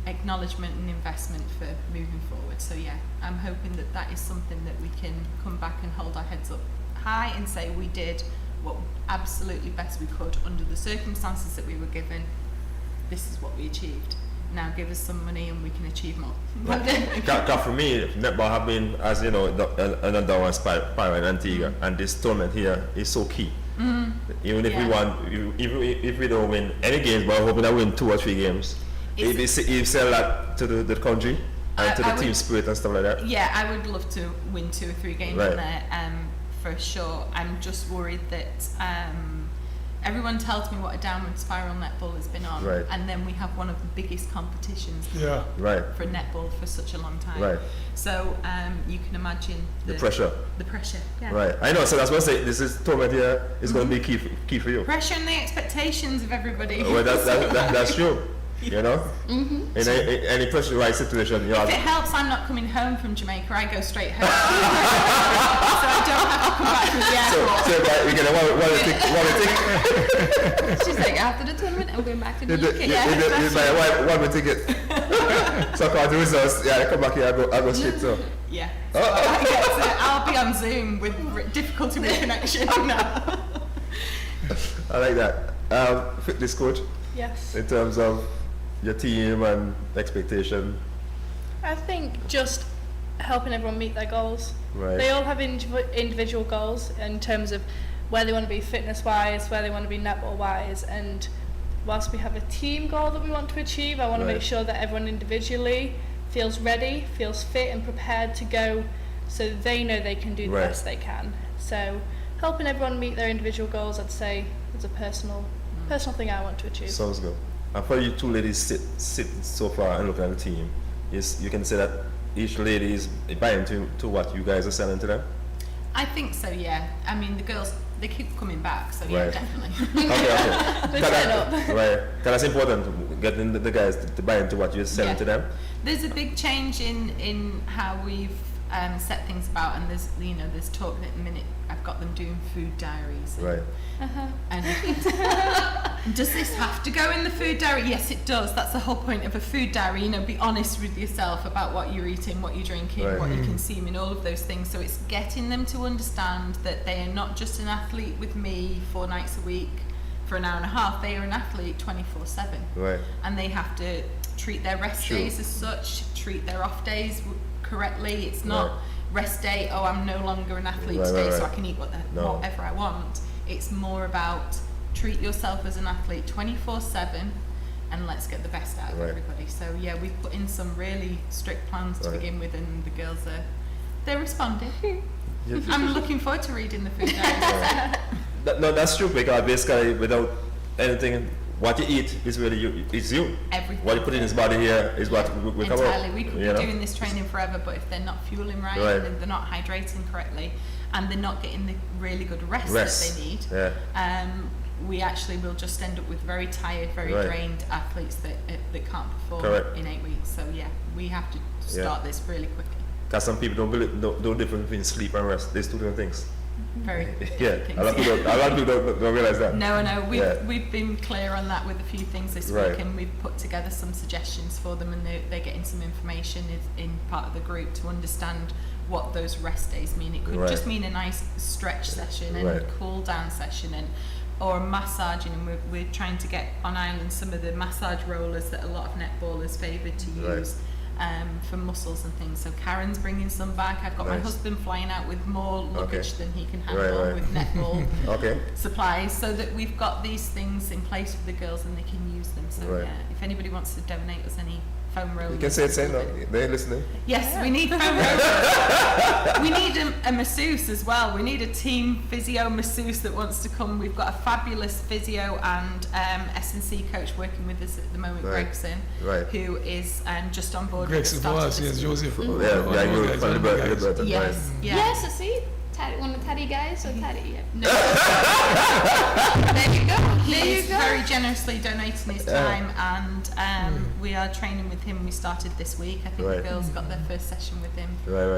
acknowledgement and investment for moving forward. So yeah, I'm hoping that that is something that we can come back and hold our heads up high and say we did what absolutely best we could under the circumstances that we were given. This is what we achieved. Now give us some money and we can achieve more. Because for me, netball have been, as you know, another one Parish in Antigua, and this tournament here is so key. Even if we want, if we don't win any games, but I'm hoping I win 2 or 3 games. It sell that to the country and to the team spirit and stuff like that. Yeah, I would love to win 2 or 3 games in there, for sure. I'm just worried that everyone tells me what a downward spiral netball has been on, and then we have one of the biggest competitions for netball for such a long time. So you can imagine the pressure. The pressure. Yeah. Right. I know. So that's what I say. This is tournament here is going to be key for you. Pressure and the expectations of everybody. Well, that's true. You know, in any pressurized situation, you if it helps, I'm not coming home from Jamaica. I go straight home, so I don't have to come back from the airport. So we get one ticket. She's like, after the tournament, I'm going back to the UK. You buy one ticket. So I do results. Yeah, I come back here. I go straight. So yeah, I'll be on Zoom with difficulty with connection now. I like that. Fitness coach. Yes. In terms of your team and expectation. I think just helping everyone meet their goals. Right. They all have individual goals in terms of where they want to be fitness-wise, where they want to be netball-wise, and whilst we have a team goal that we want to achieve, I want to make sure that everyone individually feels ready, feels fit and prepared to go, so they know they can do the best they can. So helping everyone meet their individual goals, I'd say, is a personal thing I want to achieve. Sounds good. And for you 2 ladies sit so far and look at the team, you can say that each lady is buying to what you guys are selling to them? I think so, yeah. I mean, the girls, they keep coming back, so yeah, definitely. Okay. They turn up. Right. Because that's important, getting the guys to buy into what you're selling to them. There's a big change in how we've set things about, and there's talk at the minute. I've got them doing food diaries. And does this have to go in the food diary? Yes, it does. That's the whole point of a food diary. Be honest with yourself about what you're eating, what you're drinking, what you're consuming, all of those things. So it's getting them to understand that they are not just an athlete with me 4 nights a week for an hour and a half. They are an athlete 24/7. Right. And they have to treat their rest days as such, treat their off days correctly. It's not rest day, I'm no longer an athlete today, so I can eat whatever I want. It's more about treat yourself as an athlete 24/7 and let's get the best out of everybody. So yeah, we've put in some really strict plans to begin with, and the girls they're responding. I'm looking forward to reading the food diary. No, that's true, because basically without anything, what you eat is really it's you. Everything. What you put in his body here is what we come out. Entirely. We could be doing this training forever, but if they're not fueling right, and they're not hydrating correctly, and they're not getting the really good rest that they need, we actually will just end up with very tired, very drained athletes that can't perform in 8 weeks. So yeah, we have to start this really quickly. Because some people don't difference between sleep and rest. There's 2 different things. Very a lot of people don't realize that. No, we've been clear on that with a few things this week, and we've put together some suggestions for them, and they're getting some information in part of the group to understand what those rest days mean. It could just mean a nice stretch session and a cool down session, or massaging, and we're trying to get on island some of the massage rollers that a lot of netballers favoured to use. For muscles and things. So Karen's bringing some back. I've got my husband flying out with more luggage than he can handle with netball supplies, so that we've got these things in place for the girls and they can use them. So yeah, if anybody wants to donate us any foam rollers. You can say it, no, they're listening. Yes, we need foam rollers. We need a masseuse as well. We need a team physio masseuse that wants to come. We've got a fabulous physio and S&C coach working with us at the moment, Gregson, who is just on board. Gregson for us, yes, Joseph. Yes, I see. One of the Taddy guys, or Taddy? Yeah. No. There you go. He's very generously donating his time, and we are training with him. We started this week. I think the girls got their first session with him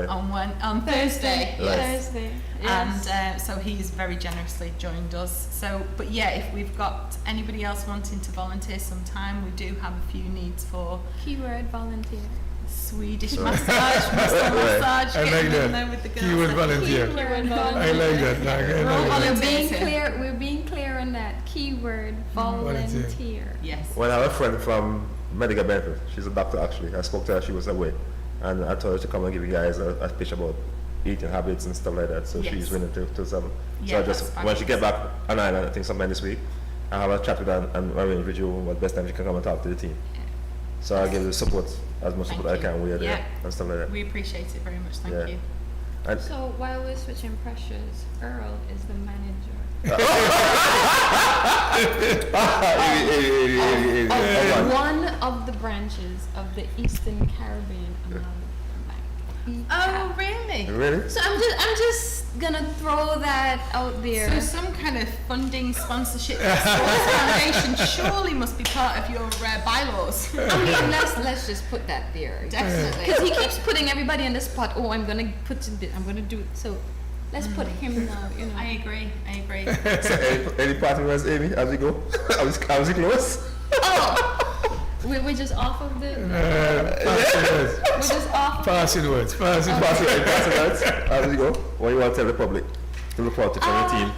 on Thursday. Thursday. Yes. And so he's very generously joined us. So, but yeah, if we've got anybody else wanting to volunteer sometime, we do have a few needs for Keyword volunteer. Swedish massage, massage, I like getting in that. there with the girls. Keyword volunteer. Keyword I volunteer. like that. We're being clear on that. Keyword volunteer. Yes. Well, I have a friend from medical benefit. She's a doctor actually. I spoke to her, she was away. And I told her to come and give you guys a pitch about eating habits and stuff like that. So she's willing to some. Yeah, So I just, that's when she get back on island, I think sometime this week, I'll have a chat with her and arrange with you what best time she can come and talk to the team. So I'll give you the support, as much support I can. We are there and stuff like that. We appreciate it very much. Thank you. And So while we're switching pressures, Earl is the manager. One of the branches of the Eastern Caribbean Amalgam Bank. Oh, really? Really? So I'm just gonna throw that out there. So some kind of funding, sponsorship, sports foundation surely must be part of your bylaws. I mean, let's just put that there. Definitely. Because he keeps putting everybody in the spot. Oh, I'm gonna do it. So let's put him now. You know. I agree. So any parting words, Amy, as we go? I was close. Oh, we're just off of the. We're just off. Passing words. Passing words. As we go. What do you want to tell the public to look forward to training team?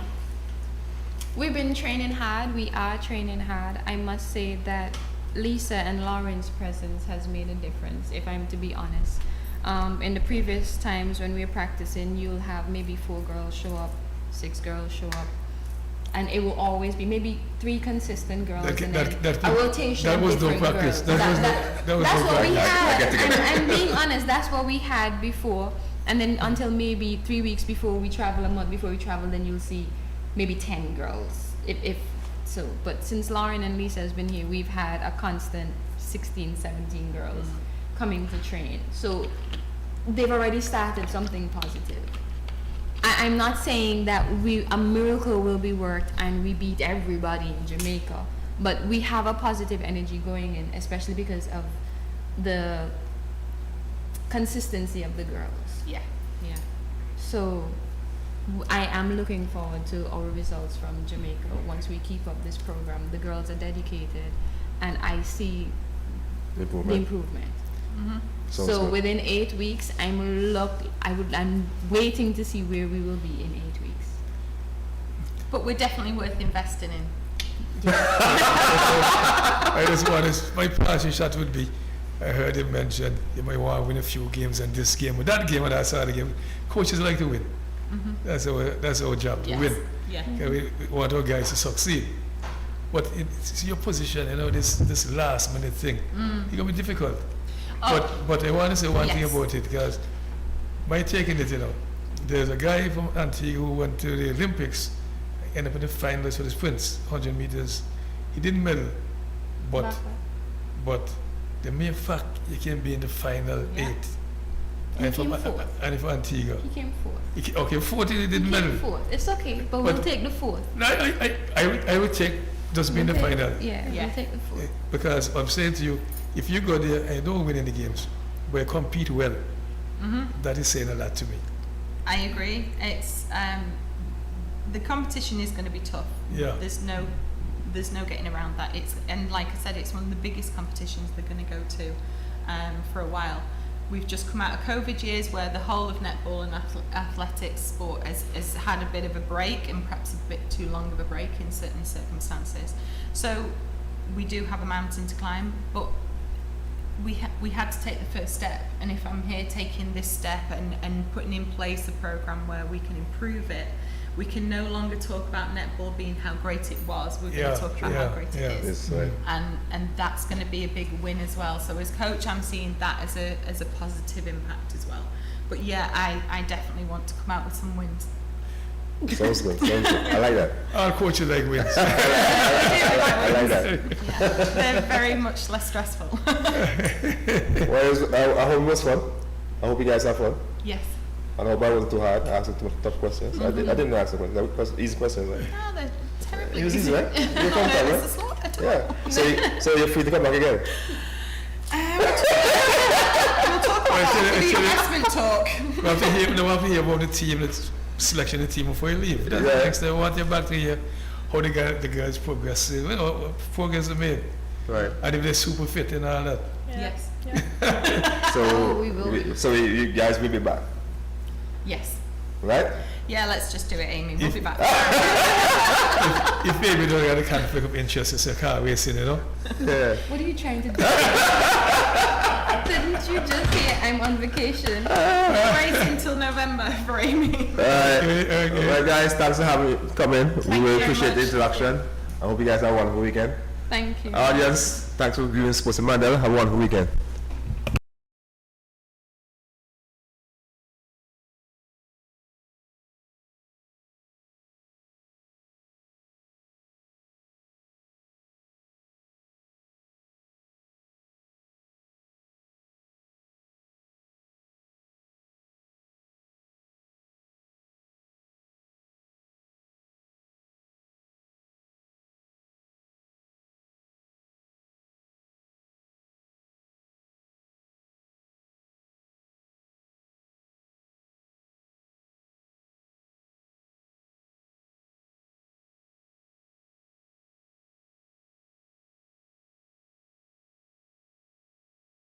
We've been training hard. We are training hard. I must say that Lisa and Lauren's presence has made a difference, if I'm to be honest. In the previous times when we were practicing, you'll have maybe 4 girls show up, 6 girls show up, and it will always be maybe 3 consistent girls and then a rotation that of was no different practice. girls. That was That's no what we practice. had. I'm being honest. That's what we had before, and then until maybe 3 weeks before we travel, a month before we travel, then you'll see maybe 10 girls, if so. But since Lauren and Lisa has been here, we've had a constant 16, 17 girls coming to train. So they've already started something positive. I'm not saying that a miracle will be worked and we beat everybody in Jamaica, but we have a positive energy going in, especially because of the consistency of the girls. Yeah. So I am looking forward to our results from Jamaica once we keep up this program. The girls are dedicated, and I see the improvement. So within 8 weeks, I'm waiting to see where we will be in 8 weeks. But we're definitely worth investing in. I just want to, my passing shot would be, I heard him mention you might want to win a few games and this game, but that game and that side of the game, coaches like to win. That's our job, to win. Yeah. We want our guys to succeed. But it's your position, this last minute thing, it's going to be difficult. But I want to say one thing about it, because my taking it, there's a guy from Antigua who went to the Olympics, ended up in the finals for the sprints, 100 meters. He didn't medal, but the mere fact he can be in the final 8. And for Antigua. He came 4th. Okay, 4th he didn't medal. He came 4th. It's okay, but we'll take the 4th. No, I would take just being in the final. Yeah, we'll take the 4th. Because I'm saying to you, if you go there and don't win any games, but you compete well, that is saying a lot to me. I agree. It's the competition is going to be tough. Yeah. There's no getting around that. And like I said, it's one of the biggest competitions they're going to go to for a while. We've just come out of COVID years where the whole of netball and athletics sport has had a bit of a break, and perhaps a bit too long of a break in certain circumstances. So we do have a mountain to climb, but we had to take the first step. And if I'm here taking this step and putting in place a program where we can improve it, we can no longer talk about netball being how great it was. We're going to talk about how great it is. And that's going to be a big win as well. So as coach, I'm seeing that as a positive impact as well. But yeah, I definitely want to come out with some wins. Sounds good. I like that. Our coaches like wins. I like that. Yeah, they're very much less stressful. Well, I hope it was fun. I hope you guys have fun. Yes. I hope I wasn't too hard. I asked too much tough questions. I didn't ask the questions. That was easy questions. Right? No, they're terribly It was easy. easy, right? You come Nervous right? as well. at all. Yeah. So you're free to come back again. We'll talk about that for the investment talk. We have to hear about the team, the selection of the team before you leave. That's the next thing. I want you back to hear how the girls progress. You know, progress are made. Right. And if they're super fit and all that. Yes. So you guys will be back, Yes. right? Yeah, let's just do it, Amy. We'll be back. If maybe don't have a conflict of interest, it's a car racing, you know. Yeah. What are you trying to do? Didn't you just say I'm on vacation? Racing till November for Amy. Alright, guys, thanks for having me come in. We you will very appreciate the much. interaction. I hope you guys have a wonderful weekend. Thank you. Audience, thanks for viewing Sports in Mandela. Have a wonderful weekend.